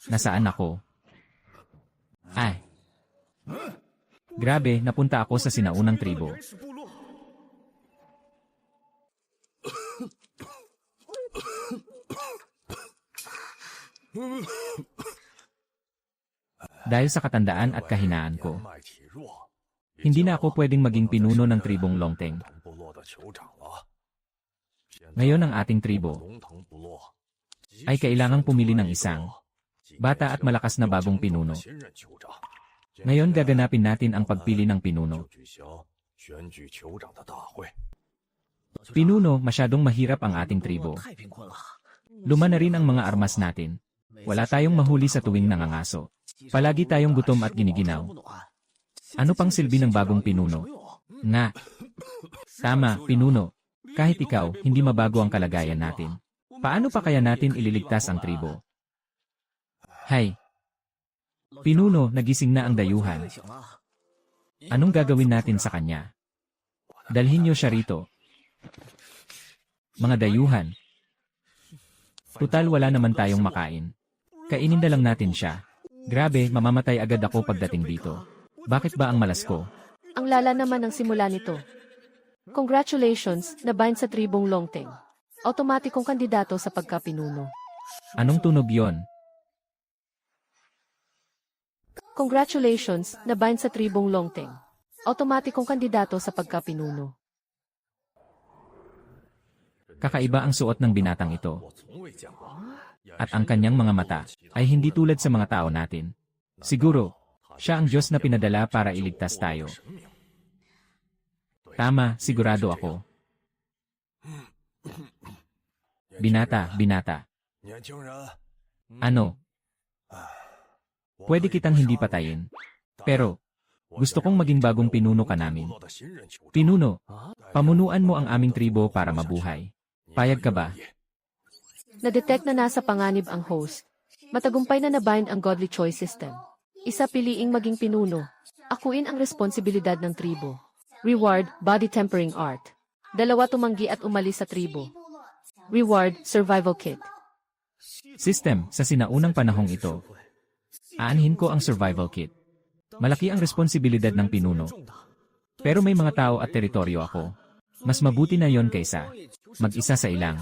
Nasaan ako? Ay. Grabe, napunta ako sa sinaunang tribo. Dahil sa katandaan at kahinaan ko, hindi na ako pwedeng maging pinuno ng tribong Longteng. Ngayon ang ating tribo ay kailangang pumili ng isang bata at malakas na bagong pinuno. Ngayon gaganapin natin ang pagpili ng pinuno. Pinuno, masyadong mahirap ang ating tribo. Luma na rin ang mga armas natin. Wala tayong mahuli sa tuwing nangangaso. Palagi tayong gutom at giniginaw. Ano pang silbi ng bagong pinuno? Nga. Tama, pinuno. Kahit ikaw, hindi mabago ang kalagayan natin. Paano pa kaya natin ililigtas ang tribo? Hay. Pinuno, nagising na ang dayuhan. Anong gagawin natin sa kanya? Dalhin niyo siya rito. Mga dayuhan. Tutal wala naman tayong makain. Kainin na lang natin siya. Grabe, mamamatay agad ako pagdating dito. Bakit ba ang malas ko? Ang lala naman ang simula nito. Congratulations, nabind sa tribong Longteng. Automatikong kandidato sa pagkapinuno. Anong tunog yon? Congratulations, nabind sa tribong Longteng. Automatikong kandidato sa pagkapinuno. Kakaiba ang suot ng binatang ito. At ang kanyang mga mata ay hindi tulad sa mga tao natin. Siguro, siya ang Diyos na pinadala para iligtas tayo. Tama, sigurado ako. Binata, binata. Ano? Pwede kitang hindi patayin. Pero, gusto kong maging bagong pinuno ka namin. Pinuno, pamunuan mo ang aming tribo para mabuhay. Payag ka ba? Na-detect na nasa panganib ang host. Matagumpay na nabind ang godly choice system. Isa piliing maging pinuno. Akuin ang responsibilidad ng tribo. Reward, body tempering art. 2 tumanggi at umalis sa tribo. Reward, survival kit. System, sa sinaunang panahong ito. Aanhin ko ang survival kit. Malaki ang responsibilidad ng pinuno. Pero may mga tao at teritoryo ako. Mas mabuti na yon kaysa mag-isa sa ilang.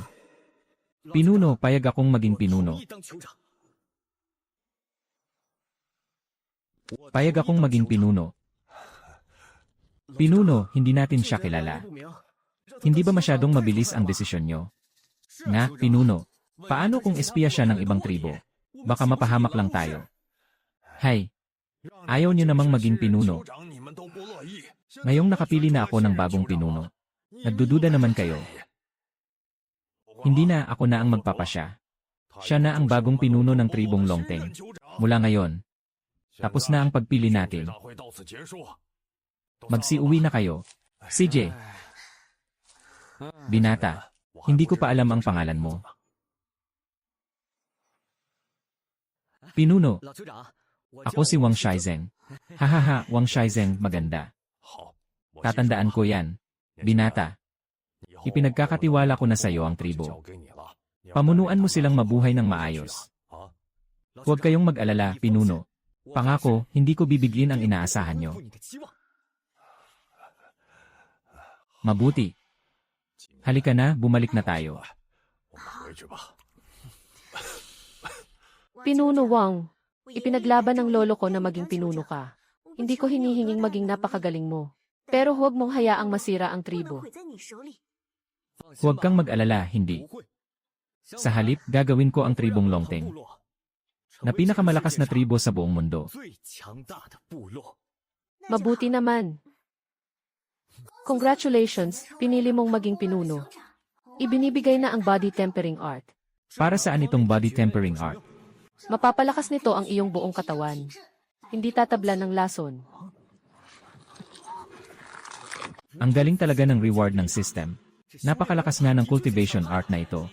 Pinuno, payag akong maging pinuno. Payag akong maging pinuno. Pinuno, hindi natin siya kilala. Hindi ba masyadong mabilis ang desisyon nyo? Nga, pinuno, paano kung espiya siya ng ibang tribo? Baka mapahamak lang tayo. Hay, ayaw niyo namang maging pinuno. Ngayong nakapili na ako ng bagong pinuno. Nagdududa naman kayo. Hindi na ako na ang magpapasya. Siya na ang bagong pinuno ng tribong Longteng. Mula ngayon, tapos na ang pagpili natin. Magsiuwi na kayo. CJ. Binata, hindi ko pa alam ang pangalan mo. Pinuno. Ako si Wang Shaizeng. Hahaha, Wang Shaizeng, maganda. Tatandaan ko yan. Binata. Ipinagkakatiwala ko na sa iyo ang tribo. Pamunuan mo silang mabuhay ng maayos. Huwag kayong mag-alala, pinuno. Pangako, hindi ko bibigin ang inaasahan nyo. Mabuti. Halika na, bumalik na tayo. Pinuno Wang, ipinaglaban ng lolo ko na maging pinuno ka. Hindi ko hinihinging maging napakagaling mo. Pero huwag mong hayaang masira ang tribo. Huwag kang mag-alala, hindi. Sa halip, gagawin ko ang tribong Longteng, na pinakamalakas na tribo sa buong mundo. Mabuti naman. Congratulations, pinili mong maging pinuno. Ibinibigay na ang body tempering art. Para saan itong body tempering art? Mapapalakas nito ang iyong buong katawan. Hindi tatablan ng lason. Ang galing talaga ng reward ng system. Napakalakas nga ng cultivation art na ito.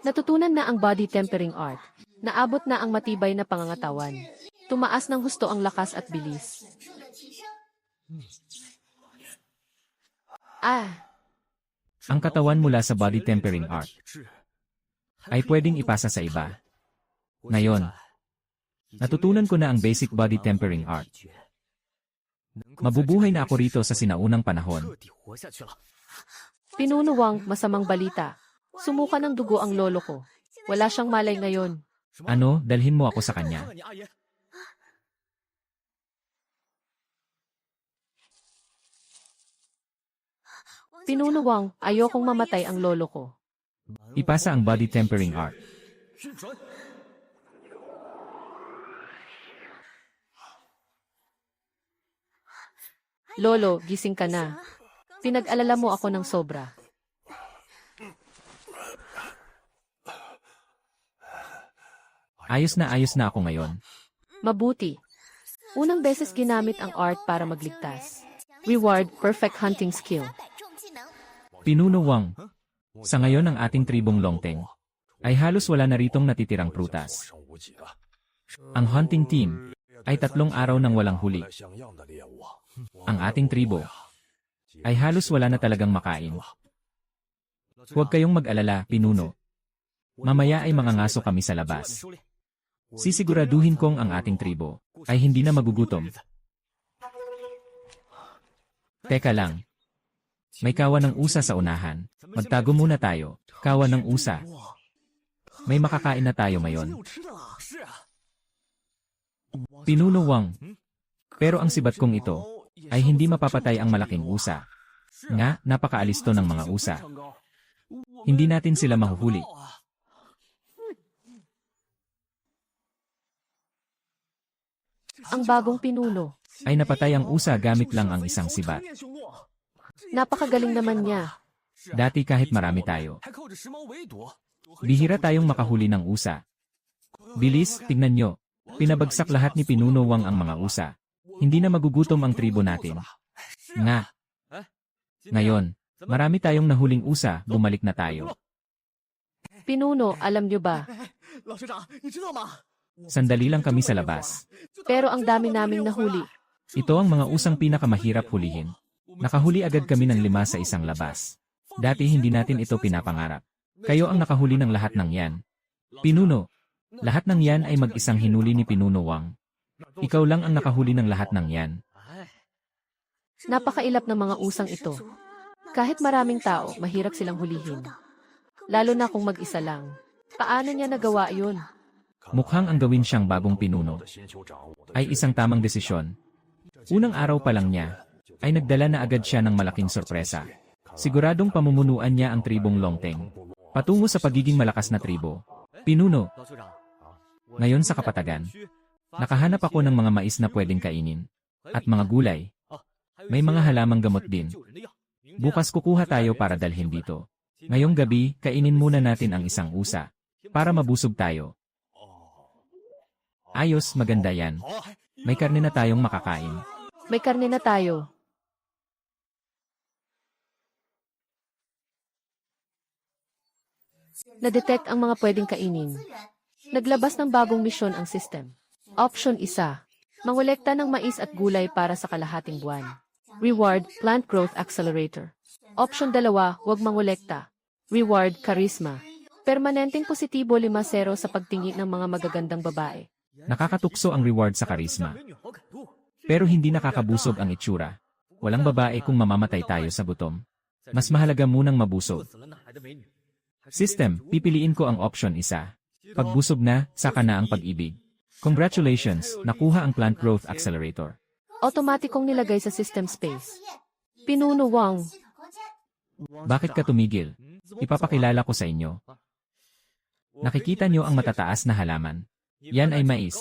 Natutunan na ang body tempering art. Naabot na ang matibay na pangangatawan. Tumaas ng husto ang lakas at bilis. Ah, Ang katawan mula sa body tempering art ay pwedeng ipasa sa iba. Ngayon, natutunan ko na ang basic body tempering art. Mabubuhay na ako rito sa sinaunang panahon. Pinuno Wang, masamang balita. Sumuka ng dugo ang lolo ko. Wala siyang malay ngayon. Ano, dalhin mo ako sa kanya. Pinuno Wang, ayokong mamatay ang lolo ko. Ipasa ang body tempering art. Lolo, gising ka na. Pinag-alala mo ako ng sobra. Ayos na ako ngayon. Mabuti. Unang beses ginamit ang art para magligtas. Reward, perfect hunting skill. Pinuno Wang, sa ngayon ang ating tribong Longteng ay halos wala na ritong natitirang prutas. Ang hunting team ay 3 araw nang walang huli. Ang ating tribo ay halos wala na talagang makain. Huwag kayong mag-alala, Pinuno. Mamaya ay mangangaso kami sa labas. Sisiguraduhin kong ang ating tribo ay hindi na magugutom. Teka lang. May kawan ng usa sa unahan. Magtago muna tayo. Kawan ng usa. May makakain na tayo ngayon. Pinuno Wang. Pero ang sibat kong ito ay hindi mapapatay ang malaking usa. Nga, napakaalisto ng mga usa. Hindi natin sila mahuhuli. Ang bagong pinuno. Ay napatay ang usa gamit lang ang isang sibat. Napakagaling naman niya. Dati kahit marami tayo, bihira tayong makahuli ng usa. Bilis, tignan nyo. Pinabagsak lahat ni Pinuno Wang ang mga usa. Hindi na magugutom ang tribo natin. Nga. Ngayon, marami tayong nahuling usa, bumalik na tayo. Pinuno, alam niyo ba? Sandali lang kami sa labas. Pero ang dami naming nahuli. Ito ang mga usang pinakamahirap hulihin. Nakahuli agad kami ng 5 sa isang labas. Dati hindi natin ito pinapangarap. Kayo ang nakahuli ng lahat ng yan. Pinuno, lahat ng yan ay mag-isang hinuli ni Pinuno Wang. Ikaw lang ang nakahuli ng lahat ng yan. Napakailap ng mga usang ito. Kahit maraming tao, mahirap silang hulihin. Lalo na kung mag-isa lang. Paano niya nagawa yun? Mukhang ang gawin siyang bagong pinuno ay isang tamang desisyon. Unang araw pa lang niya, ay nagdala na agad siya ng malaking sorpresa. Siguradong pamumunuan niya ang tribong Longteng patungo sa pagiging malakas na tribo. Pinuno. Ngayon sa kapatagan, nakahanap ako ng mga mais na pwedeng kainin. At mga gulay. May mga halamang gamot din. Bukas kukuha tayo para dalhin dito. Ngayong gabi, kainin muna natin ang isang usa. Para mabusog tayo. Ayos, maganda yan. May karne na tayong makakain. May karne na tayo. Na-detect ang mga pwedeng kainin. Naglabas ng bagong misyon ang system. Option 1. Mangolekta ng mais at gulay para sa kalahating buwan. Reward, Plant Growth Accelerator. Option 2. Huwag mangolekta. Reward, Charisma. Permanenteng positibo 5-0 sa pagtingin ng mga magagandang babae. Nakakatukso ang reward sa karisma. Pero hindi nakakabusog ang itsura. Walang babae kung mamamatay tayo sa gutom. Mas mahalaga munang mabusog. System, pipiliin ko ang option 1. Pagbusog na, saka na ang pag-ibig. Congratulations, nakuha ang Plant Growth Accelerator. Automatikong nilagay sa system space. Pinuno Wang. Bakit ka tumigil? Ipapakilala ko sa inyo. Nakikita nyo ang matataas na halaman. Yan ay mais.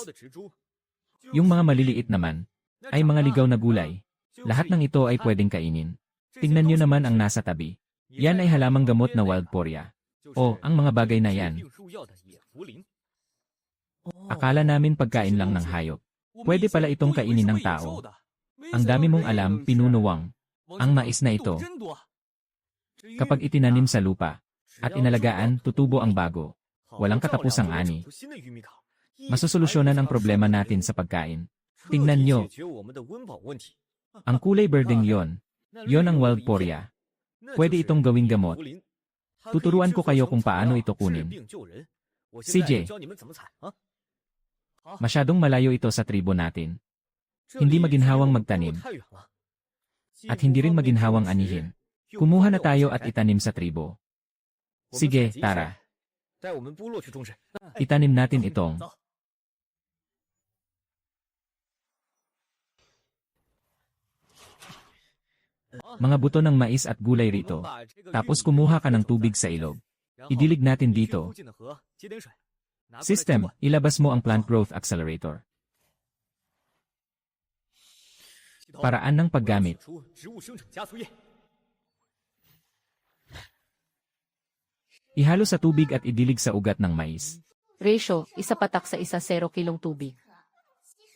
Yung mga maliliit naman, ay mga ligaw na gulay. Lahat ng ito ay pwedeng kainin. Tingnan nyo naman ang nasa tabi. Yan ay halamang gamot na wild poria. O, ang mga bagay na yan. Akala namin pagkain lang ng hayop. Pwede pala itong kainin ng tao. Ang dami mong alam, Pinuno Wang. Ang mais na ito, kapag itinanim sa lupa, at inalagaan, tutubo ang bago. Walang katapusang ani. Masusolusyonan ang problema natin sa pagkain. Tingnan nyo. Ang kulay berdeng yon ang wild poria. Pwede itong gawing gamot. Tuturuan ko kayo kung paano ito kunin. CJ, masyadong malayo ito sa tribo natin. Hindi maginhawang magtanim. At hindi rin maginhawang anihin. Kumuha na tayo at itanim sa tribo. Sige, tara. Itanim natin itong. Mga buto ng mais at gulay rito. Tapos kumuha ka ng tubig sa ilog. Idilig natin dito. System, ilabas mo ang Plant Growth Accelerator. Paraan ng paggamit. Ihalo sa tubig at idilig sa ugat ng mais. Ratio, 1:1 sa 0 kilong tubig.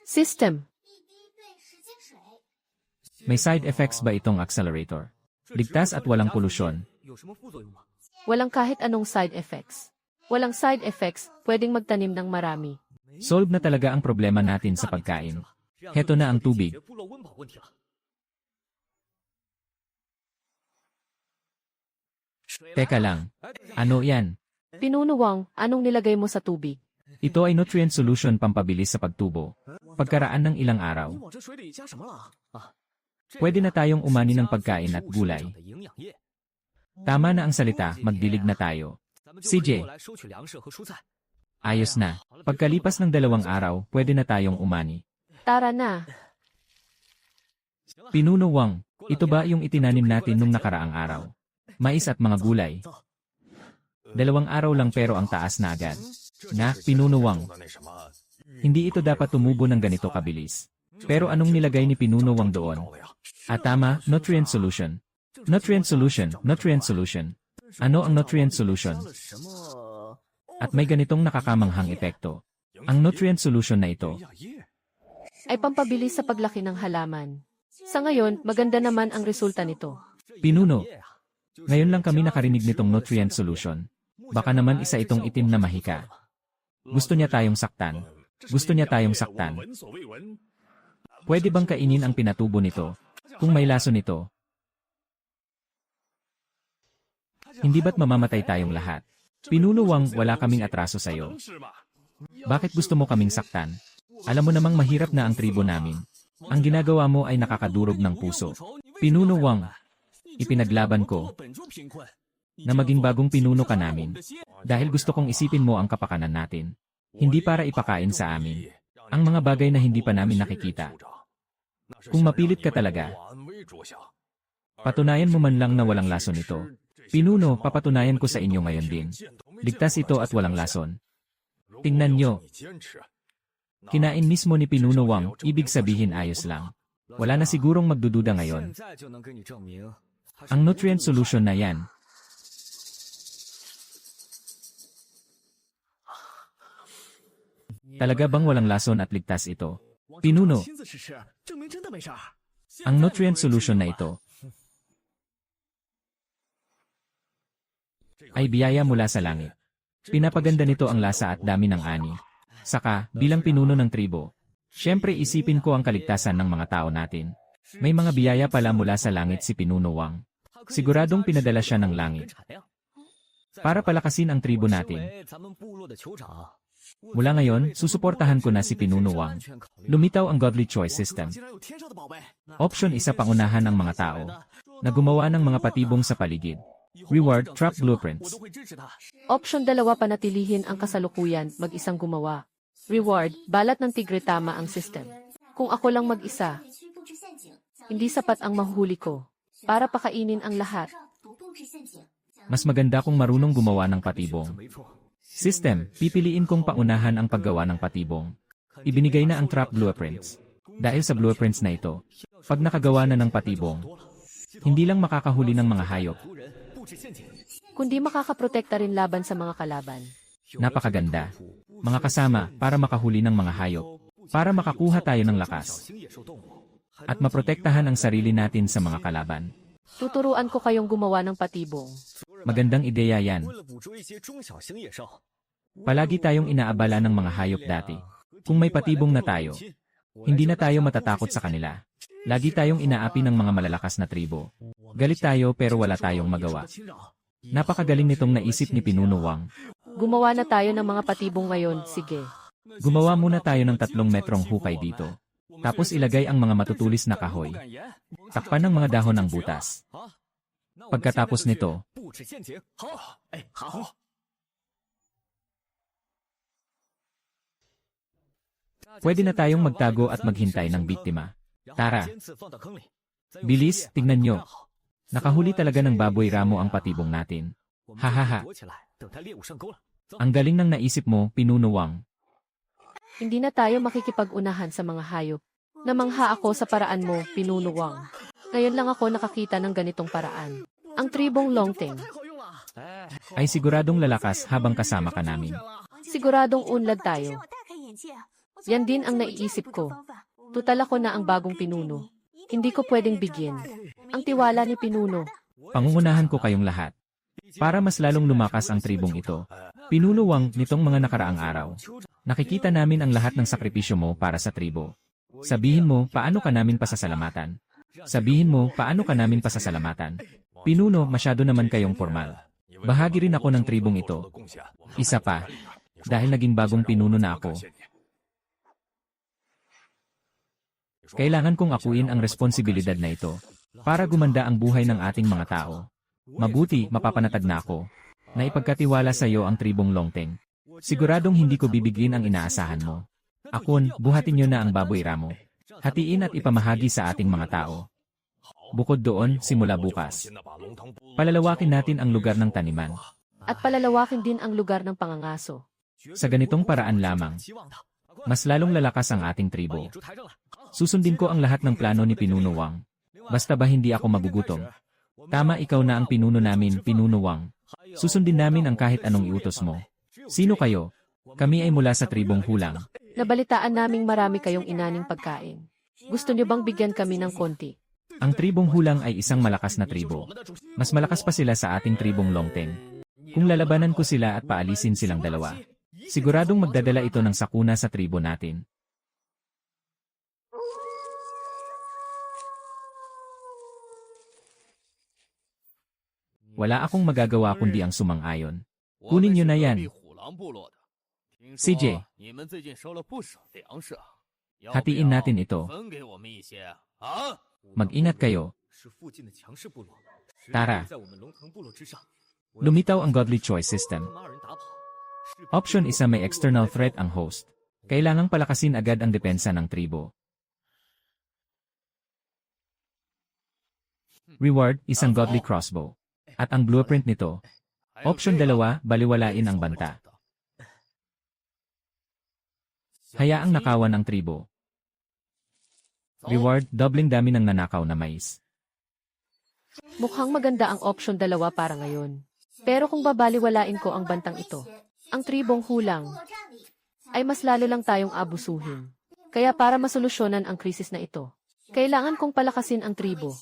System. May side effects ba itong accelerator? Ligtas at walang polusyon. Walang kahit anong side effects. Walang side effects, pwedeng magtanim ng marami. Solve na talaga ang problema natin sa pagkain. Heto na ang tubig. Teka lang. Ano yan? Pinunuwang, anong nilagay mo sa tubig? Ito ay nutrient solution pampabilis sa pagtubo. Pagkaraan ng ilang araw, pwede na tayong umani ng pagkain at gulay. Tama na ang salita, magdilig na tayo. CJ, ayos na. Pagkalipas ng 2 araw, pwede na tayong umani. Tara na. Pinunuwang, ito ba yung itinanim natin nung nakaraang araw? Mais at mga gulay. 2 araw lang pero ang taas na agad. Na, pinunuwang. Hindi ito dapat tumubo ng ganito kabilis. Pero anong nilagay ni Pinunuwang doon? Tama, nutrient solution. Nutrient solution, nutrient solution. Ano ang nutrient solution? At may ganitong nakakamanghang epekto. Ang nutrient solution na ito Ay pampabilis sa paglaki ng halaman. Sa ngayon, maganda naman ang resulta nito. Pinuno. Ngayon lang kami nakarinig nitong nutrient solution. Baka naman isa itong itim na mahika. Gusto niya tayong saktan. Gusto niya tayong saktan. Pwede bang kainin ang pinatubo nito? Kung may laso nito, hindi ba't mamamatay tayong lahat? Pinunuwang wala kaming atraso sa'yo. Bakit gusto mo kaming saktan? Alam mo namang mahirap na ang tribo namin. Ang ginagawa mo ay nakakadurog ng puso. Pinunuwang, ipinaglaban ko na maging bagong pinuno ka namin. Dahil gusto kong isipin mo ang kapakanan natin. Hindi para ipakain sa amin ang mga bagay na hindi pa namin nakikita. Kung mapilit ka talaga, patunayan mo man lang na walang lason ito. Pinuno, papatunayan ko sa inyo ngayon din. Ligtas ito at walang lason. Tingnan nyo. Kinain mismo ni Pinuno Wang, ibig sabihin ayos lang. Wala na sigurong magdududa ngayon. Ang nutrient solution na yan. Talaga bang walang lason at ligtas ito? Pinuno, ang nutrient solution na ito ay biyaya mula sa langit. Pinapaganda nito ang lasa at dami ng ani. Saka, bilang pinuno ng tribo, syempre isipin ko ang kaligtasan ng mga tao natin. May mga biyaya pala mula sa langit si Pinuno Wang. Siguradong pinadala siya ng langit para palakasin ang tribo natin. Mula ngayon, susuportahan ko na si Pinuno Wang. Lumitaw ang Godly Choice System. Option 1, pangunahan ng mga tao na gumawa ng mga patibong sa paligid. Reward, Trap Blueprints. Option 2, panatilihin ang kasalukuyan, mag-isang gumawa. Reward, balat ng tigre, tama ang system. Kung ako lang mag-isa, hindi sapat ang mahuhuli ko para pakainin ang lahat. Mas maganda kung marunong gumawa ng patibong. System, pipiliin kong paunahan ang paggawa ng patibong. Ibinigay na ang Trap Blueprints. Dahil sa blueprints na ito, pag nakagawa na ng patibong, hindi lang makakahuli ng mga hayop. Kundi makakaprotekta rin laban sa mga kalaban. Napakaganda. Mga kasama, para makahuli ng mga hayop. Para makakuha tayo ng lakas. At maprotektahan ang sarili natin sa mga kalaban. Tuturuan ko kayong gumawa ng patibong. Magandang ideya yan. Palagi tayong inaabala ng mga hayop dati. Kung may patibong na tayo, hindi na tayo matatakot sa kanila. Lagi tayong inaapi ng mga malalakas na tribo. Galit tayo pero wala tayong magawa. Napakagaling nitong naisip ni Pinuno Wang. Gumawa na tayo ng mga patibong ngayon, sige. Gumawa muna tayo ng 3 metrong hukay dito. Tapos ilagay ang mga matutulis na kahoy. Takpan ng mga dahon ng butas. Pagkatapos nito, pwede na tayong magtago at maghintay ng biktima. Tara. Bilis, tignan nyo. Nakahuli talaga ng baboy ramo ang patibong natin. Hahaha. Ang galing ng naisip mo, Pinuno Wang. Hindi na tayo makikipag-unahan sa mga hayop. Namangha ako sa paraan mo, Pinuno Wang. Ngayon lang ako nakakita ng ganitong paraan. Ang tribong Longteng. Ay siguradong lalakas habang kasama ka namin. Siguradong unlad tayo. Yan din ang naiisip ko. Tutal ako na ang bagong pinuno. Hindi ko pwedeng bigyan. Ang tiwala ni Pinuno. Pangungunahan ko kayong lahat. Para mas lalong lumakas ang tribong ito. Pinuno Wang, nitong mga nakaraang araw. Nakikita namin ang lahat ng sakripisyo mo para sa tribo. Sabihin mo, paano ka namin pasasalamatan? Sabihin mo, paano ka namin pasasalamatan? Pinuno, masyado naman kayong formal. Bahagi rin ako ng tribong ito. Isa pa, dahil naging bagong pinuno na ako. Kailangan kong akuin ang responsibilidad na ito para gumanda ang buhay ng ating mga tao. Mabuti, mapapanatag na ako na ipagkatiwala sa iyo ang tribong Longteng. Siguradong hindi ko bibigin ang inaasahan mo. Akon, buhatin niyo na ang baboy ramo. Hatiin at ipamahagi sa ating mga tao. Bukod doon, simula bukas, palalawakin natin ang lugar ng taniman. At palalawakin din ang lugar ng pangangaso. Sa ganitong paraan lamang, mas lalong lalakas ang ating tribo. Susundin ko ang lahat ng plano ni Pinuno Wang. Basta ba hindi ako magugutom? Tama, ikaw na ang pinuno namin, Pinuno Wang. Susundin namin ang kahit anong iutos mo. Sino kayo? Kami ay mula sa tribong Hulang. Nabalitaan naming marami kayong inaning pagkain. Gusto niyo bang bigyan kami ng konti? Ang tribong Hulang ay isang malakas na tribo. Mas malakas pa sila sa ating tribong Longteng. Kung lalabanan ko sila at paalisin silang dalawa, siguradong magdadala ito ng sakuna sa tribo natin. Wala akong magagawa kundi ang sumang-ayon. Kunin niyo na yan. CJ, hatiin natin ito. Mag-ingat kayo. Tara. Lumitaw ang Godly Choice System. Option 1, may external threat ang host. Kailangang palakasin agad ang depensa ng tribo. Reward, isang Godly Crossbow. At ang blueprint nito. Option 2, baliwalain ang banta. Hayaang nakawan ang tribo. Reward, dobling dami ng nanakaw na mais. Mukhang maganda ang option 2 para ngayon. Pero kung babaliwalain ko ang bantang ito, ang tribong Hulang, ay mas lalo lang tayong abusuhin. Kaya para masolusyonan ang krisis na ito, kailangan kong palakasin ang tribo.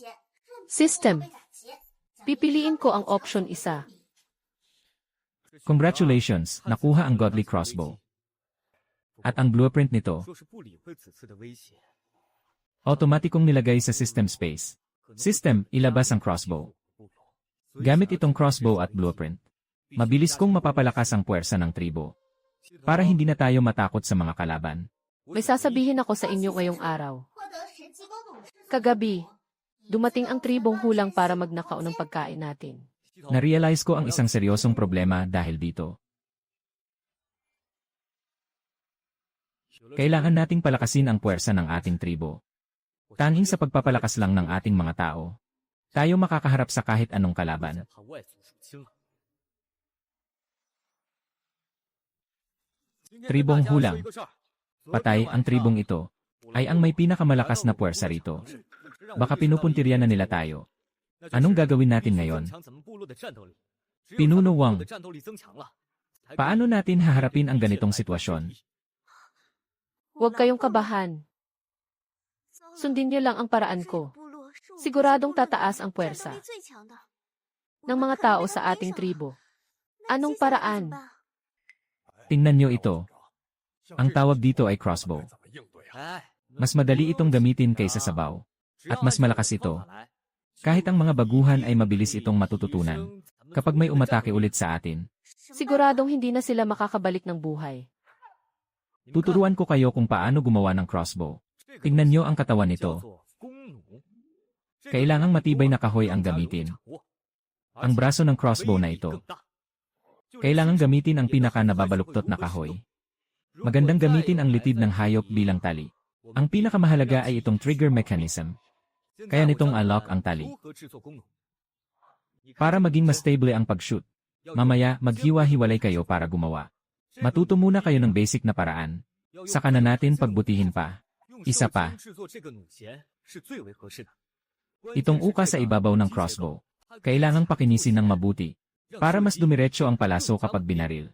System. Pipiliin ko ang option 1. Congratulations, nakuha ang Godly Crossbow. At ang blueprint nito, automatikong nilagay sa system space. System, ilabas ang crossbow. Gamit itong crossbow at blueprint, mabilis kong mapapalakas ang puwersa ng tribo. Para hindi na tayo matakot sa mga kalaban. May sasabihin ako sa inyo ngayong araw. Kagabi, dumating ang tribong Hulang para magnakaw ng pagkain natin. Na-realize ko ang isang seryosong problema dahil dito. Kailangan nating palakasin ang puwersa ng ating tribo. Tanging sa pagpapalakas lang ng ating mga tao, tayo makakaharap sa kahit anong kalaban. Tribong Hulang. Patay, ang tribong ito ay ang may pinakamalakas na puwersa rito. Baka pinupuntirya na nila tayo. Anong gagawin natin ngayon? Pinuno Wang, paano natin haharapin ang ganitong sitwasyon? Huwag kayong kabahan. Sundin niyo lang ang paraan ko. Siguradong tataas ang puwersa ng mga tao sa ating tribo. Anong paraan? Tingnan nyo ito. Ang tawag dito ay crossbow. Mas madali itong gamitin kaysa sabaw. At mas malakas ito. Kahit ang mga baguhan ay mabilis itong matututunan. Kapag may umatake ulit sa atin, Siguradong hindi na sila makakabalik ng buhay. tuturuan ko kayo kung paano gumawa ng crossbow. Tingnan nyo ang katawan nito. Kailangang matibay na kahoy ang gamitin. Ang braso ng crossbow na ito. Kailangang gamitin ang pinaka nababaluktot na kahoy. Magandang gamitin ang litid ng hayop bilang tali. Ang pinakamahalaga ay itong trigger mechanism. Kaya nitong unlock ang tali. Para maging mas stable ang pag-shoot. Mamaya, maghiwa-hiwalay kayo para gumawa. Matuto muna kayo ng basic na paraan. Saka na natin pagbutihin pa. Isa pa. Itong uka sa ibabaw ng crossbow. Kailangang pakinisin ng mabuti. Para mas dumiretso ang palaso kapag binaril.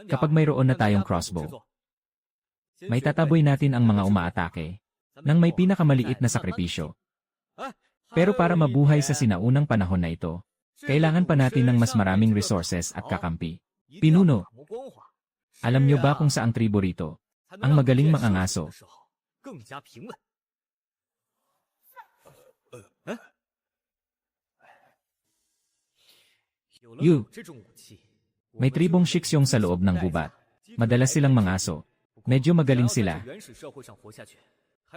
Kapag mayroon na tayong crossbow, may tataboy natin ang mga umaatake nang may pinakamaliit na sakripisyo. Pero para mabuhay sa sinaunang panahon na ito, kailangan pa natin ng mas maraming resources at kakampi. Pinuno. Alam nyo ba kung saang tribo rito ang magaling mangangaso? May tribong Shiksong sa loob ng gubat. Madalas silang mangaso. Medyo magaling sila.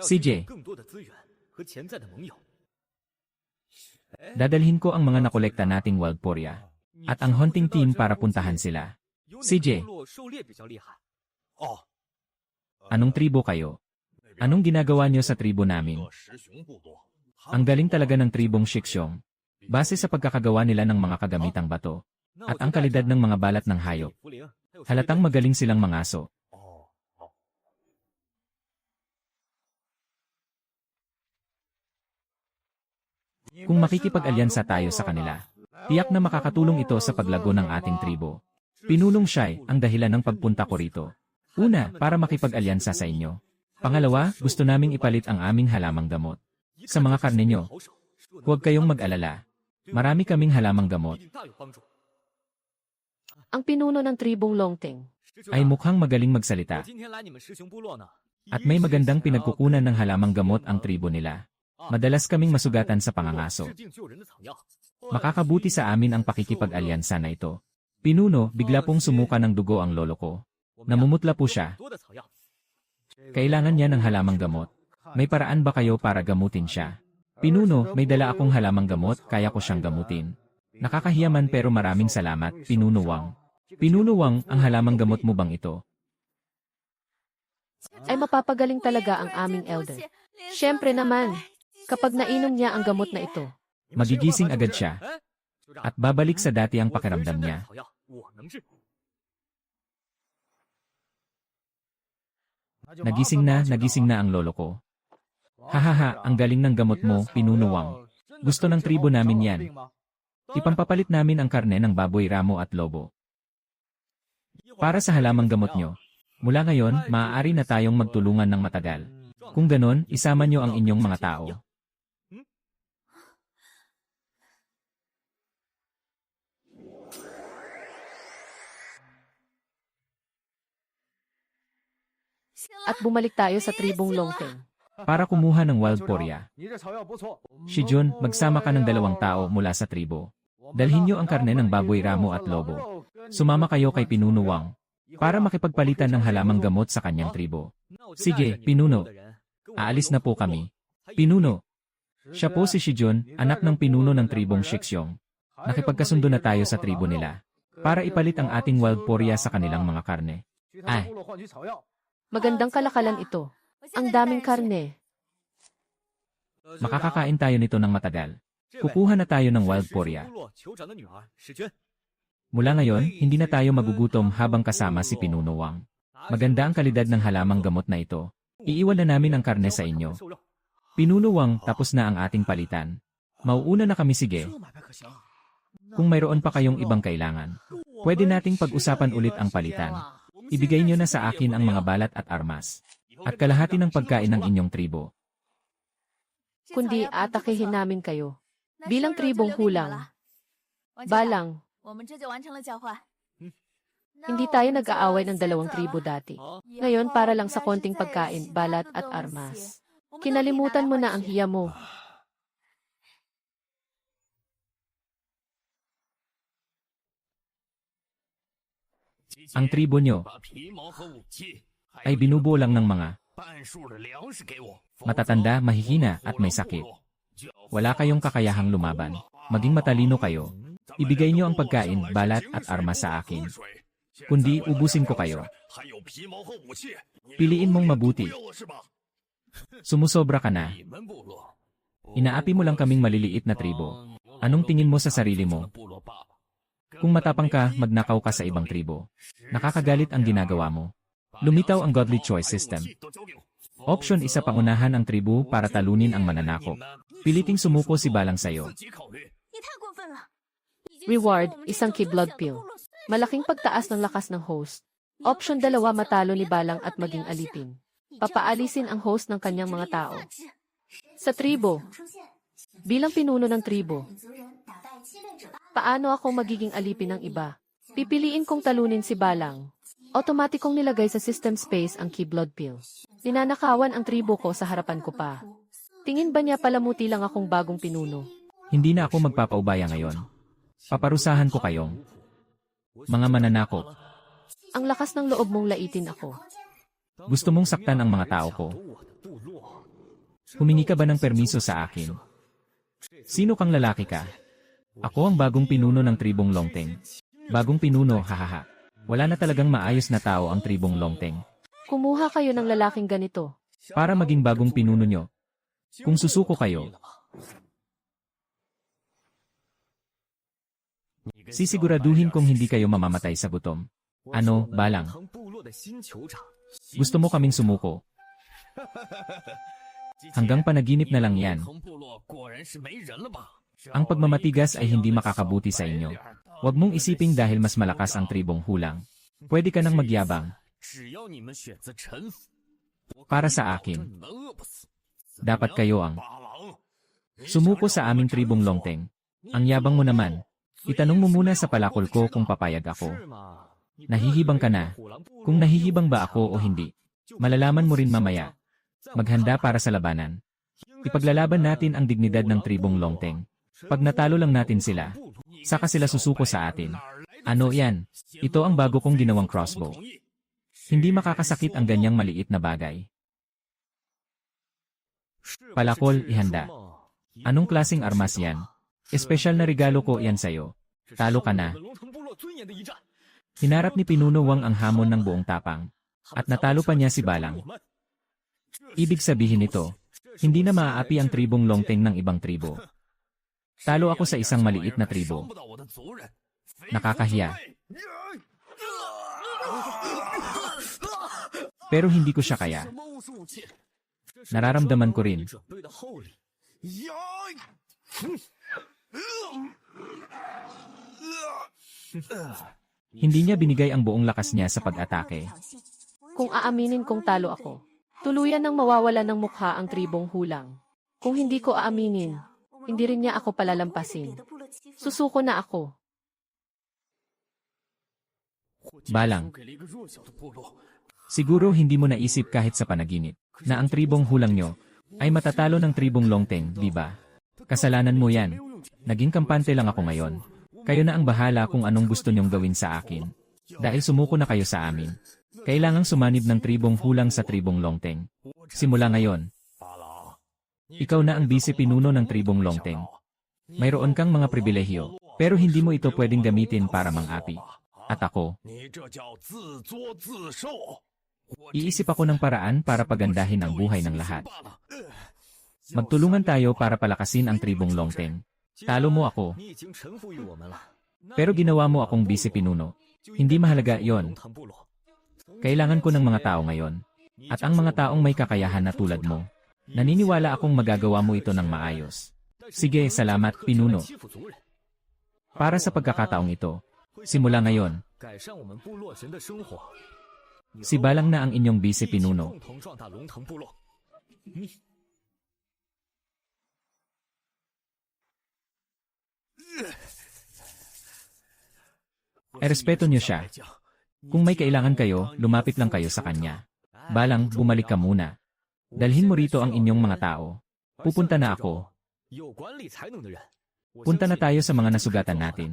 CJ. Dadalhin ko ang mga nakolekta nating wild poria at ang hunting team para puntahan sila. CJ. Anong tribo kayo? Anong ginagawa niyo sa tribo namin? Ang galing talaga ng tribong Shiksong. Base sa pagkakagawa nila ng mga kagamitang bato at ang kalidad ng mga balat ng hayop. Halatang magaling silang mangaso. Kung makikipag-alyansa tayo sa kanila, tiyak na makakatulong ito sa paglago ng ating tribo. Pinunong siya'y ang dahilan ng pagpunta ko rito. Una, para makipag-alyansa sa inyo. Pangalawa, gusto naming ipalit ang aming halamang gamot. Sa mga karne nyo, huwag kayong mag-alala. Marami kaming halamang gamot. Ang pinuno ng tribong Longteng. Ay mukhang magaling magsalita. At may magandang pinagkukunan ng halamang gamot ang tribo nila. Madalas kaming masugatan sa pangangaso. Makakabuti sa amin ang pakikipag-alyansa na ito. Pinuno, bigla pong sumuka ng dugo ang lolo ko. Namumutla po siya. Kailangan niya ng halamang gamot. May paraan ba kayo para gamutin siya? Pinuno, may dala akong halamang gamot, kaya ko siyang gamutin. Nakakahiyaman pero maraming salamat, Pinuno Wang. Pinuno Wang, ang halamang gamot mo bang ito? Ay mapapagaling talaga ang aming elder. Siyempre naman, kapag nainom niya ang gamot na ito. Magigising agad siya. At babalik sa dati ang pakiramdam niya. Nagising na ang lolo ko. Hahaha, ang galing ng gamot mo, Pinuno Wang. Gusto ng tribo namin yan. Ipampapalit namin ang karne ng baboy, ramo at lobo. Para sa halamang gamot nyo. Mula ngayon, maaari na tayong magtulungan ng matagal. Kung ganon, isama nyo ang inyong mga tao. At bumalik tayo sa tribong Longteng. Para kumuha ng wild poria. Shijun, magsama ka ng 2 tao mula sa tribo. Dalhin nyo ang karne ng baboy, ramo at lobo. Sumama kayo kay Pinuno Wang para makipagpalitan ng halamang gamot sa kanyang tribo. Sige, Pinuno. Aalis na po kami. Pinuno. Siya po si Shijun, anak ng pinuno ng tribong Shiksong. Nakipagkasundo na tayo sa tribo nila para ipalit ang ating wild poria sa kanilang mga karne. Ay, Magandang kalakalan ito. Ang daming karne. makakakain tayo nito ng matagal. Kukuha na tayo ng wild poria. Mula ngayon, hindi na tayo magugutom habang kasama si Pinuno Wang. Maganda ang kalidad ng halamang gamot na ito. Iiwan na namin ang karne sa inyo. Pinuno Wang, tapos na ang ating palitan. Mauuna na kami, sige. Kung mayroon pa kayong ibang kailangan, pwede nating pag-usapan ulit ang palitan. Ibigay nyo na sa akin ang mga balat at armas. At kalahati ng pagkain ng inyong tribo. Kundi atakehin namin kayo. Bilang tribong hulang. Balang. Hindi tayo nag-aaway ng 2 tribo dati. Ngayon para lang sa konting pagkain, balat at armas. Kinalimutan mo na ang hiya mo. Ang tribo nyo ay binubuo lang ng mga matatanda, mahihina at may sakit. Wala kayong kakayahang lumaban. Maging matalino kayo. Ibigay nyo ang pagkain, balat at armas sa akin. Kundi ubusin ko kayo. Piliin mong mabuti. Sumusobra ka na. Inaapi mo lang kaming maliliit na tribo. Anong tingin mo sa sarili mo? Kung matapang ka, magnakaw ka sa ibang tribo. Nakakagalit ang ginagawa mo. Lumitaw ang Godly Choice System. Option isa, pangunahan ang tribo para talunin ang mananakop. Piliting sumuko si Balang sayo. Reward, isang key blood pill. Malaking pagtaas ng lakas ng host. Option 2, matalo ni Balang at maging alipin. Papaalisin ang host ng kanyang mga tao. Sa tribo. Bilang pinuno ng tribo. Paano ako magiging alipin ng iba? Pipiliin kong talunin si Balang. Otomatikong nilagay sa system space ang key blood pill. Ninanakawan ang tribo ko sa harapan ko pa. Tingin ba niya palamuti lang akong bagong pinuno? Hindi na ako magpapaubaya ngayon. Paparusahan ko kayong mga mananakop. Ang lakas ng loob mong laitin ako. Gusto mong saktan ang mga tao ko. Humingi ka ba ng permiso sa akin? Sino kang lalaki ka? Ako ang bagong pinuno ng tribong Longteng. Bagong pinuno, hahaha. Wala na talagang maayos na tao ang tribong Longteng. Kumuha kayo ng lalaking ganito. Para maging bagong pinuno nyo. Kung susuko kayo, sisiguraduhin kong hindi kayo mamamatay sa gutom. Ano, Balang? Gusto mo kaming sumuko? Hanggang panaginip na lang yan. Ang pagmamatigas ay hindi makakabuti sa inyo. Huwag mong isiping dahil mas malakas ang tribong hulang. Pwede ka nang magyabang. Para sa akin, dapat kayo ang sumuko sa aming tribong Longteng. Ang yabang mo naman. Itanong mo muna sa palakol ko kung papayag ako. Nahihibang ka na. Kung nahihibang ba ako o hindi, malalaman mo rin mamaya. Maghanda para sa labanan. Ipaglalaban natin ang dignidad ng tribong Longteng. Pag natalo lang natin sila, saka sila susuko sa atin. Ano yan? Ito ang bago kong ginawang crossbow. Hindi makakasakit ang ganyang maliit na bagay. Palakol, ihanda. Anong klaseng armas yan? Espesyal na regalo ko yan sa'yo. Talo ka na. Hinarap ni Pinuno Wang ang hamon ng buong tapang. At natalo pa niya si Balang. Ibig sabihin nito, hindi na maaapi ang tribong Longteng ng ibang tribo. Talo ako sa isang maliit na tribo. Nakakahiya. Pero hindi ko siya kaya. Nararamdaman ko rin. Hindi niya binigay ang buong lakas niya sa pag-atake. Kung aaminin kong talo ako, tuluyan nang mawawala ng mukha ang tribong hulang. Kung hindi ko aaminin, hindi rin niya ako palalampasin. Susuko na ako. Balang. Siguro hindi mo naisip kahit sa panaginip na ang tribong hulang nyo ay matatalo ng tribong Longteng, di ba? Kasalanan mo yan. Naging kampante lang ako ngayon. Kayo na ang bahala kung anong gusto nyong gawin sa akin. Dahil sumuko na kayo sa amin. Kailangang sumanib ng tribong hulang sa tribong Longteng. Simula ngayon, ikaw na ang vice-pinuno ng tribong Longteng. Mayroon kang mga pribilehyo, pero hindi mo ito pwedeng gamitin para mang-api. At ako, iisip ako ng paraan para pagandahin ang buhay ng lahat. Magtulungan tayo para palakasin ang tribong Longteng. Talo mo ako. Pero ginawa mo akong vice-pinuno. Hindi mahalaga yon. Kailangan ko ng mga tao ngayon. At ang mga taong may kakayahan na tulad mo. Naniniwala akong magagawa mo ito ng maayos. Sige, salamat, pinuno. Para sa pagkakataong ito, simula ngayon, si Balang na ang inyong vice-pinuno. Respeto niyo siya. Kung may kailangan kayo, lumapit lang kayo sa kanya. Balang, bumalik ka muna. Dalhin mo rito ang inyong mga tao. Pupunta na ako. Punta na tayo sa mga nasugatan natin.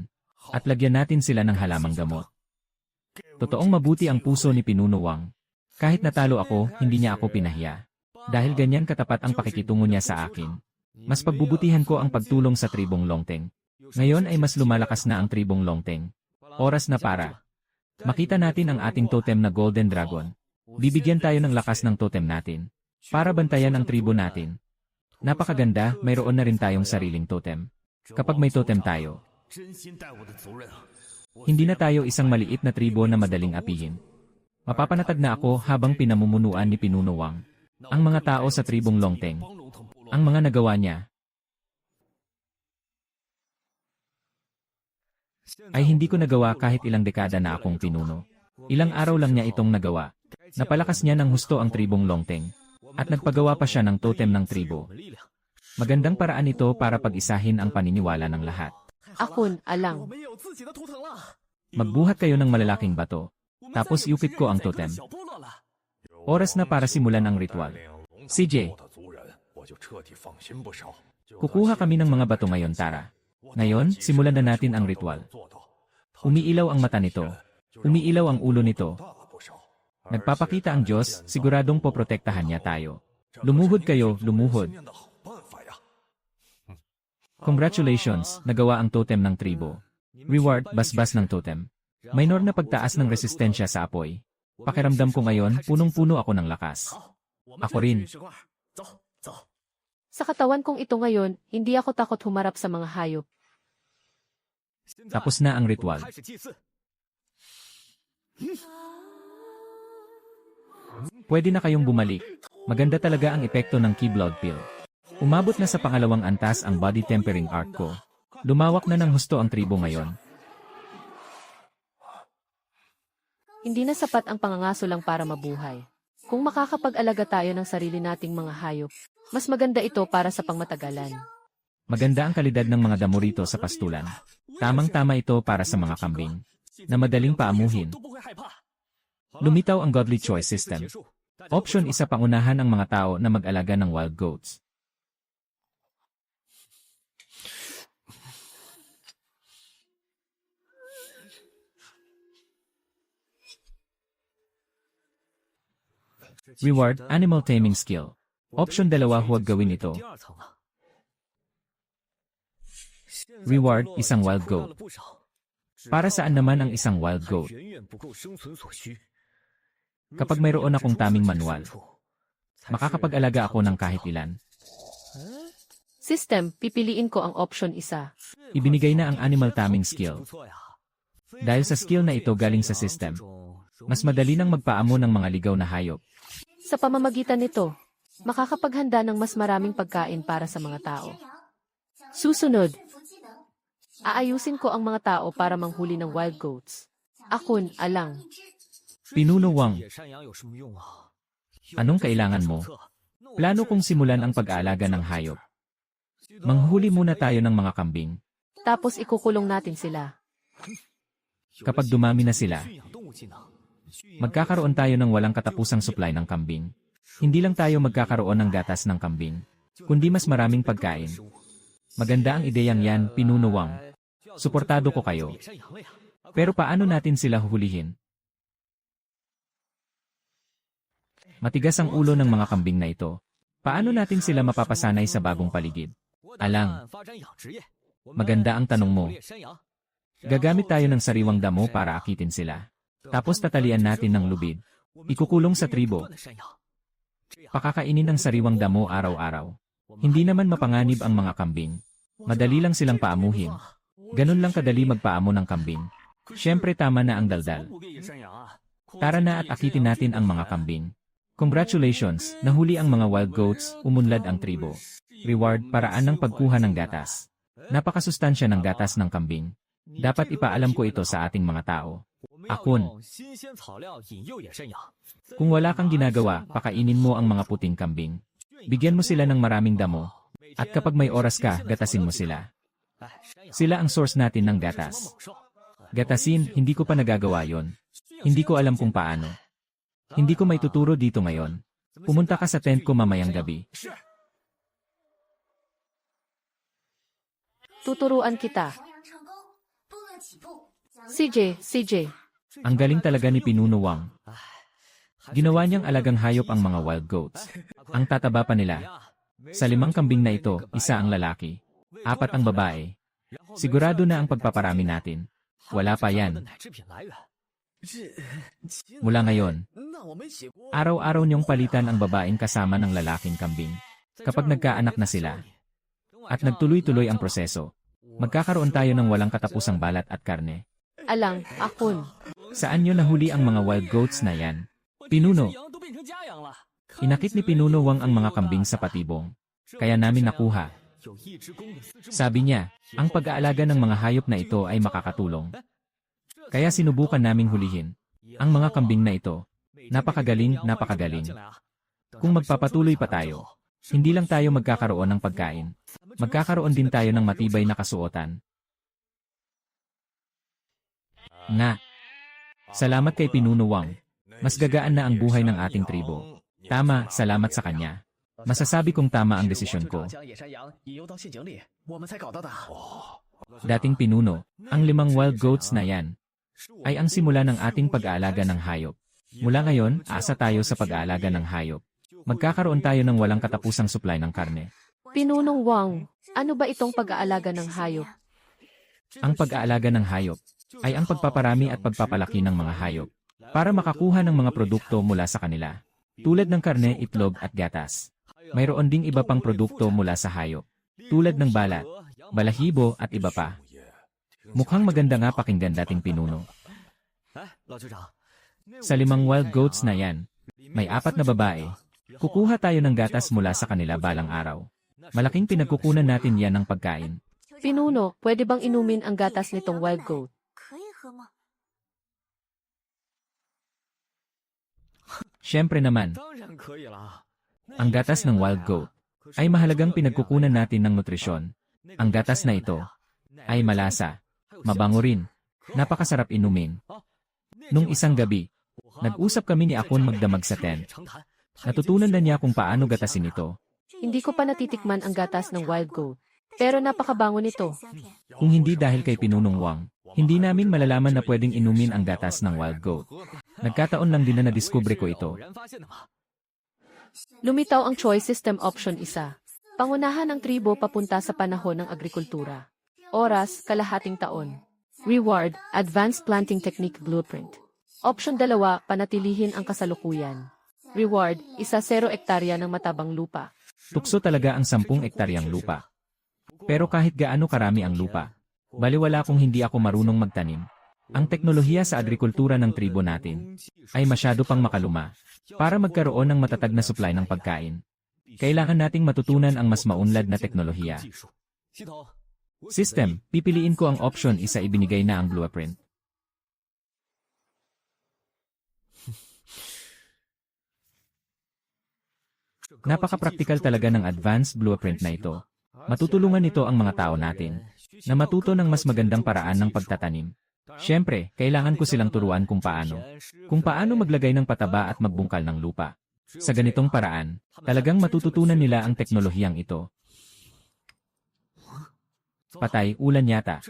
At lagyan natin sila ng halamang gamot. Totoong mabuti ang puso ni Pinuno Wang. Kahit natalo ako, hindi niya ako pinahiya. Dahil ganyan katapat ang pakikitungo niya sa akin. Mas pagbubutihan ko ang pagtulong sa tribong Longteng. Ngayon ay mas lumalakas na ang tribong Longteng. Oras na para makita natin ang ating totem na Golden Dragon. Bibigyan tayo ng lakas ng totem natin. Para bantayan ang tribo natin. Napakaganda, mayroon na rin tayong sariling totem. Kapag may totem tayo, hindi na tayo isang maliit na tribo na madaling apihin. Mapapanatag na ako habang pinamumunuan ni Pinuno Wang. Ang mga tao sa tribong Longteng. Ang mga nagawa niya ay hindi ko nagawa kahit ilang dekada na akong pinuno. Ilang araw lang niya itong nagawa. Napalakas niya ng husto ang tribong Longteng. At nagpagawa pa siya ng totem ng tribo. Magandang paraan ito para pag-isahin ang paniniwala ng lahat. Akun, alang. Magbuhat kayo ng malalaking bato. Tapos iukit ko ang totem. Oras na para simulan ang ritual. CJ, kukuha kami ng mga bato ngayon, Tara. Ngayon, simulan na natin ang ritual. Umiilaw ang mata nito. Umiilaw ang ulo nito. Nagpapakita ang Diyos, siguradong poprotektahan niya tayo. Lumuhod kayo, lumuhod. Congratulations, nagawa ang totem ng tribo. Reward, basbas ng totem. Minor na pagtaas ng resistensya sa apoy. Pakiramdam ko ngayon, punong-puno ako ng lakas. Ako rin. Sa katawan kong ito ngayon, hindi ako takot humarap sa mga hayop. Tapos na ang ritual. Pwede na kayong bumalik. Maganda talaga ang epekto ng Key Blood Pill. Umabot na sa pangalawang antas ang body tempering art ko. Lumawak na ng husto ang tribo ngayon. Hindi na sapat ang pangangaso lang para mabuhay. Kung makakapag-alaga tayo ng sarili nating mga hayop, mas maganda ito para sa pangmatagalan. Maganda ang kalidad ng mga damo rito sa pastulan. Tamang-tama ito para sa mga kambing na madaling paamuhin. Lumitaw ang Godly Choice System. Option isa pangunahan ang mga tao na mag-alaga ng wild goats. Reward, Animal Taming Skill. Option 2, huwag gawin ito. Reward, isang wild goat. Para saan naman ang isang wild goat? Kapag mayroon akong taming manual, makakapag-alaga ako ng kahit ilan. System, pipiliin ko ang option isa. Ibinigay na ang Animal Taming Skill. Dahil sa skill na ito galing sa system, mas madali nang magpaamo ng mga ligaw na hayop. Sa pamamagitan nito, makakapaghanda ng mas maraming pagkain para sa mga tao. Susunod, aayusin ko ang mga tao para manghuli ng wild goats. Akun, alang. Pinuno Wang, anong kailangan mo? Plano kong simulan ang pag-aalaga ng hayop. Manghuli muna tayo ng mga kambing. Tapos ikukulong natin sila. Kapag dumami na sila, magkakaroon tayo ng walang katapusang supply ng kambing. Hindi lang tayo magkakaroon ng gatas ng kambing, kundi mas maraming pagkain. Maganda ang ideyang yan, Pinuno Wang. Suportado ko kayo. Pero paano natin sila huhulihin? Matigas ang ulo ng mga kambing na ito. Paano natin sila mapapasanay sa bagong paligid? Alang. Maganda ang tanong mo. Gagamit tayo ng sariwang damo para akitin sila. Tapos tatalian natin ng lubid. Ikukulong sa tribo. Pakakainin ng sariwang damo araw-araw. Hindi naman mapanganib ang mga kambing. Madali lang silang paamuhin. Ganun lang kadali magpaamo ng kambing. Siyempre tama na ang daldal. Tara na at akitin natin ang mga kambing. Congratulations, nahuli ang mga wild goats, umunlad ang tribo. Reward, paraan ng pagkuha ng gatas. Napakasustansya ng gatas ng kambing. Dapat ipaalam ko ito sa ating mga tao. Akun. Kung wala kang ginagawa, pakainin mo ang mga puting kambing. Bigyan mo sila ng maraming damo. At kapag may oras ka, gatasin mo sila. Sila ang source natin ng gatas. Gatasin, hindi ko pa nagagawa yon. Hindi ko alam kung paano. Hindi ko may tuturo dito ngayon. Pumunta ka sa tent ko mamayang gabi. Tuturuan kita. CJ. Ang galing talaga ni Pinuno Wang. Ginawa niyang alagang hayop ang mga wild goats. Ang tataba pa nila. Sa 5 kambing na ito, 1 ang lalaki, 4 ang babae. Sigurado na ang pagpaparami natin. Wala pa yan. Mula ngayon, araw-araw niyong palitan ang babaeng kasama ng lalaking kambing. Kapag nagkaanak na sila, at nagtuloy-tuloy ang proseso, magkakaroon tayo ng walang katapusang balat at karne. Alang, akon. Saan niyo nahuli ang mga wild goats na yan? Pinuno. Inakit ni Pinuno Wang ang mga kambing sa patibong. Kaya namin nakuha. Sabi niya, ang pag-aalaga ng mga hayop na ito ay makakatulong. Kaya sinubukan naming hulihin ang mga kambing na ito. Napakagaling. Kung magpapatuloy pa tayo, hindi lang tayo magkakaroon ng pagkain. Magkakaroon din tayo ng matibay na kasuotan. Nga. Salamat kay Pinuno Wang. Mas gagaan na ang buhay ng ating tribo. Tama, salamat sa kanya. Masasabi kong tama ang desisyon ko. Dating pinuno, ang 5 wild goats na yan ay ang simula ng ating pag-aalaga ng hayop. Mula ngayon, asa tayo sa pag-aalaga ng hayop. Magkakaroon tayo ng walang katapusang supply ng karne. Pinunong Wang, ano ba itong pag-aalaga ng hayop? Ang pag-aalaga ng hayop ay ang pagpaparami at pagpapalaki ng mga hayop para makakuha ng mga produkto mula sa kanila, tulad ng karne, itlog at gatas. Mayroon ding iba pang produkto mula sa hayop, tulad ng balat, balahibo at iba pa. Mukhang maganda nga pakinggan dating pinuno. Sa 5 wild goats na yan, may 4 na babae. Kukuha tayo ng gatas mula sa kanila balang araw. Malaking pinagkukunan natin yan ng pagkain. Pinuno, pwede bang inumin ang gatas nitong wild goat? Siyempre naman, ang gatas ng wild goat ay mahalagang pinagkukunan natin ng nutrisyon. Ang gatas na ito ay malasa, mabango rin, napakasarap inumin. Nung isang gabi, nag-usap kami ni Akon magdamag sa tent. Natutunan na niya kung paano gatasin ito. Hindi ko pa natitikman ang gatas ng wild goat, pero napakabango nito. Kung hindi dahil kay Pinunong Wang, hindi namin malalaman na pwedeng inumin ang gatas ng wild goat. Nagkataon lang din na nadiskubre ko ito. Lumitaw ang choice system option 1. Pangunahan ng tribo papunta sa panahon ng agrikultura. Oras, kalahating taon. Reward, advanced planting technique blueprint. Option 2, panatilihin ang kasalukuyan. Reward, 0 hektarya ng matabang lupa. Tukso talaga ang 10 hektaryang lupa. Pero kahit gaano karami ang lupa, baliwala kung hindi ako marunong magtanim. Ang teknolohiya sa agrikultura ng tribo natin ay masyado pang makaluma para magkaroon ng matatag na supply ng pagkain. Kailangan nating matutunan ang mas maunlad na teknolohiya. System, pipiliin ko ang option 1, ibinigay na ang blueprint. Napaka-praktikal talaga ng advanced blueprint na ito. Matutulungan nito ang mga tao natin na matuto ng mas magandang paraan ng pagtatanim. Siyempre, kailangan ko silang turuan kung paano maglagay ng pataba at magbungkal ng lupa. Sa ganitong paraan, talagang matututunan nila ang teknolohiyang ito. Patay, ulan yata.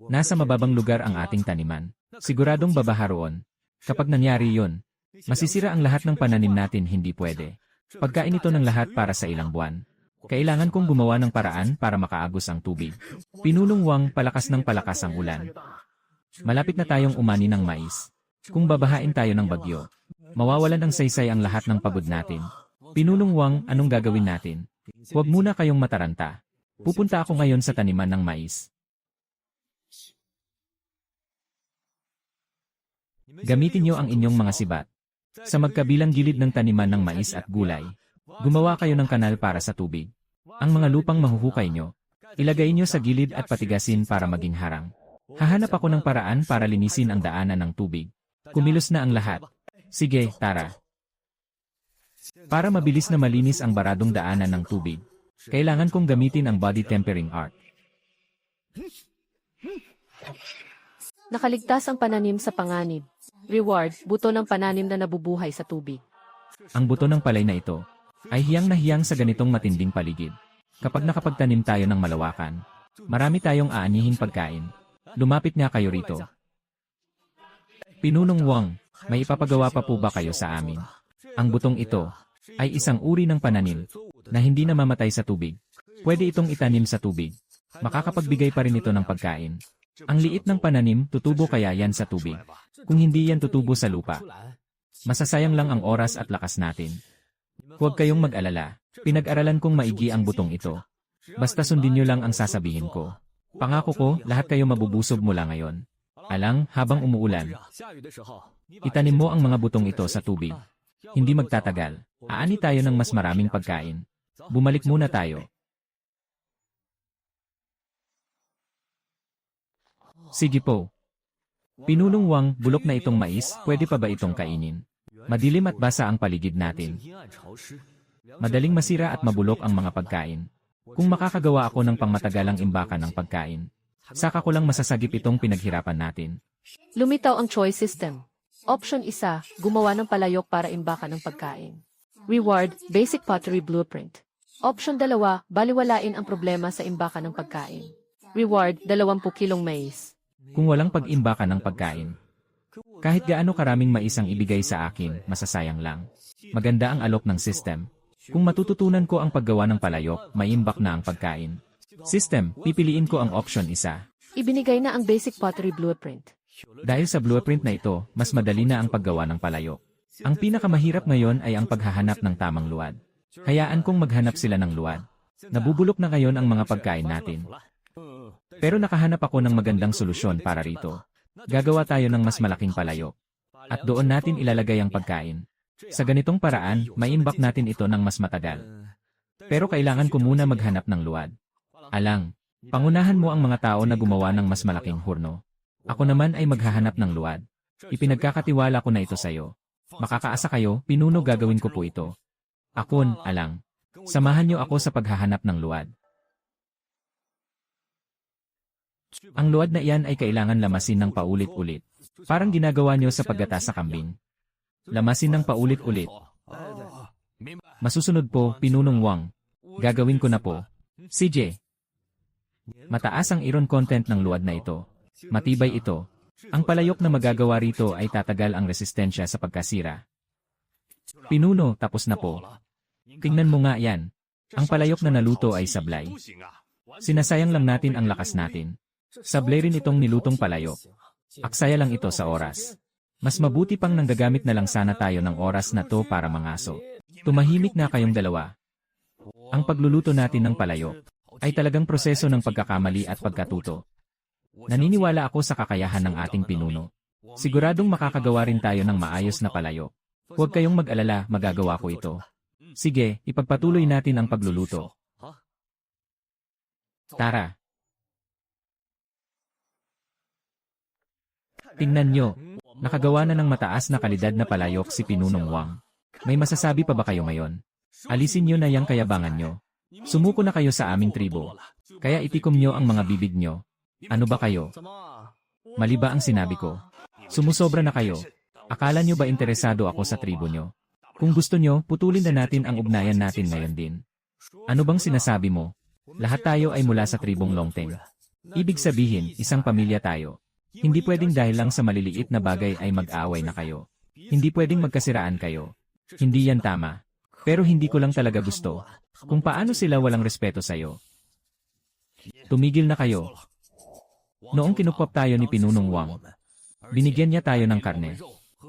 Nasa mababang lugar ang ating taniman. Siguradong babaha roon. Kapag nangyari yun, masisira ang lahat ng pananim natin, hindi pwede. Pagkain ito ng lahat para sa ilang buwan. Kailangan kong gumawa ng paraan para makaagos ang tubig. Pinunong Wang, palakas ng palakas ang ulan. Malapit na tayong umani ng mais. Kung babahain tayo ng bagyo, mawawalan ng saysay ang lahat ng pagod natin. Pinunong Wang, anong gagawin natin? Huwag muna kayong mataranta. Pupunta ako ngayon sa taniman ng mais. Gamitin niyo ang inyong mga sibat. Sa magkabilang gilid ng taniman ng mais at gulay, gumawa kayo ng kanal para sa tubig. Ang mga lupang mahuhukay nyo, ilagay nyo sa gilid at patigasin para maging harang. Hahanap ako ng paraan para linisin ang daanan ng tubig. Kumilos na ang lahat. Sige, tara. Para mabilis na malinis ang baradong daanan ng tubig, kailangan kong gamitin ang body tempering art. Nakaligtas ang pananim sa panganib. Reward, buto ng pananim na nabubuhay sa tubig. Ang buto ng palay na ito ay hiyang na hiyang sa ganitong matinding paligid. Kapag nakapagtanim tayo ng malawakan, marami tayong aanihing pagkain. Lumapit nga kayo rito. Pinunong Wang, may ipapagawa pa po ba kayo sa amin? Ang butong ito ay isang uri ng pananim na hindi namamatay sa tubig. Pwede itong itanim sa tubig. Makakapagbigay pa rin ito ng pagkain. Ang liit ng pananim, tutubo kaya yan sa tubig. Kung hindi yan tutubo sa lupa, masasayang lang ang oras at lakas natin. Huwag kayong mag-alala. Pinag-aralan kong maigi ang butong ito. Basta sundin nyo lang ang sasabihin ko. Pangako ko, lahat kayo mabubusog mula ngayon. Alang, habang umuulan, itanim mo ang mga butong ito sa tubig. Hindi magtatagal. Aani tayo ng mas maraming pagkain. Bumalik muna tayo. Sige po. Pinunong Wang, bulok na itong mais, pwede pa ba itong kainin? Madilim at basa ang paligid natin. Madaling masira at mabulok ang mga pagkain. Kung makakagawa ako ng pangmatagalang imbakan ng pagkain, saka ko lang masasagip itong pinaghirapan natin. Lumitaw ang choice system. Option 1, gumawa ng palayok para imbakan ng pagkain. Reward, basic pottery blueprint. Option 2, baliwalain ang problema sa imbakan ng pagkain. Reward, 20 kilong mais. Kung walang pag-imbakan ng pagkain, kahit gaano karaming mais ang ibigay sa akin, masasayang lang. Maganda ang alok ng system. Kung matututunan ko ang paggawa ng palayok, may imbak na ang pagkain. System, pipiliin ko ang option 1. Ibinigay na ang basic pottery blueprint. Dahil sa blueprint na ito, mas madali na ang paggawa ng palayok. Ang pinakamahirap ngayon ay ang paghahanap ng tamang luwad. Hayaan kong maghanap sila ng luwad. Nabubulok na ngayon ang mga pagkain natin. Pero nakahanap ako ng magandang solusyon para rito. Gagawa tayo ng mas malaking palayok. At doon natin ilalagay ang pagkain. Sa ganitong paraan, maimbak natin ito ng mas matagal. Pero kailangan ko muna maghanap ng luwad. Alang, pangunahan mo ang mga tao na gumawa ng mas malaking hurno. Ako naman ay maghahanap ng luwad. Ipinagkakatiwala ko na ito sa'yo. Makakaasa kayo, pinuno gagawin ko po ito. Akon, Alang. Samahan niyo ako sa paghahanap ng luwad. Ang luwad na iyan ay kailangan lamasin ng paulit-ulit. Parang ginagawa niyo sa paggata sa kambing. Lamasin ng paulit-ulit. Masusunod po, Pinunong Wang. Gagawin ko na po. CJ. Mataas ang iron content ng luwad na ito. Matibay ito. Ang palayok na magagawa rito ay tatagal ang resistensya sa pagkasira. Pinuno, tapos na po. Tingnan mo nga yan. Ang palayok na naluto ay sablay. Sinasayang lang natin ang lakas natin. Sablay rin itong nilutong palayok. Aksaya lang ito sa oras. Mas mabuti pang nanggagamit na lang sana tayo ng oras na to para mangaso. Tumahimik na kayong dalawa. Ang pagluluto natin ng palayok ay talagang proseso ng pagkakamali at pagkatuto. Naniniwala ako sa kakayahan ng ating pinuno. Siguradong makakagawa rin tayo ng maayos na palayok. Huwag kayong mag-alala, magagawa ko ito. Sige, ipagpatuloy natin ang pagluluto. Tara. Tingnan nyo, nakagawa na ng mataas na kalidad na palayok si Pinunong Wang. May masasabi pa ba kayo ngayon? Alisin nyo na yang kayabangan nyo. Sumuko na kayo sa aming tribo. Kaya itikom nyo ang mga bibig nyo. Ano ba kayo? Mali ba ang sinabi ko? Sumusobra na kayo. Akala nyo ba interesado ako sa tribo nyo? Kung gusto nyo, putulin na natin ang ugnayan natin ngayon din. Ano bang sinasabi mo? Lahat tayo ay mula sa tribong Longteng. Ibig sabihin, isang pamilya tayo. Hindi pwedeng dahil lang sa maliliit na bagay ay mag-aaway na kayo. Hindi pwedeng magkasiraan kayo. Hindi yan tama. Pero hindi ko lang talaga gusto. Kung paano sila walang respeto sa'yo. Tumigil na kayo. Noong kinupop tayo ni Pinunong Wang, binigyan niya tayo ng karne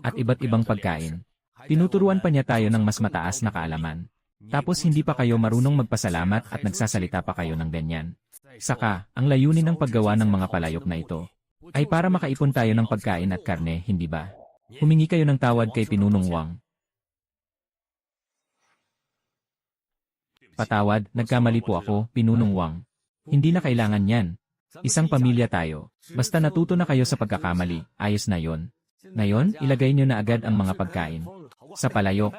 at iba't ibang pagkain. Tinuturuan pa niya tayo ng mas mataas na kaalaman. Tapos hindi pa kayo marunong magpasalamat at nagsasalita pa kayo ng ganyan. Saka, ang layunin ng paggawa ng mga palayok na ito ay para makaipon tayo ng pagkain at karne, hindi ba? Humingi kayo ng tawad kay Pinunong Wang. Patawad, nagkamali po ako, Pinunong Wang. Hindi na kailangan yan. Isang pamilya tayo. Basta natuto na kayo sa pagkakamali, ayos na yon. Ngayon, ilagay nyo na agad ang mga pagkain. Sa palayok.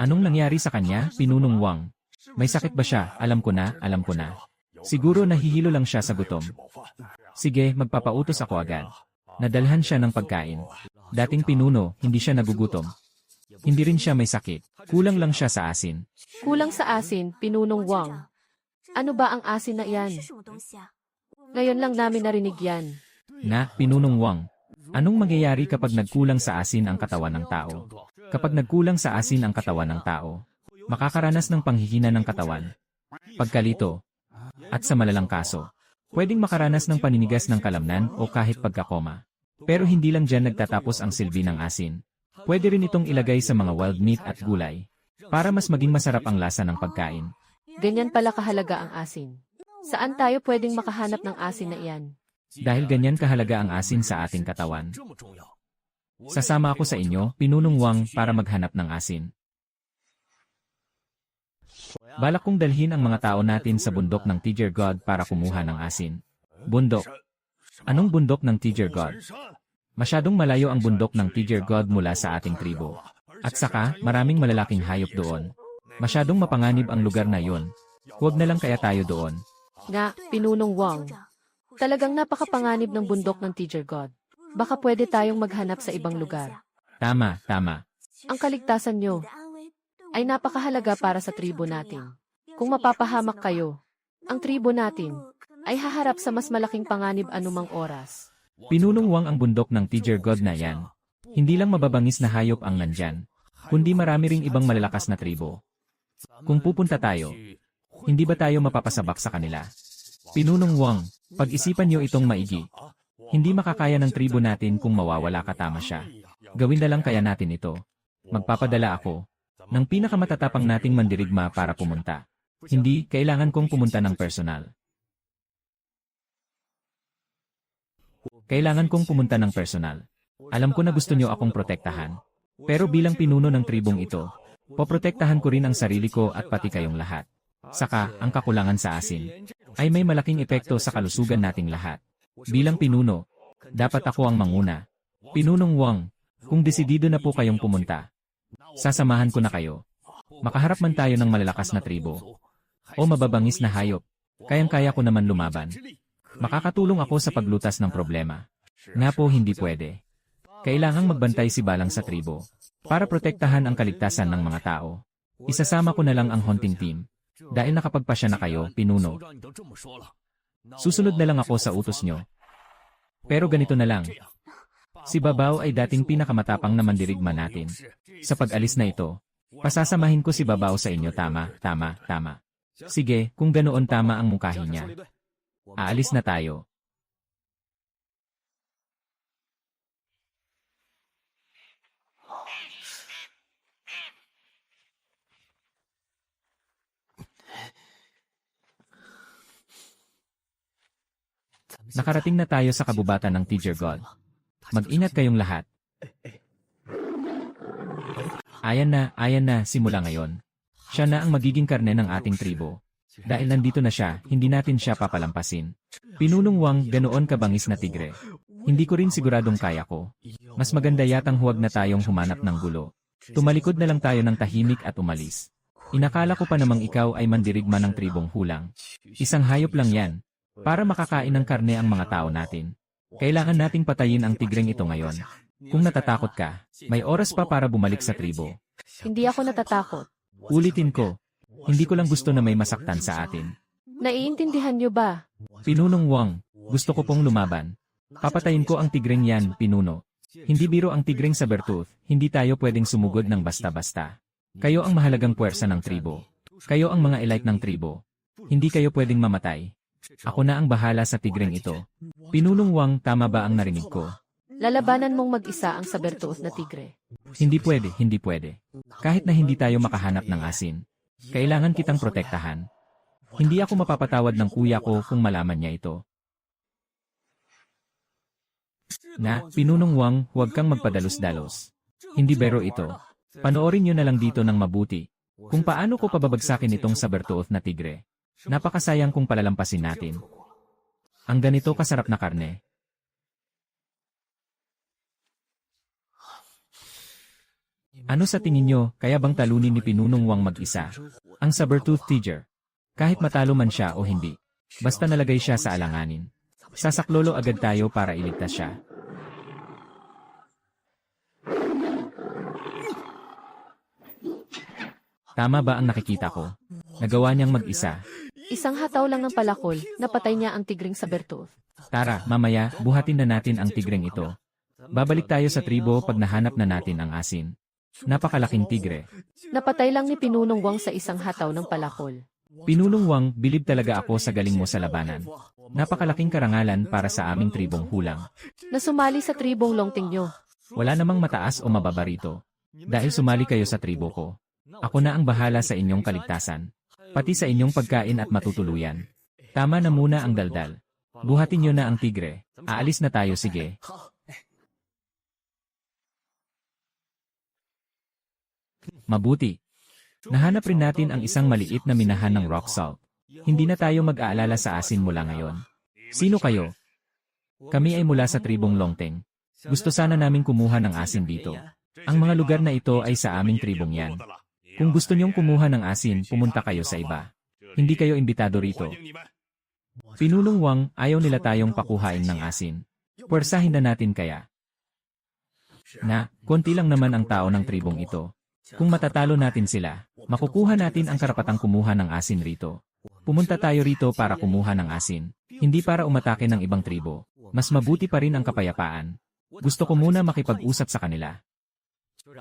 Anong nangyari sa kanya, Pinunong Wang? May sakit ba siya? Alam ko na, alam ko na. Siguro nahihilo lang siya sa gutom. Sige, magpapautos ako agad. Nadalhan siya ng pagkain. Dating pinuno, hindi siya nagugutom. Hindi rin siya may sakit. Kulang lang siya sa asin. Kulang sa asin, Pinunong Wang. Ano ba ang asin na iyan? Ngayon lang namin narinig yan. Na, Pinunong Wang. Anong mangyayari kapag nagkulang sa asin ang katawan ng tao? Kapag nagkulang sa asin ang katawan ng tao, makakaranas ng panghihina ng katawan, pagkalito, at sa malalang kaso, pwedeng makaranas ng paninigas ng kalamnan o kahit pagkakoma. Pero hindi lang dyan nagtatapos ang silbi ng asin. Pwede rin itong ilagay sa mga wild meat at gulay, para mas maging masarap ang lasa ng pagkain. Ganyan pala kahalaga ang asin. Saan tayo pwedeng makahanap ng asin na iyan? Dahil ganyan kahalaga ang asin sa ating katawan. Sasama ako sa inyo, Pinunong Wang, para maghanap ng asin. Balak kong dalhin ang mga tao natin sa bundok ng Tiger God para kumuha ng asin. Bundok. Anong bundok ng Tiger God? Masyadong malayo ang bundok ng Tiger God mula sa ating tribo. At saka, maraming malalaking hayop doon. Masyadong mapanganib ang lugar na yun. Huwag na lang kaya tayo doon. Nga, Pinunong Wang. Talagang napakapanganib ng bundok ng Tiger God. Baka pwede tayong maghanap sa ibang lugar. Tama, tama. Ang kaligtasan nyo ay napakahalaga para sa tribo natin. Kung mapapahamak kayo, ang tribo natin ay haharap sa mas malaking panganib anumang oras. Pinunong Wang ang bundok ng Tiger God na yan. Hindi lang mababangis na hayop ang nandyan, kundi marami ring ibang malalakas na tribo. Kung pupunta tayo, hindi ba tayo mapapasabak sa kanila? Pinunong Wang, pag-isipan nyo itong maigi. Hindi makakaya ng tribo natin kung mawawala katama siya. Gawin na lang kaya natin ito. Magpapadala ako ng pinakamatatapang nating mandirigma para pumunta. Hindi, kailangan kong pumunta ng personal. Kailangan kong pumunta ng personal. Alam ko na gusto nyo akong protektahan. Pero bilang pinuno ng tribong ito, poprotektahan ko rin ang sarili ko at pati kayong lahat. Saka, ang kakulangan sa asin ay may malaking epekto sa kalusugan nating lahat. Bilang pinuno, dapat ako ang manguna. Pinunong Wang, kung desidido na po kayong pumunta, sasamahan ko na kayo. Makaharap man tayo ng malalakas na tribo o mababangis na hayop, kayang-kaya ko naman lumaban. Makakatulong ako sa paglutas ng problema. Nga po hindi pwede. Kailangang magbantay si Balang sa tribo para protektahan ang kaligtasan ng mga tao. Isasama ko na lang ang hunting team. Dahil nakapagpasya na kayo, pinuno. Susunod na lang ako sa utos nyo. Pero ganito na lang. Si Babao ay dating pinakamatapang na mandirigma natin. Sa pag-alis na ito, pasasamahin ko si Babao sa inyo. Tama, tama, tama. Sige, kung ganoon tama ang mungkahi niya. Aalis na tayo. Nakarating na tayo sa kabubatan ng Tiger God. Mag-ingat kayong lahat. Ayan na, simula ngayon. Siya na ang magiging karne ng ating tribo. Dahil nandito na siya, hindi natin siya papalampasin. Pinunong Wang, ganoon kabangis na tigre. Hindi ko rin siguradong kaya ko. Mas maganda yatang huwag na tayong humanap ng gulo. Tumalikod na lang tayo ng tahimik at umalis. Inakala ko pa namang ikaw ay mandirigma ng tribong hulang. Isang hayop lang yan. Para makakain ng karne ang mga tao natin. Kailangan nating patayin ang tigreng ito ngayon. Kung natatakot ka, may oras pa para bumalik sa tribo. Hindi ako natatakot. Ulitin ko, hindi ko lang gusto na may masaktan sa atin. Naiintindihan nyo ba? Pinunong Wang, gusto ko pong lumaban. Papatayin ko ang tigreng yan, pinuno. Hindi biro ang tigreng Sabertooth, hindi tayo pwedeng sumugod ng basta-basta. Kayo ang mahalagang puwersa ng tribo. Kayo ang mga elite ng tribo. Hindi kayo pwedeng mamatay. Ako na ang bahala sa tigreng ito. Pinunong Wang, tama ba ang narinig ko? Lalabanan mong mag-isa ang Sabertooth na tigre. Hindi pwede, hindi pwede. Kahit na hindi tayo makahanap ng asin, kailangan kitang protektahan. Hindi ako mapapatawad ng kuya ko kung malaman niya ito. Na, Pinunong Wang, huwag kang magpadalos-dalos. Hindi biro ito. Panoorin niyo na lang dito ng mabuti kung paano ko pababagsakin itong Sabertooth na tigre. Napakasayang kung palalampasin natin. Ang ganito kasarap na karne. Ano sa tingin nyo, kaya bang talunin ni Pinunong Wang mag-isa ang Sabertooth Tiger? Kahit matalo man siya o hindi. Basta nalagay siya sa alanganin. Sasaklolo agad tayo para iligtas siya. Tama ba ang nakikita ko? Nagawa niyang mag-isa. Isang hataw lang ng palakol, napatay niya ang tigring saber-tooth. Tara, mamaya, buhatin na natin ang tigreng ito. Babalik tayo sa tribo pag nahanap na natin ang asin. Napakalaking tigre. Napatay lang ni Pinunong Wang sa isang hataw ng palakol. Pinunong Wang, bilib talaga ako sa galing mo sa labanan. Napakalaking karangalan para sa aming tribong hulang. Nasumali sa tribong Longting nyo. Wala namang mataas o mababa rito. Dahil sumali kayo sa tribo ko. Ako na ang bahala sa inyong kaligtasan. Pati sa inyong pagkain at matutuluyan. Tama na muna ang daldal. Buhatin nyo na ang tigre. Aalis na tayo, sige. Mabuti. Nahanap rin natin ang isang maliit na minahan ng rock salt. Hindi na tayo mag-aalala sa asin mula ngayon. Sino kayo? Kami ay mula sa tribong Longteng. Gusto sana namin kumuha ng asin dito. Ang mga lugar na ito ay sa aming tribong yan. Kung gusto niyong kumuha ng asin, pumunta kayo sa iba. Hindi kayo imbitado rito. Pinunong Wang, ayaw nila tayong pakuhain ng asin. Puwersahin na natin kaya. Konti lang naman ang tao ng tribong ito. Kung matatalo natin sila, makukuha natin ang karapatang kumuha ng asin rito. Pumunta tayo rito para kumuha ng asin, hindi para umatake ng ibang tribo. Mas mabuti pa rin ang kapayapaan. Gusto ko muna makipag-usap sa kanila.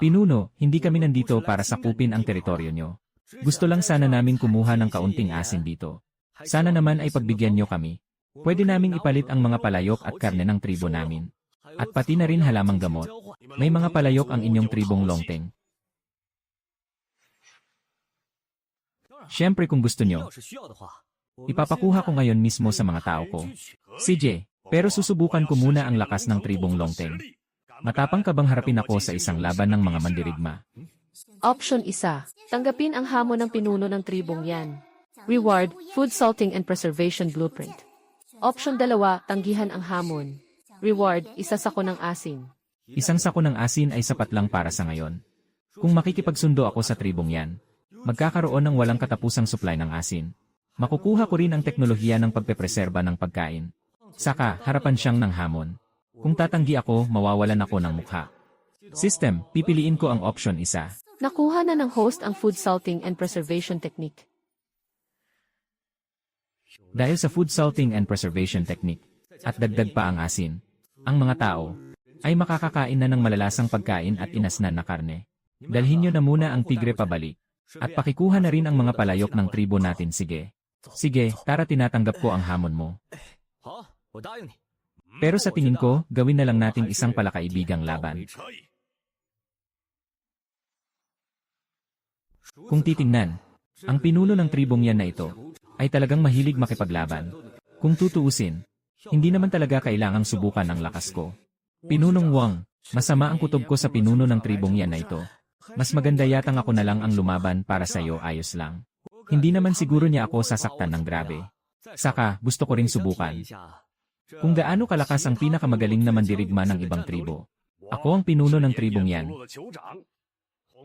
Pinuno, hindi kami nandito para sakupin ang teritoryo nyo. Gusto lang sana namin kumuha ng kaunting asin dito. Sana naman ay pagbigyan nyo kami. Pwede naming ipalit ang mga palayok at karne ng tribo namin. At pati na rin halamang gamot. May mga palayok ang inyong tribong Longteng. Siyempre kung gusto nyo, ipapakuha ko ngayon mismo sa mga tao ko. CJ, pero susubukan ko muna ang lakas ng tribong Longteng. Matapang ka bang harapin ako sa isang laban ng mga mandirigma? Option 1. Tanggapin ang hamon ng pinuno ng tribong yan. Reward, Food Salting and Preservation Blueprint. Option 2. Tanggihan ang hamon. Reward, isa sako ng asin. Isang sako ng asin ay sapat lang para sa ngayon. Kung makikipagsundo ako sa tribong yan, magkakaroon ng walang katapusang supply ng asin. Makukuha ko rin ang teknolohiya ng pagpepreserba ng pagkain. Saka, harapan siyang ng hamon. Kung tatanggi ako, mawawalan ako ng mukha. System, pipiliin ko ang option 1. Nakuha na ng host ang Food Salting and Preservation Technique. Dahil sa food salting and preservation technique, at dagdag pa ang asin, ang mga tao ay makakakain na ng malalasang pagkain at inasnan na karne. Dalhin nyo na muna ang tigre pabalik. At pakikuha na rin ang mga palayok ng tribo natin, sige. Sige, tara, tinatanggap ko ang hamon mo. Pero sa tingin ko, gawin na lang nating isang palakaibigang laban. Kung titingnan, ang pinuno ng tribong yan na ito, ay talagang mahilig makipaglaban. Kung tutuusin, hindi naman talaga kailangang subukan ang lakas ko. Pinunong Wang, masama ang kutob ko sa pinuno ng tribong yan na ito. Mas maganda yatang ako na lang ang lumaban para sa'yo, ayos lang. Hindi naman siguro niya ako sasaktan ng grabe. Saka, gusto ko ring subukan. Kung gaano kalakas ang pinakamagaling na mandirigma ng ibang tribo. Ako ang pinuno ng tribong yan.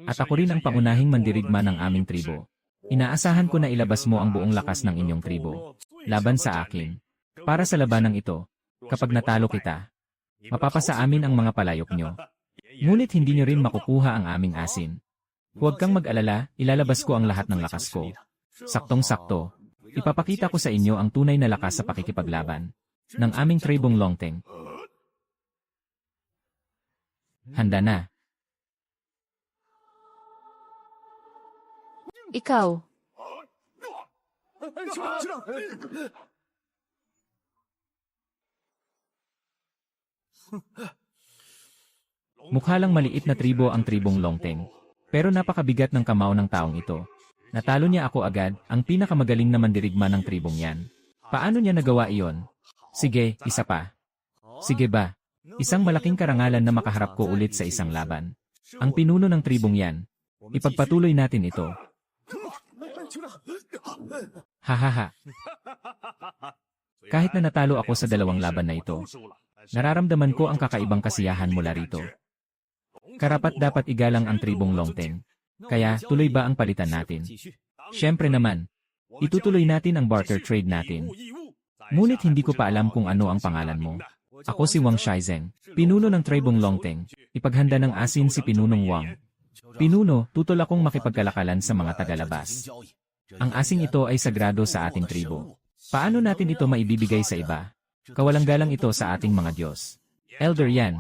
At ako rin ang pangunahing mandirigma ng aming tribo. Inaasahan ko na ilabas mo ang buong lakas ng inyong tribo. Laban sa akin. Para sa labanang ito, kapag natalo kita, mapapasa amin ang mga palayok nyo. Ngunit hindi nyo rin makukuha ang aming asin. Huwag kang mag-alala, ilalabas ko ang lahat ng lakas ko. Saktong-sakto, ipapakita ko sa inyo ang tunay na lakas sa pakikipaglaban ng aming tribong Longteng. Handa na. Ikaw. Mukha lang maliit na tribo ang tribong Longteng. Pero napakabigat ng kamao ng taong ito. Natalo niya ako agad, ang pinakamagaling na mandirigma ng tribong yan. Paano niya nagawa iyon? Sige, isa pa. Sige ba? Isang malaking karangalan na makaharap ko ulit sa isang laban. Ang pinuno ng tribong yan. Ipagpatuloy natin ito. Hahaha. Kahit na natalo ako sa dalawang laban na ito, nararamdaman ko ang kakaibang kasiyahan mula rito. Karapat dapat igalang ang tribong Longteng. Kaya, tuloy ba ang palitan natin? Siyempre naman. Itutuloy natin ang barter trade natin. Ngunit hindi ko pa alam kung ano ang pangalan mo. Ako si Wang Shaizeng, pinuno ng tribong Longteng. Ipaghanda ng asin si Pinunong Wang. Pinuno, tutol akong makipagkalakalan sa mga tagalabas. Ang asing ito ay sagrado sa ating tribo. Paano natin ito maibibigay sa iba? Kawalang-galang ito sa ating mga Diyos. Elder Yan,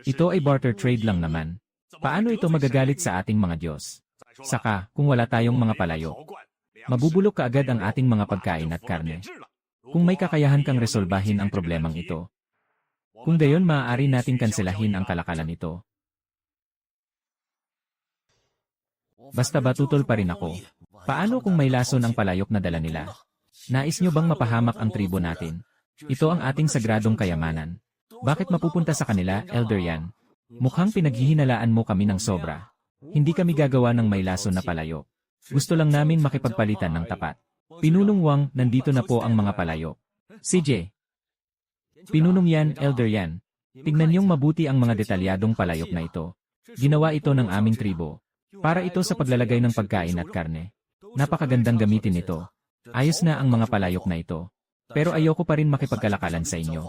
ito ay barter trade lang naman. Paano ito magagalit sa ating mga Diyos? Saka, kung wala tayong mga palayo, mabubulok kaagad ang ating mga pagkain at karne. Kung may kakayahan kang resolbahin ang problemang ito, kung gayon maaari nating kanselahin ang kalakalan ito. Basta ba tutol pa rin ako? Paano kung may lason ang palayok na dala nila? Nais nyo bang mapahamak ang tribo natin? Ito ang ating sagradong kayamanan. Bakit mapupunta sa kanila, Elder Yan? Mukhang pinaghihinalaan mo kami ng sobra. Hindi kami gagawa ng may lason na palayok. Gusto lang namin makipagpalitan ng tapat. Pinunong Wang, nandito na po ang mga palayok. CJ. Pinunong Yan, Elder Yan. Tignan niyong mabuti ang mga detalyadong palayok na ito. Ginawa ito ng aming tribo. Para ito sa paglalagay ng pagkain at karne. Napakagandang gamitin ito. Ayos na ang mga palayok na ito. Pero ayoko pa rin makipagkalakalan sa inyo.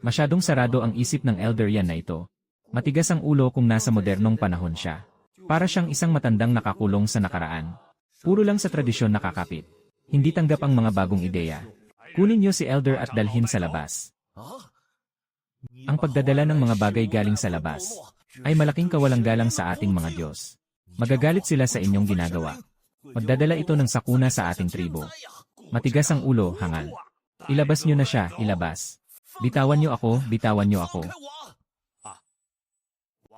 Masyadong sarado ang isip ng Elder Yan na ito. Matigas ang ulo kung nasa modernong panahon siya. Para siyang isang matandang nakakulong sa nakaraan. Puro lang sa tradisyon nakakapit. Hindi tanggap ang mga bagong ideya. Kunin niyo si Elder at dalhin sa labas. Ang pagdadala ng mga bagay galing sa labas ay malaking kawalang-galang sa ating mga Diyos. Magagalit sila sa inyong ginagawa. Magdadala ito ng sakuna sa ating tribo. Matigas ang ulo, hangal. Ilabas niyo na siya, ilabas. Bitawan niyo ako, bitawan niyo ako.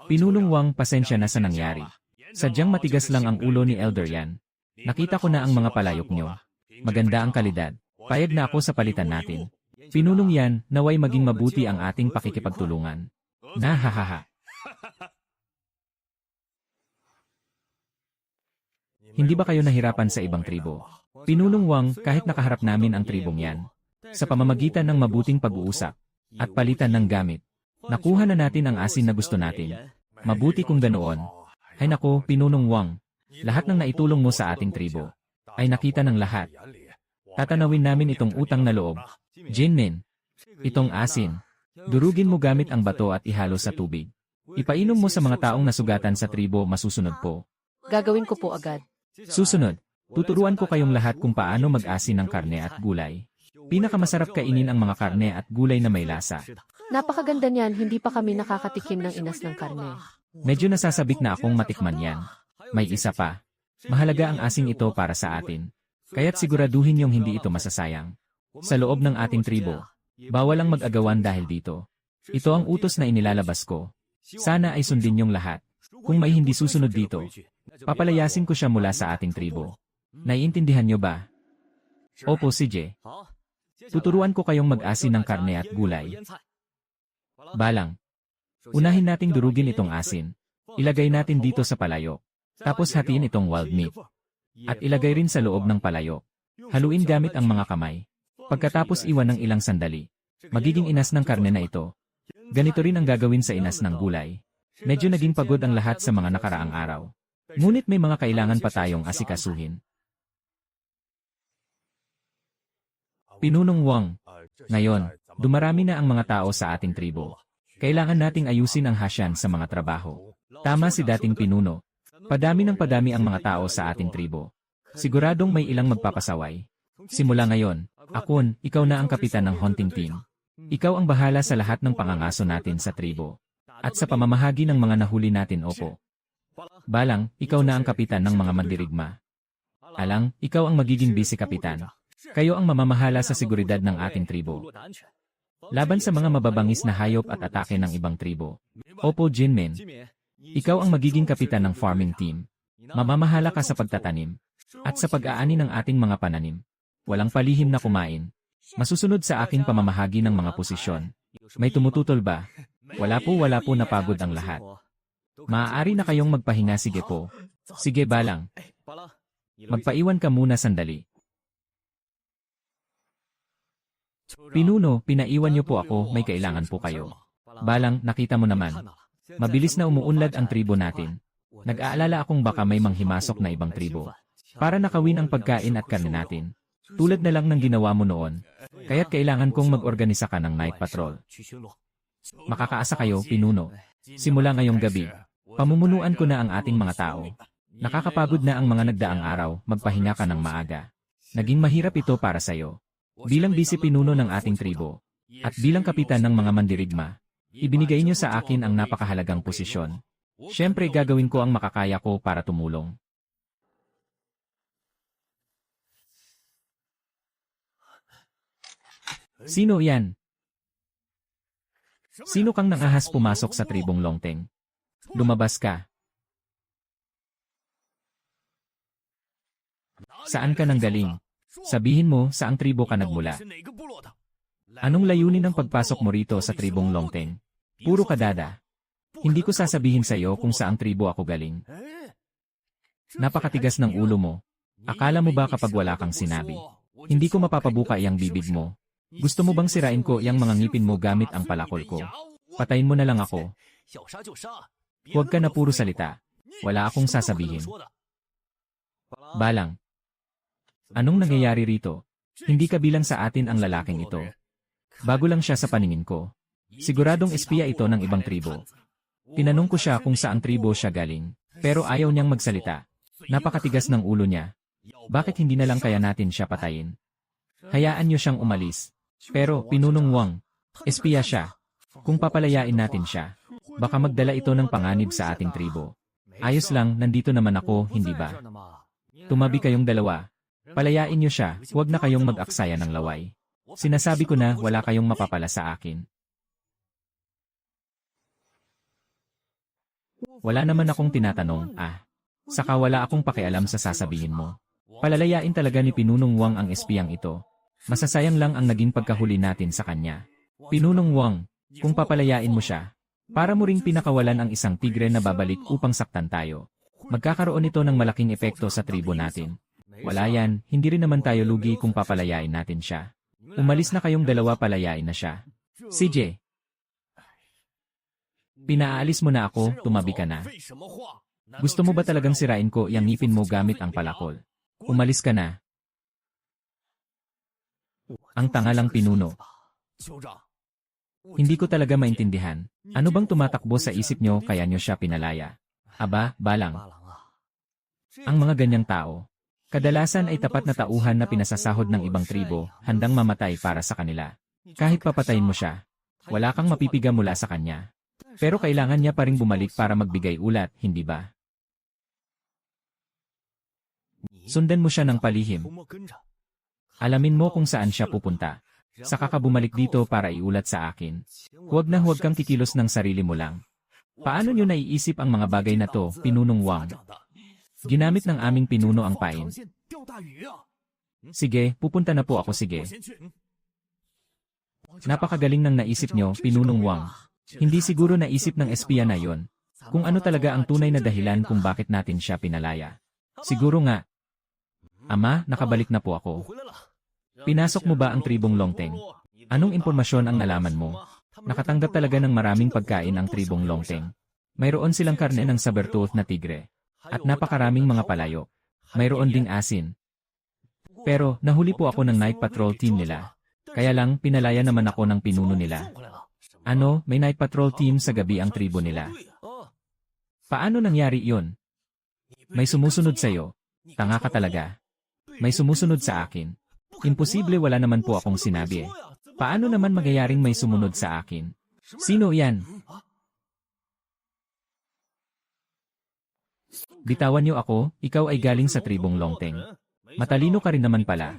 Pinunong Wang, pasensya na sa nangyari. Sadyang matigas lang ang ulo ni Elder Yan. Nakita ko na ang mga palayok niyo. Maganda ang kalidad. Payag na ako sa palitan natin. Pinunong Yan, naway maging mabuti ang ating pakikipagtulungan. Nahahaha. Hindi ba kayo nahirapan sa ibang tribo? Pinunong Wang, kahit nakaharap namin ang tribong yan. Sa pamamagitan ng mabuting pag-uusap at palitan ng gamit, nakuha na natin ang asin na gusto natin. Mabuti kung ganoon. Ay nako, Pinunong Wang, lahat ng naitulong mo sa ating tribo ay nakita ng lahat. Tatanawin namin itong utang na loob. Jinmin, itong asin, durugin mo gamit ang bato at ihalo sa tubig. Ipainom mo sa mga taong nasugatan sa tribo, masusunod po. Gagawin ko po agad. Susunod, tuturuan ko kayong lahat kung paano mag-asin ng karne at gulay. Pinakamasarap kainin ang mga karne at gulay na may lasa. Napakaganda niyan, hindi pa kami nakakatikim ng inas ng karne. Medyo nasasabik na akong matikman yan. May isa pa. Mahalaga ang asing ito para sa atin. Kaya't siguraduhin niyong hindi ito masasayang. Sa loob ng ating tribo, bawal ang mag-agawan dahil dito. Ito ang utos na inilalabas ko. Sana ay sundin niyong lahat. Kung may hindi susunod dito, papalayasin ko siya mula sa ating tribo. Naiintindihan niyo ba? Opo, CJ. Tuturuan ko kayong mag-asin ng karne at gulay. Balang. Unahin nating durugin itong asin. Ilagay natin dito sa palayok. Tapos hatiin itong wild meat. At ilagay rin sa loob ng palayok. Haluin gamit ang mga kamay. Pagkatapos iwan ng ilang sandali, magiging inas ng karne na ito. Ganito rin ang gagawin sa inas ng gulay. Medyo naging pagod ang lahat sa mga nakaraang araw. Ngunit may mga kailangan pa tayong asikasuhin. Pinunong Wang, ngayon, dumarami na ang mga tao sa ating tribo. Kailangan nating ayusin ang hasyan sa mga trabaho. Tama si dating pinuno. Padami ng padami ang mga tao sa ating tribo. Siguradong may ilang magpapasaway. Simula ngayon, Akon, ikaw na ang kapitan ng hunting team. Ikaw ang bahala sa lahat ng pangangaso natin sa tribo. At sa pamamahagi ng mga nahuli natin, opo. Balang, ikaw na ang kapitan ng mga mandirigma. Alang, ikaw ang magiging vice-kapitan. Kayo ang mamamahala sa seguridad ng ating tribo. Laban sa mga mababangis na hayop at atake ng ibang tribo. Opo, Jinmin. Ikaw ang magiging kapitan ng farming team. Mamamahala ka sa pagtatanim at sa pag-aani ng ating mga pananim. Walang palihim na kumain. Masusunod sa aking pamamahagi ng mga posisyon. May tumututol ba? Wala po napagod ang lahat. Maaari na kayong magpahinga, sige po. Sige, Balang. Magpaiwan ka muna sandali. Pinuno, pinaiwan niyo po ako, may kailangan po kayo. Balang, nakita mo naman. Mabilis na umuunlad ang tribo natin. Nag-aalala akong baka may manghimasok na ibang tribo. Para nakawin ang pagkain at karne natin. Tulad na lang ng ginawa mo noon. Kaya't kailangan kong mag-organisa ka ng night patrol. Makakaasa kayo, Pinuno. Simula ngayong gabi, Pamumunuan ko na ang ating mga tao. Nakakapagod na ang mga nagdaang araw, magpahinga ka ng maaga. Naging mahirap ito para sa'yo. Bilang bisi-pinuno ng ating tribo, at bilang kapitan ng mga mandirigma, ibinigay niyo sa akin ang napakahalagang posisyon. Siyempre gagawin ko ang makakaya ko para tumulong. Sino yan? Sino kang nangahas pumasok sa tribong Longteng? Lumabas ka. Saan ka nanggaling? Sabihin mo, saang tribo ka nagmula? Anong layunin ng pagpasok mo rito sa tribong Longteng? Puro kadada. Hindi ko sasabihin sa iyo kung saang tribo ako galing. Napakatigas ng ulo mo. Akala mo ba kapag wala kang sinabi? Hindi ko mapapabuka iyang bibig mo. Gusto mo bang sirain ko iyang mga ngipin mo gamit ang palakol ko? Patayin mo na lang ako. Huwag ka na puro salita. Wala akong sasabihin. Balang. Anong nangyayari rito? Hindi kabilang sa atin ang lalaking ito. Bago lang siya sa paningin ko. Siguradong espiya ito ng ibang tribo. Tinanong ko siya kung saang tribo siya galing, pero ayaw niyang magsalita. Napakatigas ng ulo niya. Bakit hindi na lang kaya natin siya patayin? Hayaan niyo siyang umalis. Pero, Pinunong Wang, espiya siya. Kung papalayain natin siya, baka magdala ito ng panganib sa ating tribo. Ayos lang, nandito naman ako, hindi ba? Tumabi kayong dalawa. Palayain niyo siya, huwag na kayong mag-aksaya ng laway. Sinasabi ko na wala kayong mapapala sa akin. Wala naman akong tinatanong, Saka wala akong pakialam sa sasabihin mo. Palalayain talaga ni Pinunong Wang ang espiyang ito. Masasayang lang ang naging pagkahuli natin sa kanya. Pinunong Wang, kung papalayain mo siya, para mo ring pinakawalan ang isang tigre na babalik upang saktan tayo. Magkakaroon ito ng malaking epekto sa tribo natin. Wala yan, hindi rin naman tayo lugi kung papalayain natin siya. Umalis na kayong dalawa, palayain na siya. CJ. Pinaalis mo na ako, tumabi ka na. Gusto mo ba talagang sirain ko yang ngipin mo gamit ang palakol? Umalis ka na. Ang tangalang pinuno. Hindi ko talaga maintindihan. Ano bang tumatakbo sa isip nyo kaya nyo siya pinalaya? Aba, balang. Ang mga ganyang tao, kadalasan ay tapat na tauhan na pinasasahod ng ibang tribo, handang mamatay para sa kanila. Kahit papatayin mo siya, wala kang mapipiga mula sa kanya. Pero kailangan niya pa ring bumalik para magbigay ulat, hindi ba? Sundan mo siya ng palihim. Alamin mo kung saan siya pupunta. Saka ka bumalik dito para iulat sa akin. Huwag na huwag kang kikilos ng sarili mo lang. Paano nyo naiisip ang mga bagay na to, Pinunong Wang? Ginamit ng aming pinuno ang pain. Sige, pupunta na po ako, sige. Napakagaling ng naisip nyo, Pinunong Wang. Hindi siguro naisip ng espiya na yon kung ano talaga ang tunay na dahilan kung bakit natin siya pinalaya. Siguro nga. Ama, nakabalik na po ako. Pinasok mo ba ang tribong Longteng? Anong impormasyon ang nalaman mo? Nakatanggap talaga ng maraming pagkain ang tribong Longteng. Mayroon silang karne ng saber-tooth na tigre. At napakaraming mga palayo. Mayroon ding asin. Pero, nahuli po ako ng night patrol team nila. Kaya lang, pinalaya naman ako ng pinuno nila. Ano, may night patrol team sa gabi ang tribo nila. Paano nangyari yun? May sumusunod sa'yo. Tanga ka talaga. May sumusunod sa akin. Imposible, wala naman po akong sinabi eh. Paano naman magyayaring may sumunod sa akin? Sino yan? Bitawan niyo ako, ikaw ay galing sa tribong Longteng. Matalino ka rin naman pala.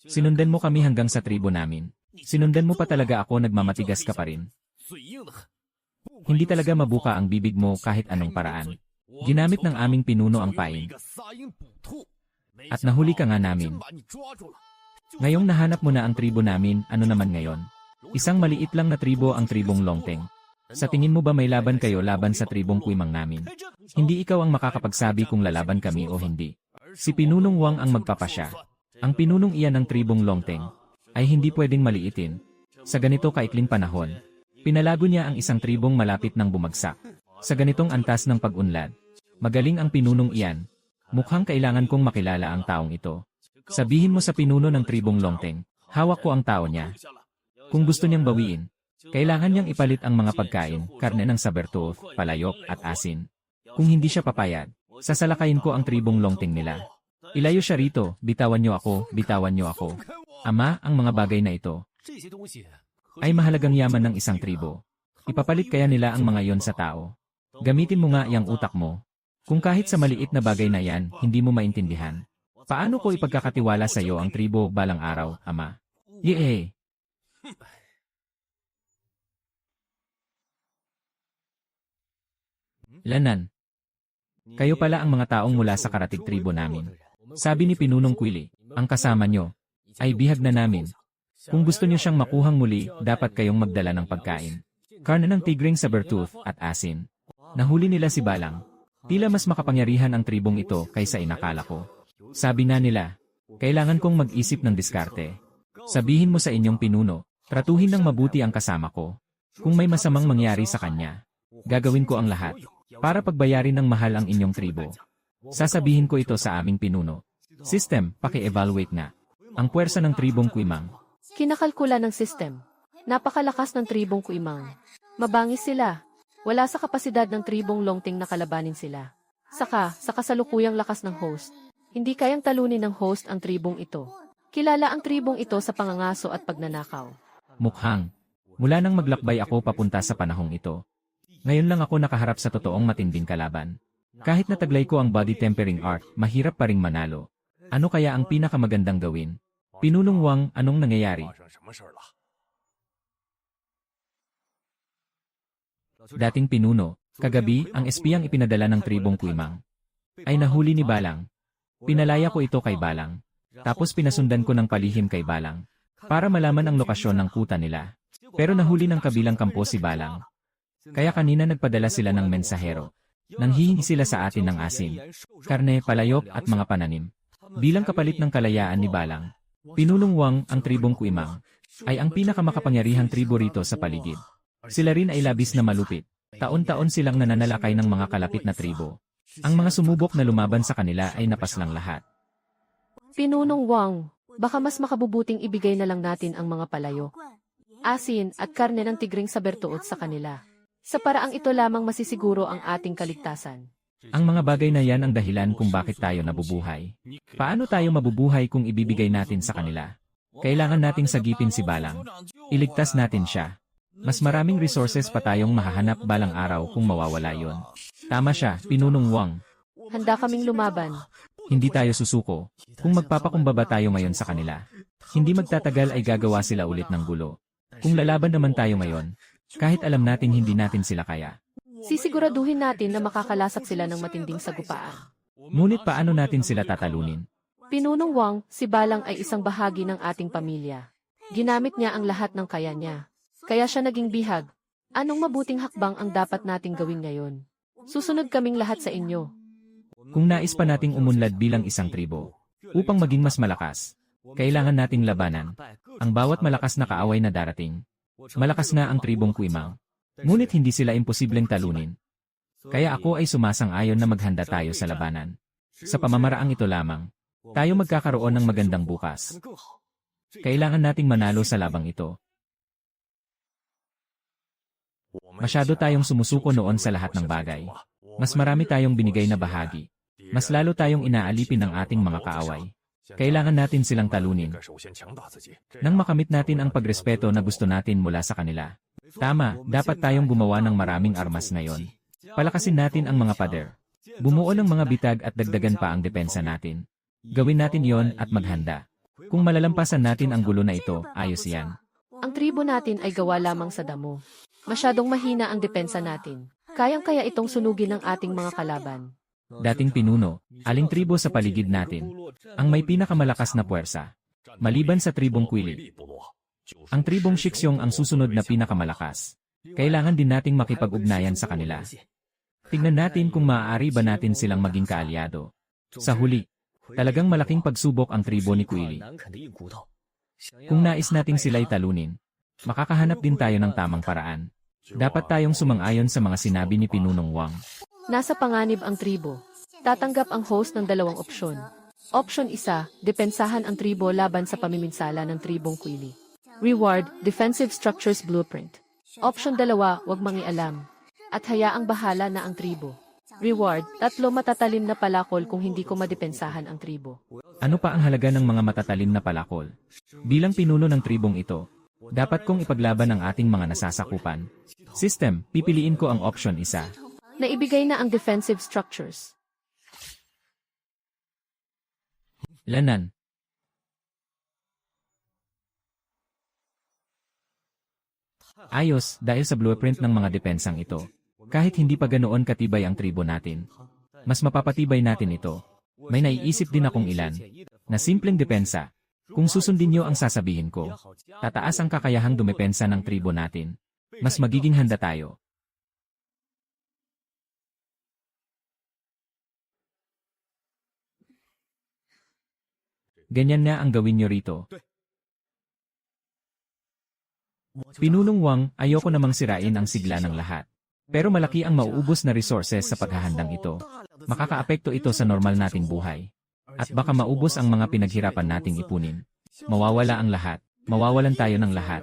Sinundan mo kami hanggang sa tribo namin. Sinundan mo pa talaga ako, nagmamatigas ka pa rin. Hindi talaga mabuka ang bibig mo kahit anong paraan. Ginamit ng aming pinuno ang pain. At nahuli ka nga namin. Ngayong nahanap mo na ang tribo namin, ano naman ngayon? Isang maliit lang na tribo ang tribong Longteng. Sa tingin mo ba may laban kayo laban sa tribong Kuimang namin? Hindi ikaw ang makakapagsabi kung lalaban kami o hindi. Si Pinunong Wang ang magpapasya. Ang pinunong iyan ng tribong Longteng ay hindi pwedeng maliitin. Sa ganito kaikling panahon, pinalago niya ang isang tribong malapit ng bumagsak. Sa ganitong antas ng pag-unlad, magaling ang pinunong iyan. Mukhang kailangan kong makilala ang taong ito. Sabihin mo sa pinuno ng tribong Longteng, hawak ko ang tao niya. Kung gusto niyang bawiin, kailangan niyang ipalit ang mga pagkain, karne ng saber-tooth, palayok, at asin. Kung hindi siya papayag, sasalakayin ko ang tribong Longting nila. Ilayo siya rito, bitawan niyo ako, bitawan niyo ako. Ama, ang mga bagay na ito ay mahalagang yaman ng isang tribo. Ipapalit kaya nila ang mga yon sa tao. Gamitin mo nga yang utak mo. Kung kahit sa maliit na bagay na yan, hindi mo maintindihan. Paano ko ipagkakatiwala sa iyo ang tribo balang araw, Ama? Yee! Lanan. Kayo pala ang mga taong mula sa karatig tribo namin. Sabi ni Pinunong Quili, ang kasama nyo ay bihag na namin. Kung gusto nyo siyang makuhang muli, dapat kayong magdala ng pagkain. Karne ng tigring sabertooth at asin. Nahuli nila si Balang. Tila mas makapangyarihan ang tribong ito kaysa inakala ko. Sabi na nila, kailangan kong mag-isip ng diskarte. Sabihin mo sa inyong pinuno, tratuhin ng mabuti ang kasama ko. Kung may masamang mangyari sa kanya, gagawin ko ang lahat para pagbayarin ng mahal ang inyong tribo. Sasabihin ko ito sa aming pinuno. System, paki-evaluate nga. Ang puwersa ng tribong Kuimang. Kinakalkula ng system. Napakalakas ng tribong Kuimang. Mabangis sila. Wala sa kapasidad ng tribong Longting na kalabanin sila. Saka, sa kasalukuyang lakas ng host, hindi kayang talunin ng host ang tribong ito. Kilala ang tribong ito sa pangangaso at pagnanakaw. Mukhang. Mula nang maglakbay ako papunta sa panahong ito. Ngayon lang ako nakaharap sa totoong matinding kalaban. Kahit nataglay ko ang body tempering art, mahirap pa ring manalo. Ano kaya ang pinakamagandang gawin? Pinunong Wang, anong nangyayari? Dating pinuno, kagabi, ang espiyang ipinadala ng tribong Kuimang ay nahuli ni Balang. Pinalaya ko ito kay Balang. Tapos pinasundan ko ng palihim kay Balang para malaman ang lokasyon ng kuta nila. Pero nahuli ng kabilang kampo si Balang. Kaya kanina nagpadala sila ng mensahero. Nanghihingi sila sa atin ng asin, karne, palayok at mga pananim. Bilang kapalit ng kalayaan ni Balang, Pinunong Wang, ang tribong Kuimang, ay ang pinakamakapangyarihang tribo rito sa paligid. Sila rin ay labis na malupit. Taon-taon silang nananalakay ng mga kalapit na tribo. Ang mga sumubok na lumaban sa kanila ay napaslang lahat. Pinunong Wang, baka mas makabubuting ibigay na lang natin ang mga palayok, asin at karne ng tigring sabertuot sa kanila. Sa paraang ito lamang masisiguro ang ating kaligtasan. Ang mga bagay na yan ang dahilan kung bakit tayo nabubuhay. Paano tayo mabubuhay kung ibibigay natin sa kanila? Kailangan nating sagipin si Balang. Iligtas natin siya. Mas maraming resources pa tayong mahahanap balang araw kung mawawala yon. Tama siya, Pinunong Wang. Handa kaming lumaban. Hindi tayo susuko. Kung magpapakumbaba tayo ngayon sa kanila, hindi magtatagal ay gagawa sila ulit ng gulo. Kung lalaban naman tayo ngayon, kahit alam natin hindi natin sila kaya, Sisiguraduhin natin na makakalasak sila ng matinding sagupaan. ngunit paano natin sila tatalunin? Pinunong Wang, si Balang ay isang bahagi ng ating pamilya. Ginamit niya ang lahat ng kaya niya. Kaya siya naging bihag. Anong mabuting hakbang ang dapat nating gawin ngayon? Susunod kaming lahat sa inyo. Kung nais pa nating umunlad bilang isang tribo, upang maging mas malakas, kailangan nating labanan ang bawat malakas na kaaway na darating. Malakas na ang tribong Kuimang, ngunit hindi sila imposibleng talunin. Kaya ako ay sumasang-ayon na maghanda tayo sa labanan. Sa pamamaraang ito lamang, tayo magkakaroon ng magandang bukas. Kailangan nating manalo sa labang ito. Masyado tayong sumusuko noon sa lahat ng bagay. Mas marami tayong binigay na bahagi. Mas lalo tayong inaalipin ng ating mga kaaway. Kailangan natin silang talunin. Nang makamit natin ang pagrespeto na gusto natin mula sa kanila. Tama, dapat tayong gumawa ng maraming armas ngayon. Palakasin natin ang mga pader. Bumuo ng mga bitag at dagdagan pa ang depensa natin. Gawin natin yon at maghanda. Kung malalampasan natin ang gulo na ito, ayos yan. Ang tribo natin ay gawa lamang sa damo. Masyadong mahina ang depensa natin. Kayang-kaya itong sunugin ng ating mga kalaban. Dating pinuno, aling tribo sa paligid natin, ang may pinakamalakas na puwersa, maliban sa tribong Quili. Ang tribong Shixiong ang susunod na pinakamalakas. Kailangan din nating makipag-ugnayan sa kanila. Tingnan natin kung maaari ba natin silang maging kaalyado. Sa huli, talagang malaking pagsubok ang tribo ni Quili. Kung nais nating sila'y talunin, makakahanap din tayo ng tamang paraan. Dapat tayong sumang-ayon sa mga sinabi ni Pinunong Wang. Nasa panganib ang tribo. Tatanggap ang host ng dalawang opsyon. Option 1, depensahan ang tribo laban sa pamiminsala ng tribong Quili. Reward, Defensive Structures Blueprint. Option 2, wag mangialam. At hayaang bahala na ang tribo. Reward, 3 matatalim na palakol kung hindi ko madepensahan ang tribo. Ano pa ang halaga ng mga matatalim na palakol? Bilang pinuno ng tribong ito, dapat kong ipaglaban ang ating mga nasasakupan. System, pipiliin ko ang option 1. Naibigay na ang defensive structures. Lanan. Ayos, dahil sa blueprint ng mga depensang ito. Kahit hindi pa ganoon katibay ang tribo natin, mas mapapatibay natin ito. May naiisip din akong ilan na simpleng depensa. Kung susundin niyo ang sasabihin ko, tataas ang kakayahang dumepensa ng tribo natin. Mas magiging handa tayo. Ganyan na ang gawin niyo rito. Pinunong Wang, ayoko namang sirain ang sigla ng lahat. Pero malaki ang mauubos na resources sa paghahandang ito. Makakaapekto ito sa normal nating buhay. At baka maubos ang mga pinaghirapan nating ipunin. Mawawala ang lahat. Mawawalan tayo ng lahat.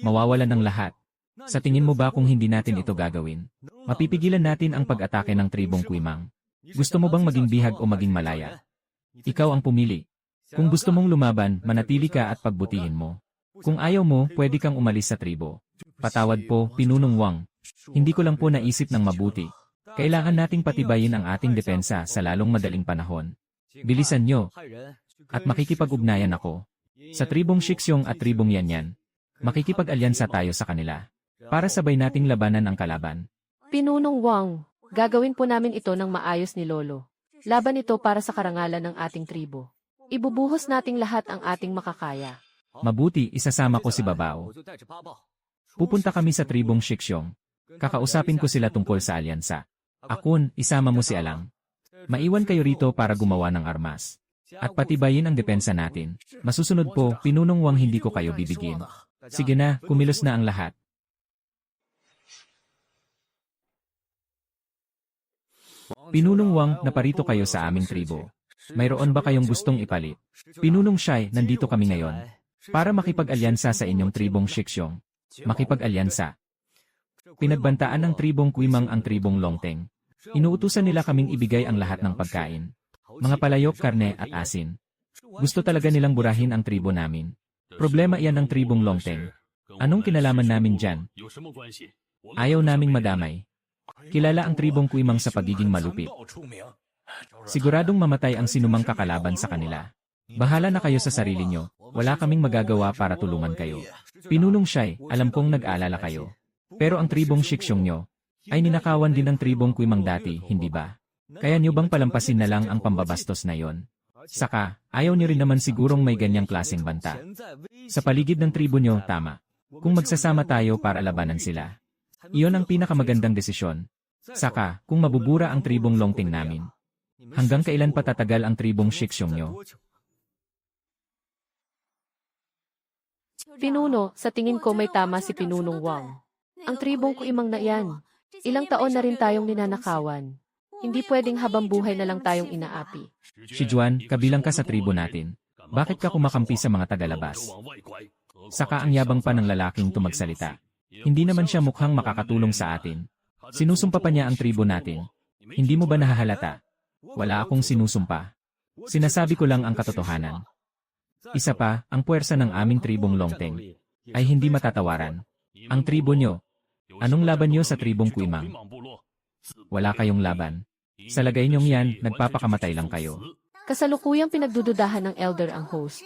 Mawawalan ng lahat. Sa tingin mo ba kung hindi natin ito gagawin? Mapipigilan natin ang pag-atake ng tribong Kuimang. Gusto mo bang maging bihag o maging malaya? Ikaw ang pumili. Kung gusto mong lumaban, manatili ka at pagbutihin mo. Kung ayaw mo, pwede kang umalis sa tribo. Patawad po, Pinunong Wang. Hindi ko lang po naisip ng mabuti. Kailangan nating patibayin ang ating depensa sa lalong madaling panahon. Bilisan nyo. At makikipag-ugnayan ako. Sa tribong Shixiong at tribong Yanyan, makikipag-alyansa tayo sa kanila. Para sabay nating labanan ang kalaban. Pinunong Wang, gagawin po namin ito ng maayos ni Lolo. Laban ito para sa karangalan ng ating tribo. Ibubuhos nating lahat ang ating makakaya. Mabuti, isasama ko si Babao. Pupunta kami sa tribong Shixiong. Kakausapin ko sila tungkol sa alyansa. Akun, isama mo si Alang. Maiwan kayo rito para gumawa ng armas. At patibayin ang depensa natin. Masusunod po, Pinunong Wang, hindi ko kayo bibigyan. Sige na, kumilos na ang lahat. Pinunong Wang, naparito kayo sa aming tribo. Mayroon ba kayong gustong ipalit? Pinunong Shai, nandito kami ngayon. Para makipag-alyansa sa inyong tribong Shixiong. Makipag-alyansa. Pinagbantaan ng tribong Kuimang ang tribong Longteng. Inuutusan nila kaming ibigay ang lahat ng pagkain. Mga palayok, karne at asin. Gusto talaga nilang burahin ang tribo namin. Problema iyan ng tribong Longteng. Anong kinalaman namin dyan? Ayaw naming madamay. Kilala ang tribong Kuimang sa pagiging malupit. Siguradong mamatay ang sinumang kakalaban sa kanila. Bahala na kayo sa sarili nyo. Wala kaming magagawa para tulungan kayo. Pinunong Shai, alam kong nag-aalala kayo. Pero ang tribong Shixiong nyo ay ninakawan din ng tribong Kuimang dati, hindi ba? Kaya nyo bang palampasin na lang ang pambabastos na yon? Saka, ayaw nyo rin naman sigurong may ganyang klaseng banta. Sa paligid ng tribo nyo, tama. Kung magsasama tayo para labanan sila. Iyon ang pinakamagandang desisyon. Saka, kung mabubura ang tribong Longteng namin. Hanggang kailan patatagal ang tribong Shixiong nyo? Pinuno, sa tingin ko may tama si Pinunong Wang. Ang tribong Kuimang na iyan. Ilang taon na rin tayong ninanakawan. Hindi pwedeng habang buhay na lang tayong inaapi. Si Juan, kabilang ka sa tribo natin. Bakit ka kumakampi sa mga tagalabas? Saka ang yabang pa ng lalaking tumagsalita. Hindi naman siya mukhang makakatulong sa atin. Sinusumpa pa niya ang tribo natin. Hindi mo ba nahahalata? Wala akong sinusumpa. Sinasabi ko lang ang katotohanan. Isa pa, ang puwersa ng aming tribong Longteng ay hindi matatawaran. Ang tribo nyo, anong laban nyo sa tribong Kuimang? Wala kayong laban. Sa lagay nyong yan, nagpapakamatay lang kayo. Kasalukuyang pinagdududahan ng elder ang host.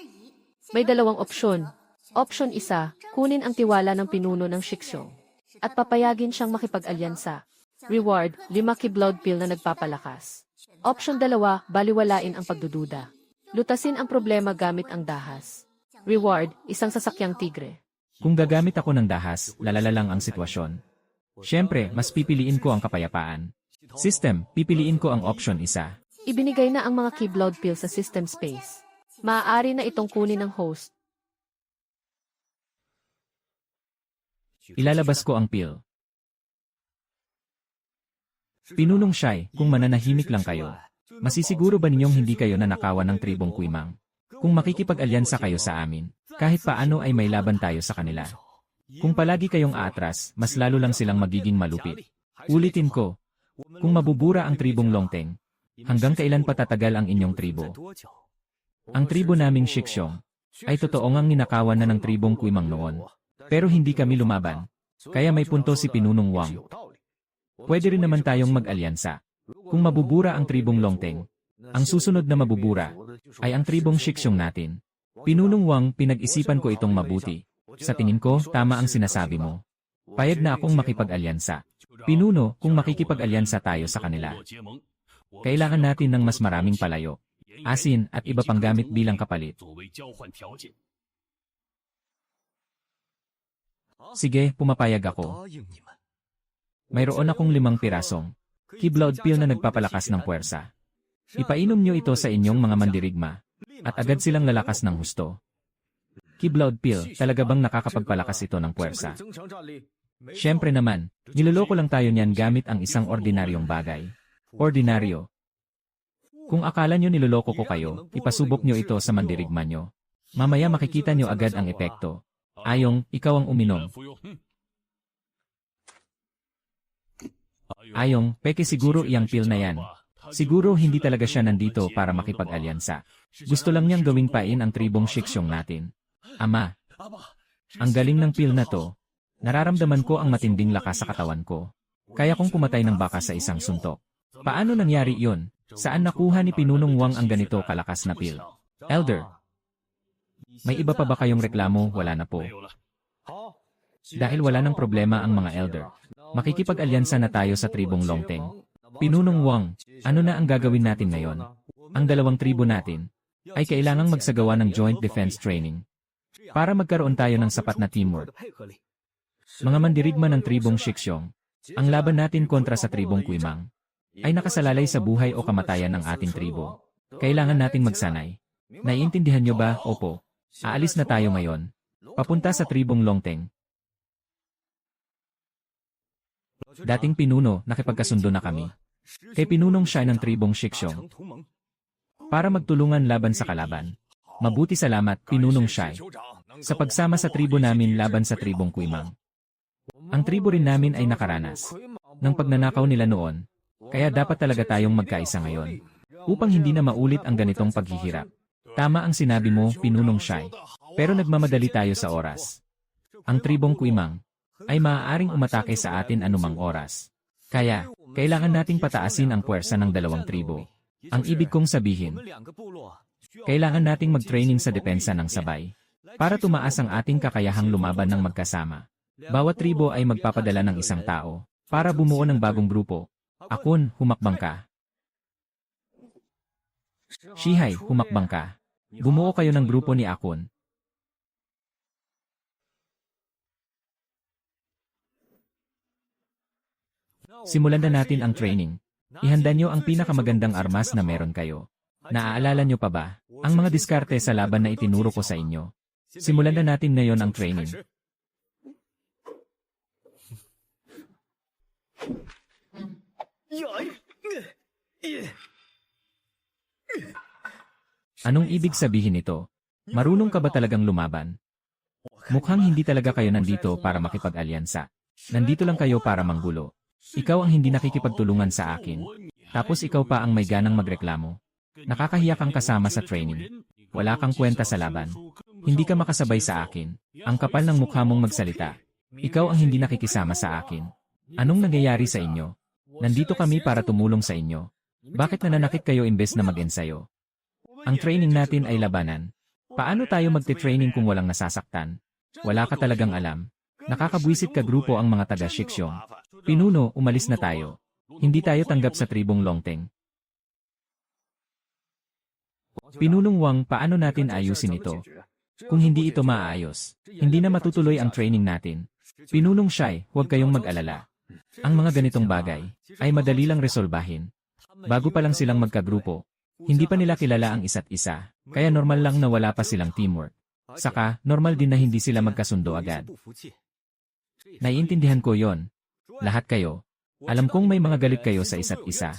May dalawang opsyon. Option 1, kunin ang tiwala ng pinuno ng Shixiong at papayagin siyang makipag-alyansa. Reward, 5 key-blood pill na nagpapalakas. Option 2, baliwalain ang pagdududa. Lutasin ang problema gamit ang dahas. Reward, isang sasakyang tigre. Kung gagamit ako ng dahas, lalala lang ang sitwasyon. Siyempre, mas pipiliin ko ang kapayapaan. System, pipiliin ko ang option 1. Ibinigay na ang mga key-blood pill sa system space. Maaari na itong kunin ng host. Ilalabas ko ang pill. Pinunong Shai, kung mananahimik lang kayo, masisiguro ba ninyong hindi kayo nanakawan ng tribong Kuimang? Kung makikipag-alyansa kayo sa amin, kahit paano ay may laban tayo sa kanila. Kung palagi kayong aatras, mas lalo lang silang magiging malupit. Ulitin ko, Kung mabubura ang tribong Longteng, hanggang kailan patatagal ang inyong tribo? Ang tribo naming Shiksyong ay totoo ngang ninakawan na ng tribong Kuimang noon. Pero hindi kami lumaban. Kaya may punto si Pinunong Wang. Pwede rin naman tayong mag-alyansa. Kung mabubura ang tribong Longteng, ang susunod na mabubura ay ang tribong Shiksyong natin. Pinunong Wang, pinag-isipan ko itong mabuti. Sa tingin ko, tama ang sinasabi mo. Payag na akong makipag-alyansa. Pinuno, kung makikipag-alyansa tayo sa kanila, kailangan natin ng mas maraming palayo, asin at iba pang gamit bilang kapalit. Sige, pumapayag ako. Mayroon akong 5 pirasong Keyblade pill na nagpapalakas ng puwersa. Ipainom nyo ito sa inyong mga mandirigma, at agad silang lalakas ng husto. Keyblade pill, talaga bang nakakapagpalakas ito ng puwersa? Siyempre naman, niloloko lang tayo niyan gamit ang isang ordinaryong bagay. Ordinaryo. Kung akala nyo niloloko ko kayo, ipasubok nyo ito sa mandirigma nyo. Mamaya makikita nyo agad ang epekto. Ayong, ikaw ang uminom. Ayong, peke siguro iyang pill na yan. Siguro hindi talaga siya nandito para makipag-alyansa. Gusto lang niyang gawing pain ang tribong Shiksyong natin. Ama, ang galing ng pill na to. Nararamdaman ko ang matinding lakas sa katawan ko. Kaya kong pumatay ng baka sa isang suntok. Paano nangyari iyon? Saan nakuha ni Pinunong Wang ang ganito kalakas na pill? Elder, may iba pa ba kayong reklamo? Wala na po. Dahil wala ng problema ang mga elder, makikipag-alyansa na tayo sa tribong Longteng. Pinunong Wang, ano na ang gagawin natin ngayon? Ang 2 tribo natin ay kailangang magsagawa ng joint defense training para magkaroon tayo ng sapat na teamwork. Mga mandirigma ng tribong Shiksyong, ang laban natin kontra sa tribong Kuimang ay nakasalalay sa buhay o kamatayan ng ating tribo. Kailangan nating magsanay. Naiintindihan nyo ba? Opo. Aalis na tayo ngayon. Papunta sa tribong Longteng. Dating pinuno, nakipagkasundo na kami. Kay Pinunong siya ng tribong Shiksyong para magtulungan laban sa kalaban. Mabuti salamat, Pinunong Shai, sa pagsama sa tribo namin laban sa tribong Kuimang. Ang tribo rin namin ay nakaranas ng pagnanakaw nila noon, kaya dapat talaga tayong magkaisa ngayon upang hindi na maulit ang ganitong paghihirap. Tama ang sinabi mo, Pinunong Shai, pero nagmamadali tayo sa oras. Ang tribong Kuimang ay maaaring umatake sa atin anumang oras. Kaya, kailangan nating pataasin ang puwersa ng 2 tribo. Ang ibig kong sabihin, kailangan nating mag-training sa depensa ng sabay para tumaas ang ating kakayahang lumaban ng magkasama. Bawat tribo ay magpapadala ng isang tao para bumuo ng bagong grupo. Akon, humakbang ka. Shihai, humakbang ka. Bumuo kayo ng grupo ni Akon. Simulan na natin ang training. Ihanda nyo ang pinakamagandang armas na meron kayo. Naaalala nyo pa ba ang mga diskarte sa laban na itinuro ko sa inyo? Simulan na natin ngayon ang training. Anong ibig sabihin nito? Marunong ka ba talagang lumaban? Mukhang hindi talaga kayo nandito para makipag-alyansa. Nandito lang kayo para manggulo. Ikaw ang hindi nakikipagtulungan sa akin. Tapos ikaw pa ang may ganang magreklamo. Nakakahiya kang kasama sa training. Wala kang kwenta sa laban. Hindi ka makasabay sa akin. Ang kapal ng mukha mong magsalita. Ikaw ang hindi nakikisama sa akin. Anong nangyayari sa inyo? Nandito kami para tumulong sa inyo. Bakit nananakit kayo imbes na mag-ensayo? Ang training natin ay labanan. Paano tayo magte-training kung walang nasasaktan? Wala ka talagang alam. Nakakabwisit ka grupo ang mga taga-Shiksyong. Pinuno, umalis na tayo. Hindi tayo tanggap sa tribong Longteng. Pinunong Wang, paano natin ayusin ito? Kung hindi ito maayos, hindi na matutuloy ang training natin. Pinunong Shai, huwag kayong mag-alala. Ang mga ganitong bagay ay madali lang resolbahin. Bago pa lang silang magkagrupo, hindi pa nila kilala ang isa't isa, kaya normal lang na wala pa silang teamwork. Saka, normal din na hindi sila magkasundo agad. Naiintindihan ko yon. Lahat kayo. Alam kong may mga galit kayo sa isa't isa.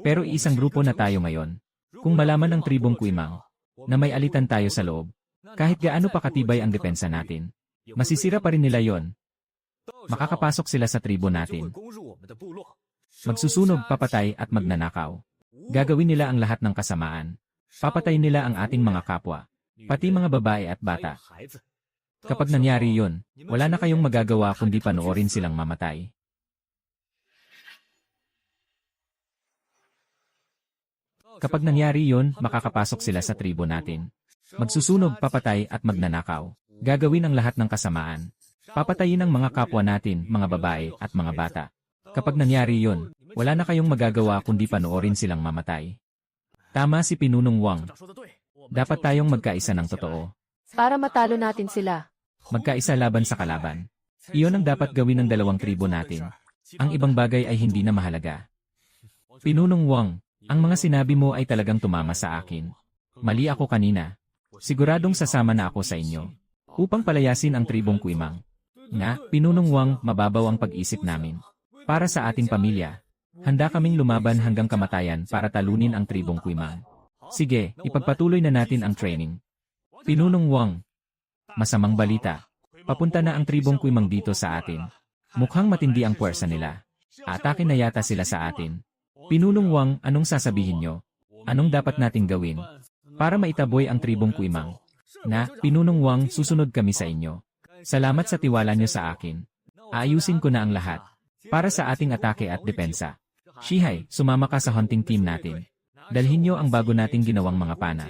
Pero iisang grupo na tayo ngayon. Kung malaman ng tribong Kuimang na may alitan tayo sa loob, kahit gaano pa katibay ang depensa natin, masisira pa rin nila yon. Makakapasok sila sa tribo natin. Magsusunog, papatay at magnanakaw. Gagawin nila ang lahat ng kasamaan. Papatayin nila ang ating mga kapwa, pati mga babae at bata. Kapag nangyari yun, wala na kayong magagawa kundi panoorin silang mamatay. Kapag nangyari yun, makakapasok sila sa tribo natin. Magsusunog, papatay at magnanakaw. Gagawin ang lahat ng kasamaan. Papatayin ang mga kapwa natin, mga babae at mga bata. Kapag nangyari yun, wala na kayong magagawa kundi panoorin silang mamatay. Tama si Pinunong Wang. Dapat tayong magkaisa ng totoo. Para matalo natin sila. Magkaisa laban sa kalaban. Iyon ang dapat gawin ng dalawang tribo natin. Ang ibang bagay ay hindi na mahalaga. Pinunong Wang, ang mga sinabi mo ay talagang tumama sa akin. Mali ako kanina. Siguradong sasama na ako sa inyo. Upang palayasin ang tribong Kuimang. Nga, Pinunong Wang, mababaw ang pag-isip namin. Para sa ating pamilya, handa kaming lumaban hanggang kamatayan para talunin ang tribong Kuimang. Sige, ipagpatuloy na natin ang training. Pinunong Wang, masamang balita. Papunta na ang tribong Kuimang dito sa atin. Mukhang matindi ang puwersa nila. Atake na yata sila sa atin. Pinunong Wang, anong sasabihin nyo? Anong dapat nating gawin? Para maitaboy ang tribong Kuimang. Na, Pinunong Wang, susunod kami sa inyo. Salamat sa tiwala nyo sa akin. Aayusin ko na ang lahat. Para sa ating atake at depensa. Shihai, sumama ka sa hunting team natin. Dalhin nyo ang bago nating ginawang mga pana.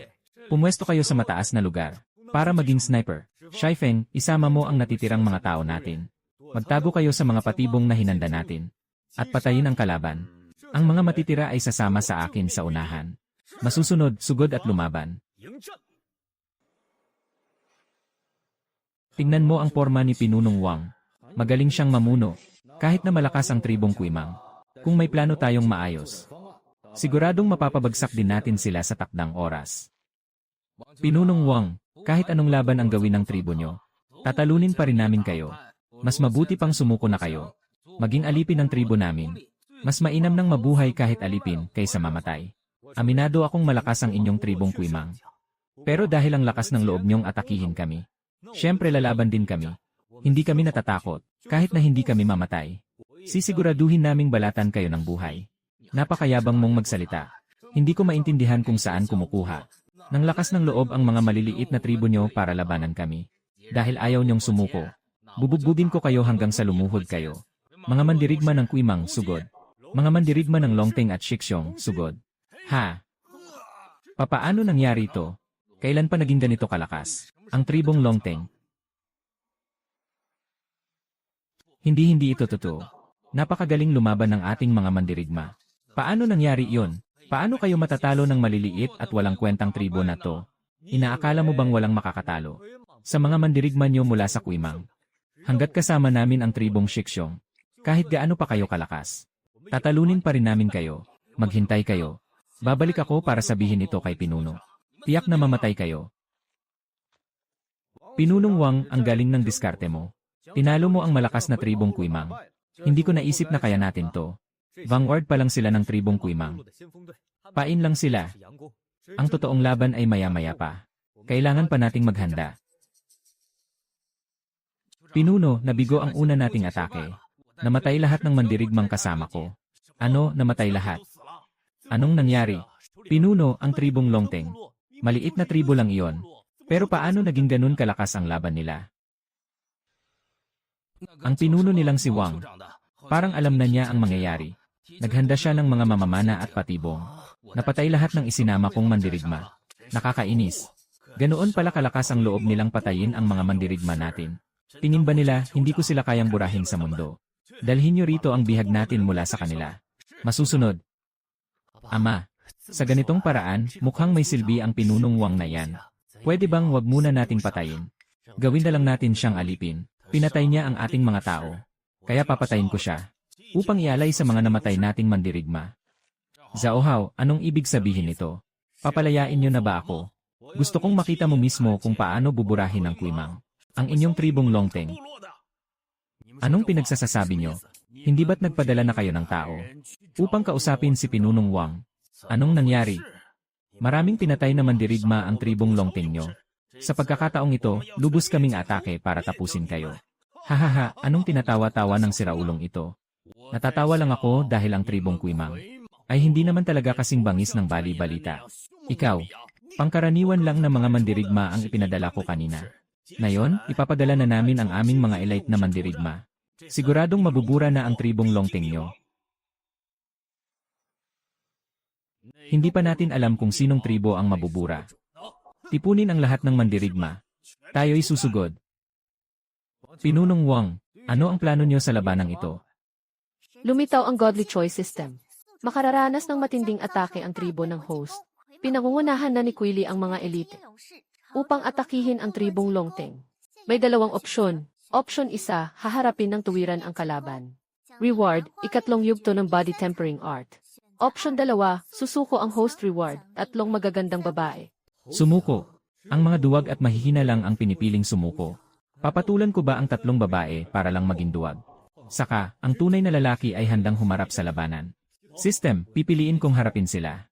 Pumwesto kayo sa mataas na lugar. Para maging sniper. Shaifeng, isama mo ang natitirang mga tao natin. Magtago kayo sa mga patibong na hinanda natin. At patayin ang kalaban. Ang mga matitira ay sasama sa akin sa unahan. Masusunod, sugod at lumaban. Tingnan mo ang porma ni Pinunong Wang. Magaling siyang mamuno. Kahit na malakas ang tribong Kuimang. Kung may plano tayong maayos. Siguradong mapapabagsak din natin sila sa takdang oras. Pinunong Wang, kahit anong laban ang gawin ng tribo nyo, tatalunin pa rin namin kayo. Mas mabuti pang sumuko na kayo. Maging alipin ng tribo namin. Mas mainam ng mabuhay kahit alipin kaysa mamatay. Aminado akong malakas ang inyong tribong Kuimang. Pero dahil ang lakas ng loob nyong atakihin kami, syempre lalaban din kami. Hindi kami natatakot, kahit na hindi kami mamatay. Sisiguraduhin naming balatan kayo ng buhay. Napakayabang mong magsalita. Hindi ko maintindihan kung saan kumukuha ng lakas ng loob ang mga maliliit na tribo nyo para labanan kami. Dahil ayaw nyong sumuko, bubugbugin ko kayo hanggang sa lumuhod kayo. Mga mandirigma ng Kuimang, sugod. Mga mandirigma ng Longteng at Shixiong, sugod. Ha? Papaano nangyari ito? Kailan pa naging ganito kalakas ang tribong Longteng? Hindi ito totoo. Napakagaling lumaban ng ating mga mandirigma. Paano nangyari iyon? Paano kayo matatalo ng maliliit at walang kwentang tribo na to? Inaakala mo bang walang makakatalo sa mga mandirigma nyo mula sa Kuimang? Hanggat kasama namin ang tribong Shixiong, kahit gaano pa kayo kalakas, tatalunin pa rin namin kayo. Maghintay kayo. Babalik ako para sabihin ito kay Pinuno. Tiyak na mamatay kayo. Pinunong Wang, ang galing ng diskarte mo. Tinalo mo ang malakas na tribong Kuimang. Hindi ko naisip na kaya natin to. Vanguard pa lang sila ng tribong Kuimang. Pain lang sila. Ang totoong laban ay maya-maya pa. Kailangan pa nating maghanda. Pinuno, nabigo ang una nating atake. Namatay lahat ng mandirigmang kasama ko. Ano, namatay lahat? Anong nangyari? Pinuno, ang tribong Longteng. Maliit na tribo lang iyon. Pero paano naging ganun kalakas ang laban nila? Ang pinuno nilang si Wang, parang alam na niya ang mangyayari. Naghanda siya ng mga mamamana at patibong. Napatay lahat ng isinama kong mandirigma. Nakakainis. Ganoon pala kalakas ang loob nilang patayin ang mga mandirigma natin. Tingin ba nila, hindi ko sila kayang burahin sa mundo? Dalhin niyo rito ang bihag natin mula sa kanila. Masusunod. Ama, sa ganitong paraan, mukhang may silbi ang Pinunong Wang na yan. Pwede bang wag muna nating patayin? Gawin na lang natin siyang alipin. Pinatay niya ang ating mga tao. Kaya papatayin ko siya. Upang ialay sa mga namatay nating mandirigma. Zhaohao, anong ibig sabihin nito? Papalayain niyo na ba ako? Gusto kong makita mo mismo kung paano buburahin ng Kuimang ang inyong tribong Longteng. Anong pinagsasasabi niyo? Hindi ba't nagpadala na kayo ng tao upang kausapin si Pinunong Wang? Anong nangyari? Maraming pinatay na mandirigma ang tribong Longteng nyo. Sa pagkakataong ito, lubos kaming atake para tapusin kayo. Hahaha, anong tinatawa-tawa ng siraulong ito? Natatawa lang ako dahil ang tribong Kuimang ay hindi naman talaga kasing bangis ng bali-balita. Ikaw, pangkaraniwan lang na mga mandirigma ang ipinadala ko kanina. Ngayon, ipapadala na namin ang aming mga elite na mandirigma. Siguradong mabubura na ang tribong Longteng nyo. Hindi pa natin alam kung sinong tribo ang mabubura. Tipunin ang lahat ng mandirigma. Tayo'y susugod. Pinunong Wang, ano ang plano nyo sa labanang ito? Lumitaw ang Godly Choice System. Makararanas ng matinding atake ang tribo ng host. Pinangungunahan na ni Quili ang mga elite upang atakihin ang tribong Longteng. May dalawang opsyon. Option 1, haharapin ng tuwiran ang kalaban. Reward, ikatlong yugto ng body tempering art. Option 2, susuko ang host reward, tatlong magagandang babae. Sumuko. Ang mga duwag at mahihina lang ang pinipiling sumuko. Papatulan ko ba ang tatlong babae para lang maging duwag? Saka, ang tunay na lalaki ay handang humarap sa labanan. System, pipiliin kong harapin sila.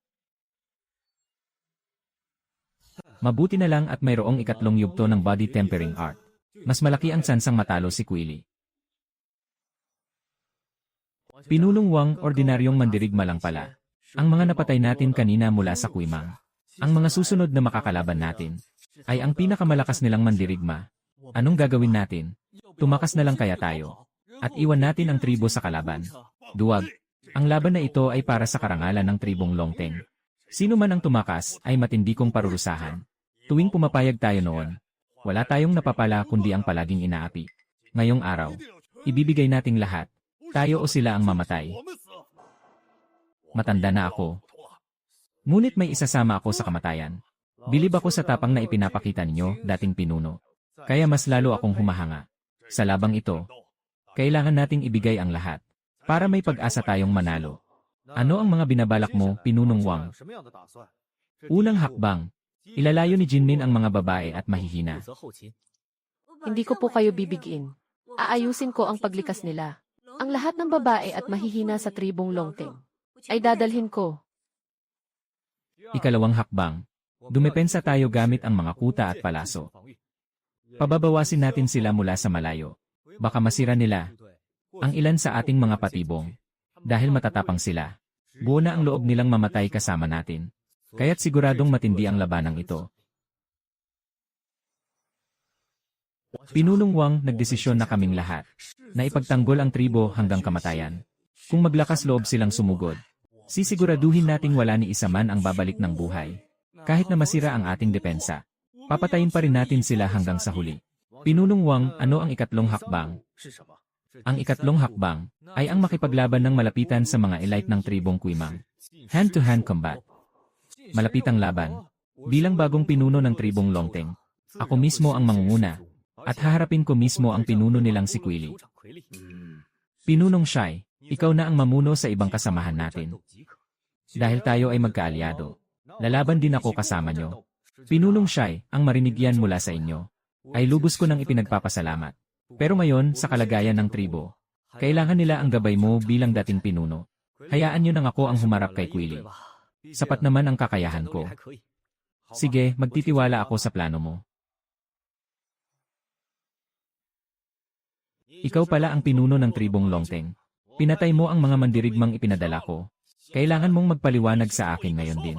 Mabuti na lang at mayroong ikatlong yugto ng body tempering art. Mas malaki ang tsansang matalo si Quili. Pinunong Wang, ordinaryong mandirigma lang pala. Ang mga napatay natin kanina mula sa Kuimang. Ang mga susunod na makakalaban natin ay ang pinakamalakas nilang mandirigma. Anong gagawin natin? Tumakas na lang kaya tayo at iwan natin ang tribo sa kalaban. Duwag. Ang laban na ito ay para sa karangalan ng tribong Longteng. Sino man ang tumakas ay matindi kong parurusahan. Tuwing pumapayag tayo noon, wala tayong napapala kundi ang palaging inaapi. Ngayong araw, ibibigay nating lahat. Tayo o sila ang mamatay. Matanda na ako. Ngunit may isasama ako sa kamatayan. Bilib ako sa tapang na ipinapakita ninyo, dating pinuno. Kaya mas lalo akong humahanga. Sa labang ito, kailangan nating ibigay ang lahat para may pag-asa tayong manalo. Ano ang mga binabalak mo, Pinunong Wang? Unang hakbang, ilalayo ni Jinmin ang mga babae at mahihina. Hindi ko po kayo bibigin. Aayusin ko ang paglikas nila. Ang lahat ng babae at mahihina sa tribong Longteng ay dadalhin ko. Ikalawang hakbang, dumepensa tayo gamit ang mga kuta at palaso. Pababawasin natin sila mula sa malayo. Baka masira nila ang ilan sa ating mga patibong. Dahil matatapang sila, buo na ang loob nilang mamatay kasama natin. Kaya't siguradong matindi ang labanang ito. Pinunong Wang, nagdesisyon na kaming lahat na ipagtanggol ang tribo hanggang kamatayan. Kung maglakas loob silang sumugod, sisiguraduhin nating wala ni isa man ang babalik ng buhay. Kahit na masira ang ating depensa, papatayin pa rin natin sila hanggang sa huli. Pinunong Wang, ano ang ikatlong hakbang? Ang ikatlong hakbang ay ang makipaglaban ng malapitan sa mga elite ng tribong Kuimang. Hand-to-hand combat. Malapitang laban. Bilang bagong pinuno ng tribong Longteng, ako mismo ang mangunguna at haharapin ko mismo ang pinuno nilang si Quili. Pinunong Shai, ikaw na ang mamuno sa ibang kasamahan natin. Dahil tayo ay magkaalyado, lalaban din ako kasama nyo. Pinunong Shai, ang marinig yan mula sa inyo ay lubos ko nang ipinagpapasalamat. Pero ngayon, sa kalagayan ng tribo, kailangan nila ang gabay mo bilang dating pinuno. Hayaan nyo nang ako ang humarap kay Quili. Sapat naman ang kakayahan ko. Sige, magtitiwala ako sa plano mo. Ikaw pala ang pinuno ng tribong Longteng. Pinatay mo ang mga mandirigmang ipinadala ko. Kailangan mong magpaliwanag sa akin ngayon din.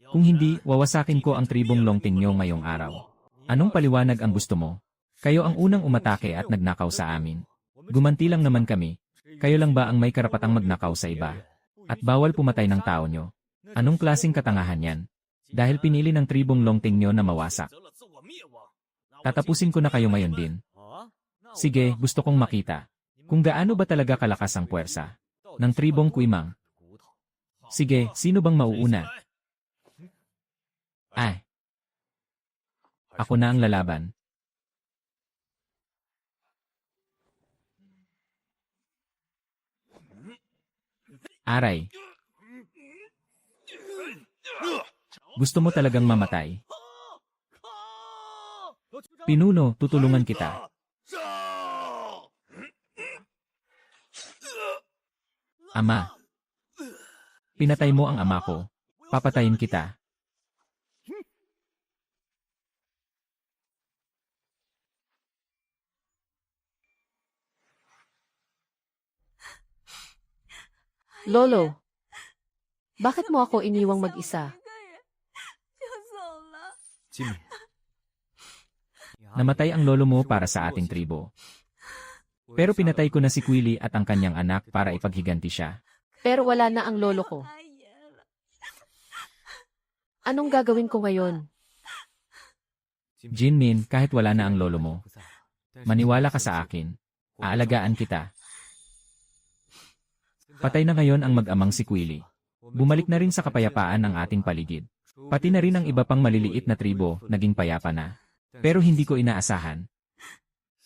Kung hindi, wawasakin ko ang tribong Longteng nyo ngayong araw. Anong paliwanag ang gusto mo? Kayo ang unang umatake at nagnakaw sa amin. Gumanti lang naman kami. Kayo lang ba ang may karapatang magnakaw sa iba? At bawal pumatay ng tao nyo? Anong klaseng katangahan yan? Dahil pinili ng tribong Longteng nyo na mawasak. Tatapusin ko na kayo ngayon din. Sige, gusto kong makita kung gaano ba talaga kalakas ang puwersa ng tribong Kuimang. Sige, sino bang mauuna? Ako na ang lalaban. Aray. Gusto mo talagang mamatay? Pinuno, tutulungan kita. Ama. Pinatay mo ang ama ko. Papatayin kita. Lolo, bakit mo ako iniwang mag-isa? Namatay ang lolo mo para sa ating tribo. Pero pinatay ko na si Quilly at ang kanyang anak para ipaghiganti siya. Pero wala na ang lolo ko. Anong gagawin ko ngayon? Jinmin, kahit wala na ang lolo mo, maniwala ka sa akin. Aalagaan kita. Patay na ngayon ang mag-amang si Quilly. Bumalik na rin sa kapayapaan ang ating paligid. Pati na rin ang iba pang maliliit na tribo naging payapa na. Pero hindi ko inaasahan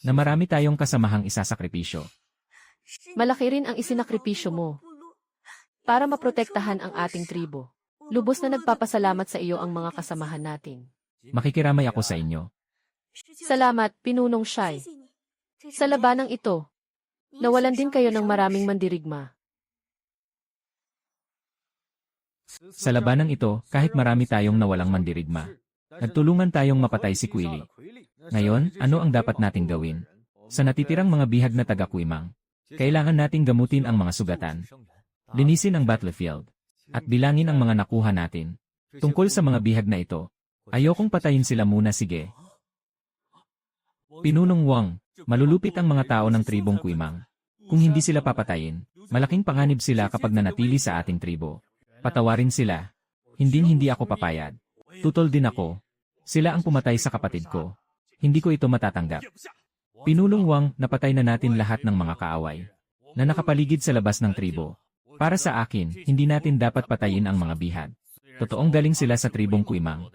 na marami tayong kasamahang isasakripisyo. Malaki rin ang isinakripisyo mo para maprotektahan ang ating tribo. Lubos na nagpapasalamat sa iyo ang mga kasamahan natin. Makikiramay ako sa inyo. Salamat, Pinunong Shai. Sa labanang ito, nawalan din kayo ng maraming mandirigma. Sa labanang ito, kahit marami tayong nawalang mandirigma, nagtulungan tayong mapatay si Quilly. Ngayon, ano ang dapat nating gawin? Sa natitirang mga bihag na taga-Kuimang, kailangan nating gamutin ang mga sugatan, linisin ang battlefield, at bilangin ang mga nakuha natin. Tungkol sa mga bihag na ito, ayokong patayin sila muna, sige. Pinunong Wang, malulupit ang mga tao ng tribong Kuimang. Kung hindi sila papatayin, malaking panganib sila kapag nanatili sa ating tribo. Patawarin sila. Hindi ako papayad. Tutol din ako. Sila ang pumatay sa kapatid ko. Hindi ko ito matatanggap. Pinulong Wang, napatay na natin lahat ng mga kaaway na nakapaligid sa labas ng tribo. Para sa akin, hindi natin dapat patayin ang mga bihag. Totoong galing sila sa tribong Kuimang.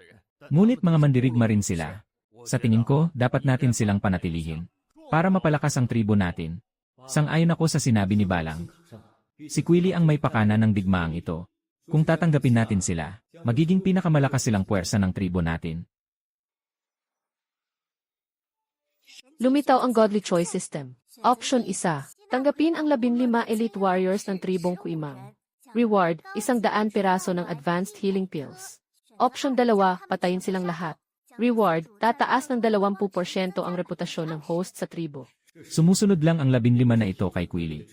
Ngunit mga mandirigma rin sila. Sa tingin ko, dapat natin silang panatilihin para mapalakas ang tribo natin. Sang-ayon ako sa sinabi ni Balang. Si Quilly ang may pakana ng digmaang ito. Kung tatanggapin natin sila, magiging pinakamalakas silang puwersa ng tribo natin. Lumitaw ang Godly Choice System. Option 1. Tanggapin ang 15 Elite Warriors ng tribong Kuimang. Reward, 100 piraso ng Advanced Healing Pills. Option 2. Patayin silang lahat. Reward, tataas ng 20% ang reputasyon ng host sa tribo. Sumusunod lang ang 15 na ito kay Quilly.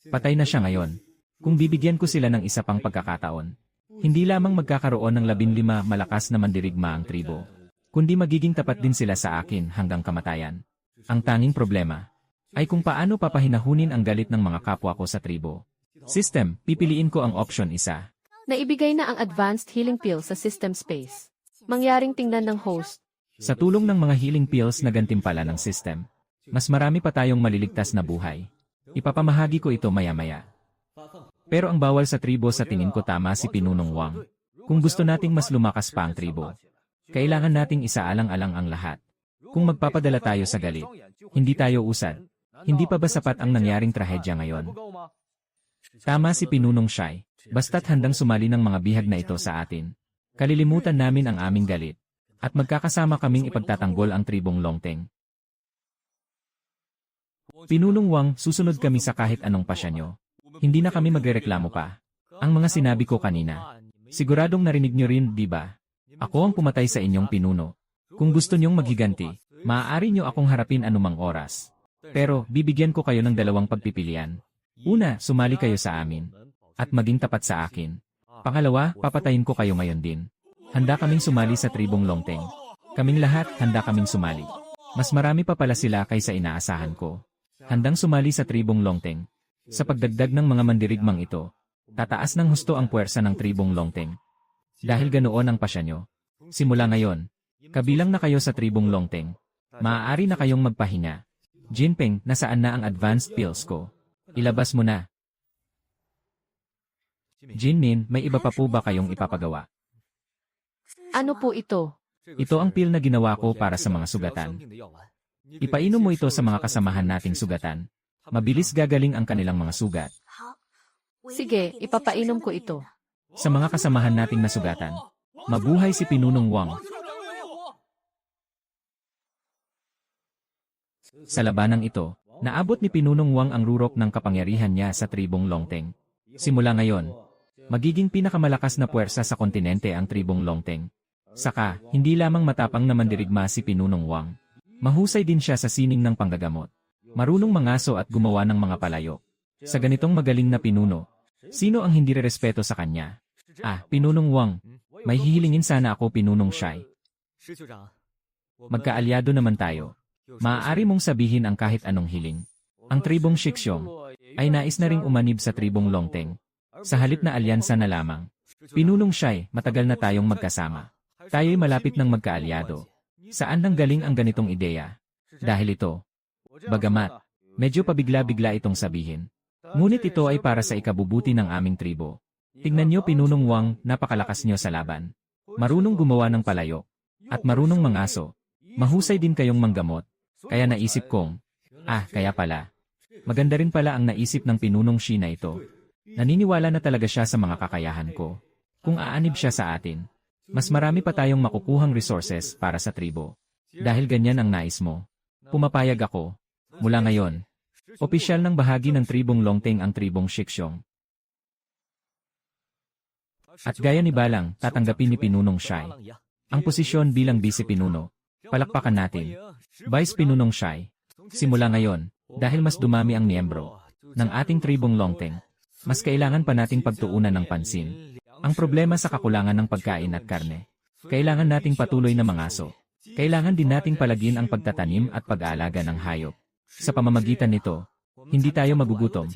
Patay na siya ngayon. Kung bibigyan ko sila ng isa pang pagkakataon, hindi lamang magkakaroon ng 15 malakas na mandirigma ang tribo, kundi magiging tapat din sila sa akin hanggang kamatayan. Ang tanging problema ay kung paano papahinahunin ang galit ng mga kapwa ko sa tribo. System, pipiliin ko ang option 1. Naibigay na ang Advanced Healing Pill sa system space. Mangyaring tingnan ng host. Sa tulong ng mga healing pills na gantimpala ng system, mas marami pa tayong maliligtas na buhay. Ipapamahagi ko ito maya-maya. Pero ang bawal sa tribo sa tingin ko tama si Pinunong Wang. Kung gusto nating mas lumakas pa ang tribo, kailangan nating isaalang-alang ang lahat. Kung magpapadala tayo sa galit, hindi tayo usad. Hindi pa ba sapat ang nangyaring trahedya ngayon? Tama si Pinunong Shai. Basta't handang sumali ng mga bihag na ito sa atin, kalilimutan namin ang aming galit, at magkakasama kaming ipagtatanggol ang tribong Longteng. Pinunong Wang, susunod kami sa kahit anong pasya nyo. Hindi na kami magrereklamo pa. Ang mga sinabi ko kanina, siguradong narinig nyo rin, di ba? Ako ang pumatay sa inyong pinuno. Kung gusto nyong maghiganti, maaari nyo akong harapin anumang oras. Pero, bibigyan ko kayo ng 2 pagpipilian. Una, sumali kayo sa amin, at maging tapat sa akin. Pangalawa, papatayin ko kayo ngayon din. Handa kaming sumali sa tribong Longteng. Kaming lahat, handa kaming sumali. Mas marami pa pala sila kaysa inaasahan ko. Handang sumali sa tribong Longteng. Sa pagdagdag ng mga mandirigmang ito, tataas ng husto ang puwersa ng tribong Longteng. Dahil ganoon ang pasya nyo, simula ngayon, kabilang na kayo sa tribong Longteng. Maaari na kayong magpahinga. Jinpeng, nasaan na ang advanced pills ko? Ilabas mo na. Jinmin, may iba pa po ba kayong ipapagawa? Ano po ito? Ito ang pill na ginawa ko para sa mga sugatan. Ipainom mo ito sa mga kasamahan nating sugatan. Mabilis gagaling ang kanilang mga sugat. Sige, ipapainom ko ito. Sa mga kasamahan nating nasugatan, mabuhay si Pinunong Wang. Sa labanang ito, naabot ni Pinunong Wang ang rurok ng kapangyarihan niya sa tribong Longteng. Simula ngayon, magiging pinakamalakas na puwersa sa kontinente ang tribong Longteng. Saka, hindi lamang matapang na mandirigma si Pinunong Wang. Mahusay din siya sa sining ng panggagamot. Marunong mangaso at gumawa ng mga palayok. Sa ganitong magaling na pinuno, sino ang hindi rerespeto sa kanya? Pinunong Wang. May hihilingin sana ako, Pinunong Shai. Magkaalyado naman tayo. Maaari mong sabihin ang kahit anong hiling. Ang tribong Shixiong ay nais na ring umanib sa tribong Longteng. Sa halip na alyansa na lamang. Pinunong Shai, matagal na tayong magkasama. Tayo'y malapit ng magkaalyado. Saan nang galing ang ganitong ideya? Dahil ito. Bagamat, medyo pabigla-bigla itong sabihin. Ngunit ito ay para sa ikabubuti ng aming tribo. Tingnan niyo, Pinunong Wang, napakalakas niyo sa laban. Marunong gumawa ng palayok. At marunong mangaso. Mahusay din kayong manggamot. Kaya naisip kong, kaya pala. Maganda rin pala ang naisip ng Pinunong Shi na ito. Naniniwala na talaga siya sa mga kakayahan ko. Kung aanib siya sa atin, mas marami pa tayong makukuhang resources para sa tribo. Dahil ganyan ang nais mo. Pumapayag ako. Mula ngayon, opisyal ng bahagi ng tribong Longteng ang tribong Shixiong. At gaya ni Balang, tatanggapin ni Pinunong Shai ang posisyon bilang Vice Pinuno. Palakpakan natin. Vice Pinunong Shai. Simula ngayon, dahil mas dumami ang miyembro ng ating tribong Longteng, mas kailangan pa nating pagtuunan ng pansin ang problema sa kakulangan ng pagkain at karne. Kailangan nating patuloy na mangaso. Kailangan din nating palagin ang pagtatanim at pag-aalaga ng hayop. Sa pamamagitan nito, hindi tayo magugutom.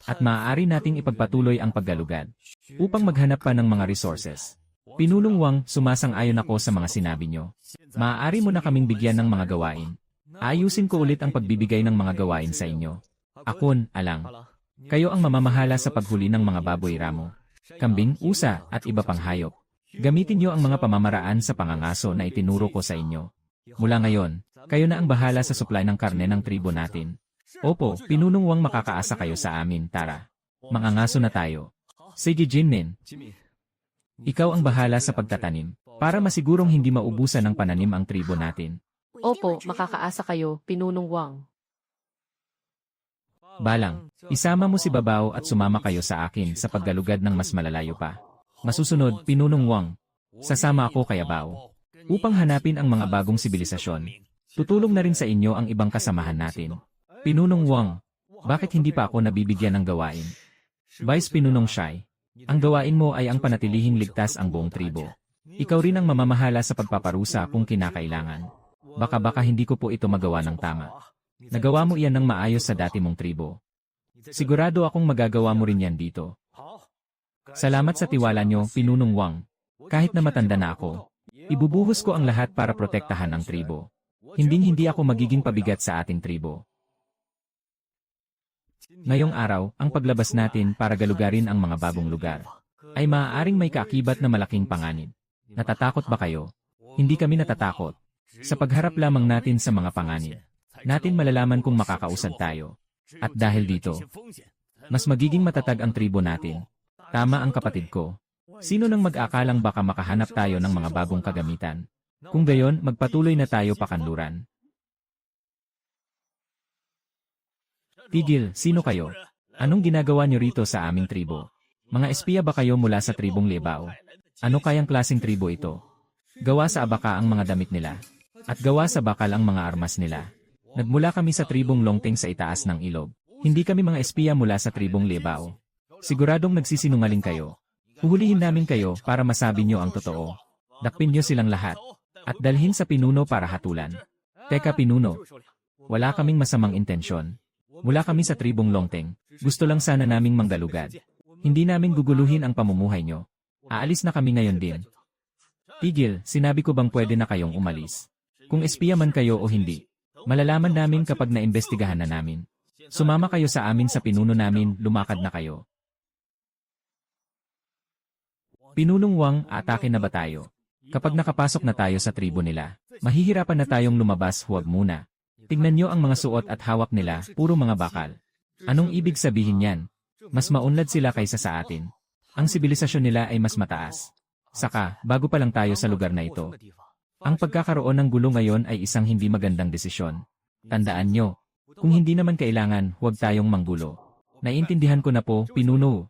At maaari nating ipagpatuloy ang paggalugad upang maghanap pa ng mga resources. Pinunong Wang, sumasang-ayon ako sa mga sinabi nyo. Maaari mo na kaming bigyan ng mga gawain. Ayusin ko ulit ang pagbibigay ng mga gawain sa inyo. Akon, alang. Kayo ang mamamahala sa paghuli ng mga baboy ramo, kambing, usa, at iba pang hayop. Gamitin nyo ang mga pamamaraan sa pangangaso na itinuro ko sa inyo. Mula ngayon, kayo na ang bahala sa supply ng karne ng tribo natin. Opo, Pinunong Wang, makakaasa kayo sa amin, tara. Mangangaso na tayo. Sige, Jinmin. Ikaw ang bahala sa pagtatanim, para masigurong hindi maubusan ng pananim ang tribo natin. Opo, makakaasa kayo, Pinunong Wang. Balang, isama mo si Babao at sumama kayo sa akin sa paggalugad ng mas malalayo pa. Masusunod, Pinunong Wang, sasama ako kay Bao upang hanapin ang mga bagong sibilisasyon. Tutulong na rin sa inyo ang ibang kasamahan natin. Pinunong Wang, bakit hindi pa ako nabibigyan ng gawain? Vice Pinunong Shai, ang gawain mo ay ang panatilihing ligtas ang buong tribo. Ikaw rin ang mamamahala sa pagpaparusa kung kinakailangan. Baka hindi ko po ito magawa ng tama. Nagawa mo iyan ng maayos sa dati mong tribo. Sigurado akong magagawa mo rin yan dito. Salamat sa tiwala nyo, Pinunong Wang. Kahit na matanda na ako, ibubuhos ko ang lahat para protektahan ang tribo. Hindi ako magiging pabigat sa ating tribo. Ngayong araw, ang paglabas natin para galugarin ang mga bagong lugar ay maaaring may kaakibat na malaking panganib. Natatakot ba kayo? Hindi kami natatakot. Sa pagharap lamang natin sa mga panganib, natin malalaman kung makakausad tayo. At dahil dito, mas magiging matatag ang tribo natin. Tama ang kapatid ko. Sino nang mag-akalang baka makahanap tayo ng mga bagong kagamitan? Kung gayon, magpatuloy na tayo pakanluran. Tigil, sino kayo? Anong ginagawa niyo rito sa aming tribo? Mga espiya ba kayo mula sa tribong Lebao? Ano kayang klaseng tribo ito? Gawa sa abaka ang mga damit nila. At gawa sa bakal ang mga armas nila. Nagmula kami sa tribong Longteng sa itaas ng ilog. Hindi kami mga espiya mula sa tribong Lebao. Siguradong nagsisinungaling kayo. Huhulihin namin kayo para masabi niyo ang totoo. Dakpin niyo silang lahat. At dalhin sa pinuno para hatulan. Teka, pinuno. Wala kaming masamang intensyon. Mula kami sa tribong Longteng. Gusto lang sana naming manggalugad. Hindi namin guguluhin ang pamumuhay nyo. Aalis na kami ngayon din. Tigil, sinabi ko bang pwede na kayong umalis? Kung espiya man kayo o hindi, malalaman namin kapag naimbestigahan na namin. Sumama kayo sa amin sa pinuno namin, lumakad na kayo. Pinunong Wang, atake na ba tayo? Kapag nakapasok na tayo sa tribo nila, mahihirapan na tayong lumabas, huwag muna. Tingnan nyo ang mga suot at hawak nila, puro mga bakal. Anong ibig sabihin yan? Mas maunlad sila kaysa sa atin. Ang sibilisasyon nila ay mas mataas. Saka, bago pa lang tayo sa lugar na ito. Ang pagkakaroon ng gulo ngayon ay isang hindi magandang desisyon. Tandaan nyo, kung hindi naman kailangan, huwag tayong manggulo. Naiintindihan ko na po, pinuno.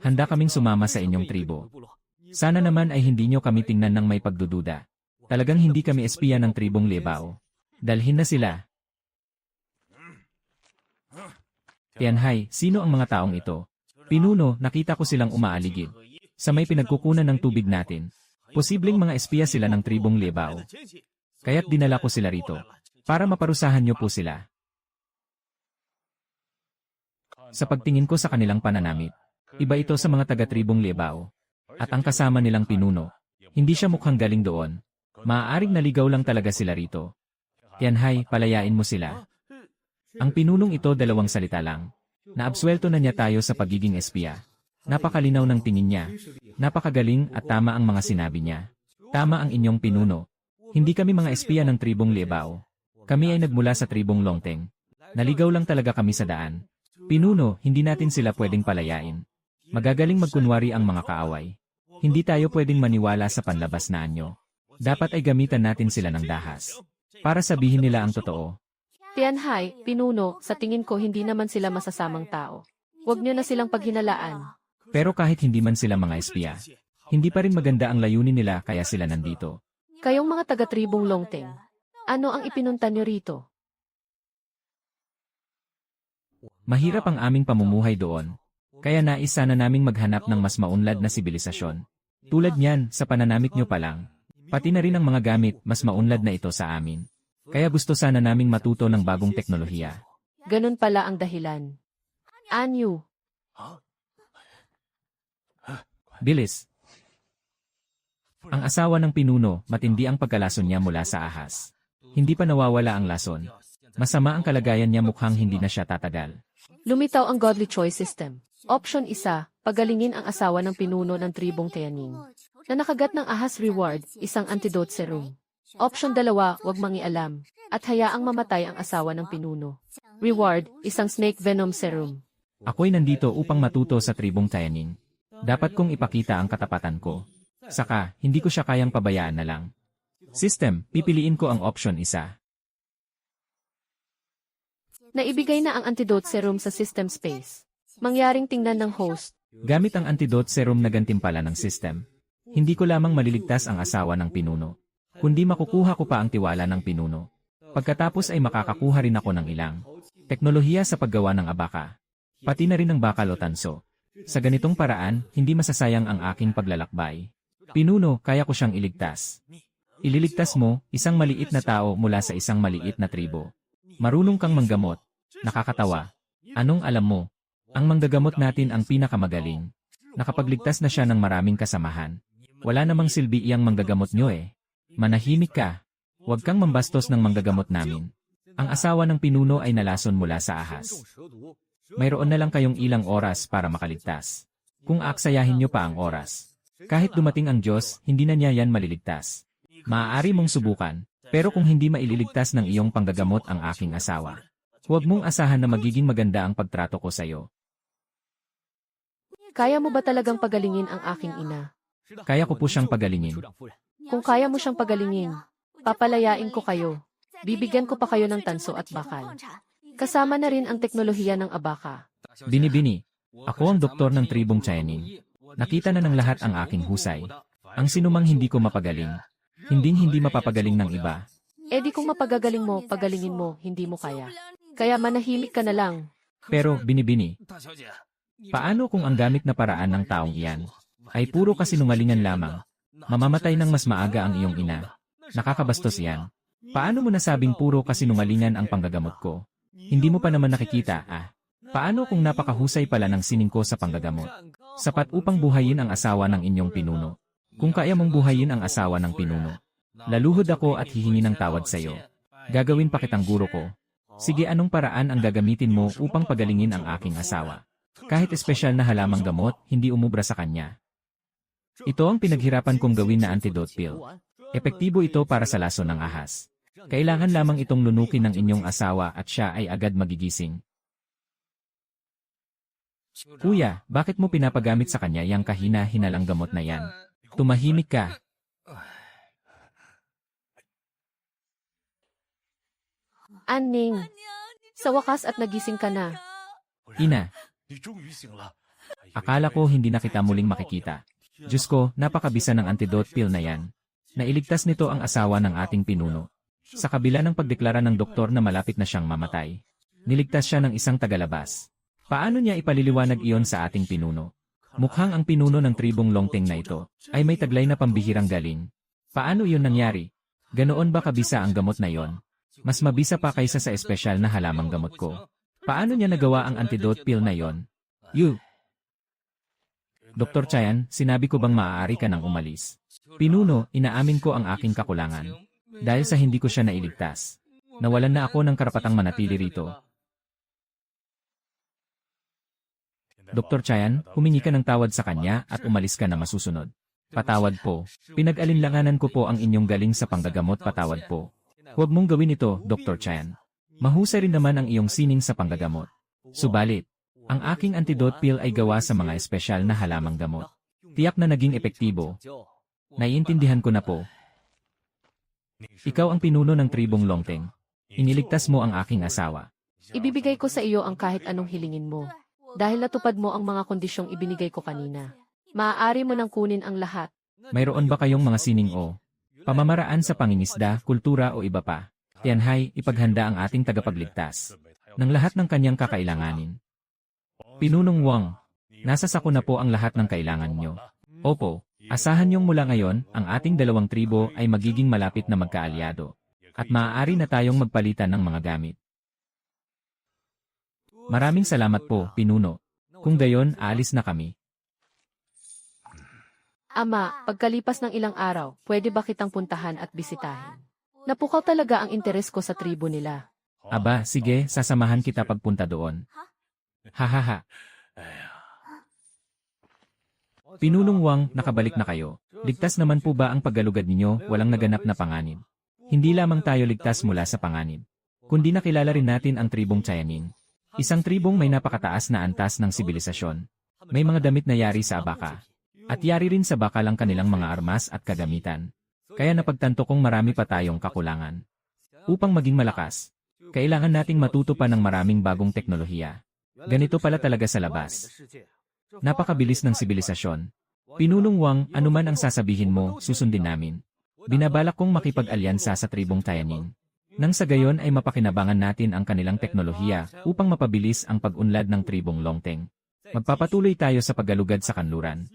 Handa kaming sumama sa inyong tribo. Sana naman ay hindi nyo kami tingnan ng may pagdududa. Talagang hindi kami espiya ng tribong Lebao. Dalhin na sila. Tianhay, sino ang mga taong ito? Pinuno, nakita ko silang umaaligid. Sa may pinagkukunan ng tubig natin. Posibleng mga espiya sila ng tribong Liebao. Kaya't dinala ko sila rito. Para maparusahan niyo po sila. Sa pagtingin ko sa kanilang pananamit, iba ito sa mga taga-tribong Liebao. At ang kasama nilang pinuno, hindi siya mukhang galing doon. Maaaring naligaw lang talaga sila rito. Tianhay, palayain mo sila. Ang pinunong ito 2 salita lang. Naabsuelto na niya tayo sa pagiging espiya. Napakalinaw ng tingin niya. Napakagaling at tama ang mga sinabi niya. Tama ang inyong pinuno. Hindi kami mga espiya ng tribong Liebao. Kami ay nagmula sa tribong Longteng. Naligaw lang talaga kami sa daan. Pinuno, hindi natin sila pwedeng palayain. Magagaling magkunwari ang mga kaaway. Hindi tayo pwedeng maniwala sa panlabas na anyo. Dapat ay gamitan natin sila ng dahas. Para sabihin nila ang totoo. Tianhay, pinuno, sa tingin ko hindi naman sila masasamang tao. Huwag niyo na silang paghinalaan. Pero kahit hindi man sila mga espiya, hindi pa rin maganda ang layunin nila kaya sila nandito. Kayong mga taga-tribong Longteng, ano ang ipinunta niyo rito? Mahirap ang aming pamumuhay doon. Kaya nais sana naming maghanap ng mas maunlad na sibilisasyon. Tulad niyan, sa pananamit nyo pa lang. Pati na rin ang mga gamit, mas maunlad na ito sa amin. Kaya gusto sana naming matuto ng bagong teknolohiya. Ganun pala ang dahilan. Anyu, Bilis. Ang asawa ng pinuno, matindi ang pagkalason niya mula sa ahas. Hindi pa nawawala ang lason. Masama ang kalagayan niya, mukhang hindi na siya tatagal. lumitaw ang Godly Choice System. Option 1, pagalingin ang asawa ng pinuno ng tribong Tianning. Na nakagat ng ahas reward, isang antidote serum. Option 2, wag mangialam. At hayaang mamatay ang asawa ng pinuno. Reward, isang snake venom serum. Ako'y nandito upang matuto sa tribong Tianning. Dapat kong ipakita ang katapatan ko. Saka, hindi ko siya kayang pabayaan na lang. System, pipiliin ko ang option 1. Naibigay na ang antidote serum sa system space. Mangyaring tingnan ng host. Gamit ang antidote serum na gantimpala ng system. Hindi ko lamang maliligtas ang asawa ng pinuno. Kundi makukuha ko pa ang tiwala ng pinuno. Pagkatapos ay makakakuha rin ako ng ilang teknolohiya sa paggawa ng abaka. Pati na rin ng bakal o tanso. Sa ganitong paraan, hindi masasayang ang aking paglalakbay. Pinuno, kaya ko siyang iligtas. Ililigtas mo, isang maliit na tao mula sa isang maliit na tribo. Marunong kang manggamot. Nakakatawa. Anong alam mo? Ang manggagamot natin ang pinakamagaling. Nakapagligtas na siya ng maraming kasamahan. Wala namang silbi iyang manggagamot nyo eh. Manahimik ka. Huwag kang mambastos ng manggagamot namin. Ang asawa ng pinuno ay nalason mula sa ahas. Mayroon na lang kayong ilang oras para makaligtas. Kung aksayahin nyo pa ang oras. Kahit dumating ang Diyos, hindi na niya yan maliligtas. Maaari mong subukan, pero kung hindi maililigtas ng iyong panggagamot ang aking asawa, huwag mong asahan na magiging maganda ang pagtrato ko sa iyo. Kaya mo ba talagang pagalingin ang aking ina? Kaya ko po siyang pagalingin. Kung kaya mo siyang pagalingin, papalayain ko kayo. Bibigyan ko pa kayo ng tanso at bakal. Kasama na rin ang teknolohiya ng abaka. Binibini, ako ang doktor ng tribong Tianning. Nakita na ng lahat ang aking husay. Ang sinumang hindi ko mapagaling, hindi mapapagaling ng iba. Eh di kung mapagagaling mo, pagalingin mo, hindi mo kaya. Kaya manahimik ka na lang. Pero, binibini, paano kung ang gamit na paraan ng taong iyan ay puro kasinungalingan lamang? Mamamatay ng mas maaga ang iyong ina. Nakakabastos yan. Paano mo nasabing puro kasinungalingan ang panggagamot ko? Hindi mo pa naman nakikita, ah? Paano kung napakahusay pala ng sining ko sa panggagamot? Sapat upang buhayin ang asawa ng inyong pinuno. Kung kaya mong buhayin ang asawa ng pinuno, laluhod ako at hihingi ng tawad sa iyo. Gagawin pa kitang guro ko. Sige, anong paraan ang gagamitin mo upang pagalingin ang aking asawa? Kahit espesyal na halamang gamot, hindi umubra sa kanya. Ito ang pinaghirapan kong gawin na antidote pill. Epektibo ito para sa lason ng ahas. Kailangan lamang itong lunukin ng inyong asawa at siya ay agad magigising. Kuya, bakit mo pinapagamit sa kanya yang kahina-hinalang gamot na yan? Tumahimik ka. Anning, sa wakas at nagising ka na. Ina, akala ko hindi na kita muling makikita. Diyos ko, napakabisa ng antidote pill na yan. Nailigtas nito ang asawa ng ating pinuno. Sa kabila ng pagdeklara ng doktor na malapit na siyang mamatay, niligtas siya ng isang tagalabas. Paano niya ipaliliwanag iyon sa ating pinuno? Mukhang ang pinuno ng tribong Longteng na ito ay may taglay na pambihirang galing. Paano iyon nangyari? Ganoon ba kabisa ang gamot na iyon? Mas mabisa pa kaysa sa espesyal na halamang gamot ko. Paano niya nagawa ang antidote pill na iyon? Dr. Chayan, sinabi ko bang maaari ka nang umalis? Pinuno, inaamin ko ang aking kakulangan. Dahil sa hindi ko siya nailigtas. Nawalan na ako ng karapatang manatili rito. Dr. Chayan, humingi ka ng tawad sa kanya at umalis ka na masusunod. Patawad po. Pinag-alinlanganan ko po ang inyong galing sa panggagamot, patawad po. Huwag mong gawin ito, Dr. Chayan. Mahusay rin naman ang iyong sining sa panggagamot. Subalit, ang aking antidote pill ay gawa sa mga espesyal na halamang gamot. Tiyak na naging epektibo. Naiintindihan ko na po. Ikaw ang pinuno ng tribong Longteng. Iniligtas mo ang aking asawa. Ibibigay ko sa iyo ang kahit anong hilingin mo. Dahil natupad mo ang mga kondisyong ibinigay ko kanina. Maaari mo nang kunin ang lahat. Mayroon ba kayong mga sining o pamamaraan sa pangingisda, kultura o iba pa? Tianhay, ipaghanda ang ating tagapagligtas ng lahat ng kanyang kakailanganin. Pinunong Wang, nasa sako na po ang lahat ng kailangan nyo. Opo, asahan niyong mula ngayon, ang ating dalawang tribo ay magiging malapit na magkaalyado. At maaari na tayong magpalitan ng mga gamit. Maraming salamat po, Pinuno. Kung gayon, aalis na kami. Ama, pagkalipas ng ilang araw, pwede ba kitang puntahan at bisitahin? Napukaw talaga ang interes ko sa tribo nila. Aba, sige, sasamahan kita pagpunta doon. Hahaha. Pinunong Wang, nakabalik na kayo. Ligtas naman po ba ang paggalugad ninyo, walang naganap na panganib? Hindi lamang tayo ligtas mula sa panganib, kundi nakilala rin natin ang tribong Chayanin. Isang tribong may napakataas na antas ng sibilisasyon. May mga damit na yari sa abaka. At yari rin sa bakal ang kanilang mga armas at kagamitan. Kaya napagtanto kong marami pa tayong kakulangan. Upang maging malakas, kailangan nating matuto pa ng maraming bagong teknolohiya. Ganito pala talaga sa labas. Napakabilis ng sibilisasyon. Pinunong Wang, anuman ang sasabihin mo, susundin namin. Binabalak kong makipag-alyansa sa tribong Chayanin. Nang sa gayon ay mapakinabangan natin ang kanilang teknolohiya upang mapabilis ang pag-unlad ng tribong Longteng. Magpapatuloy tayo sa paggalugad sa kanluran.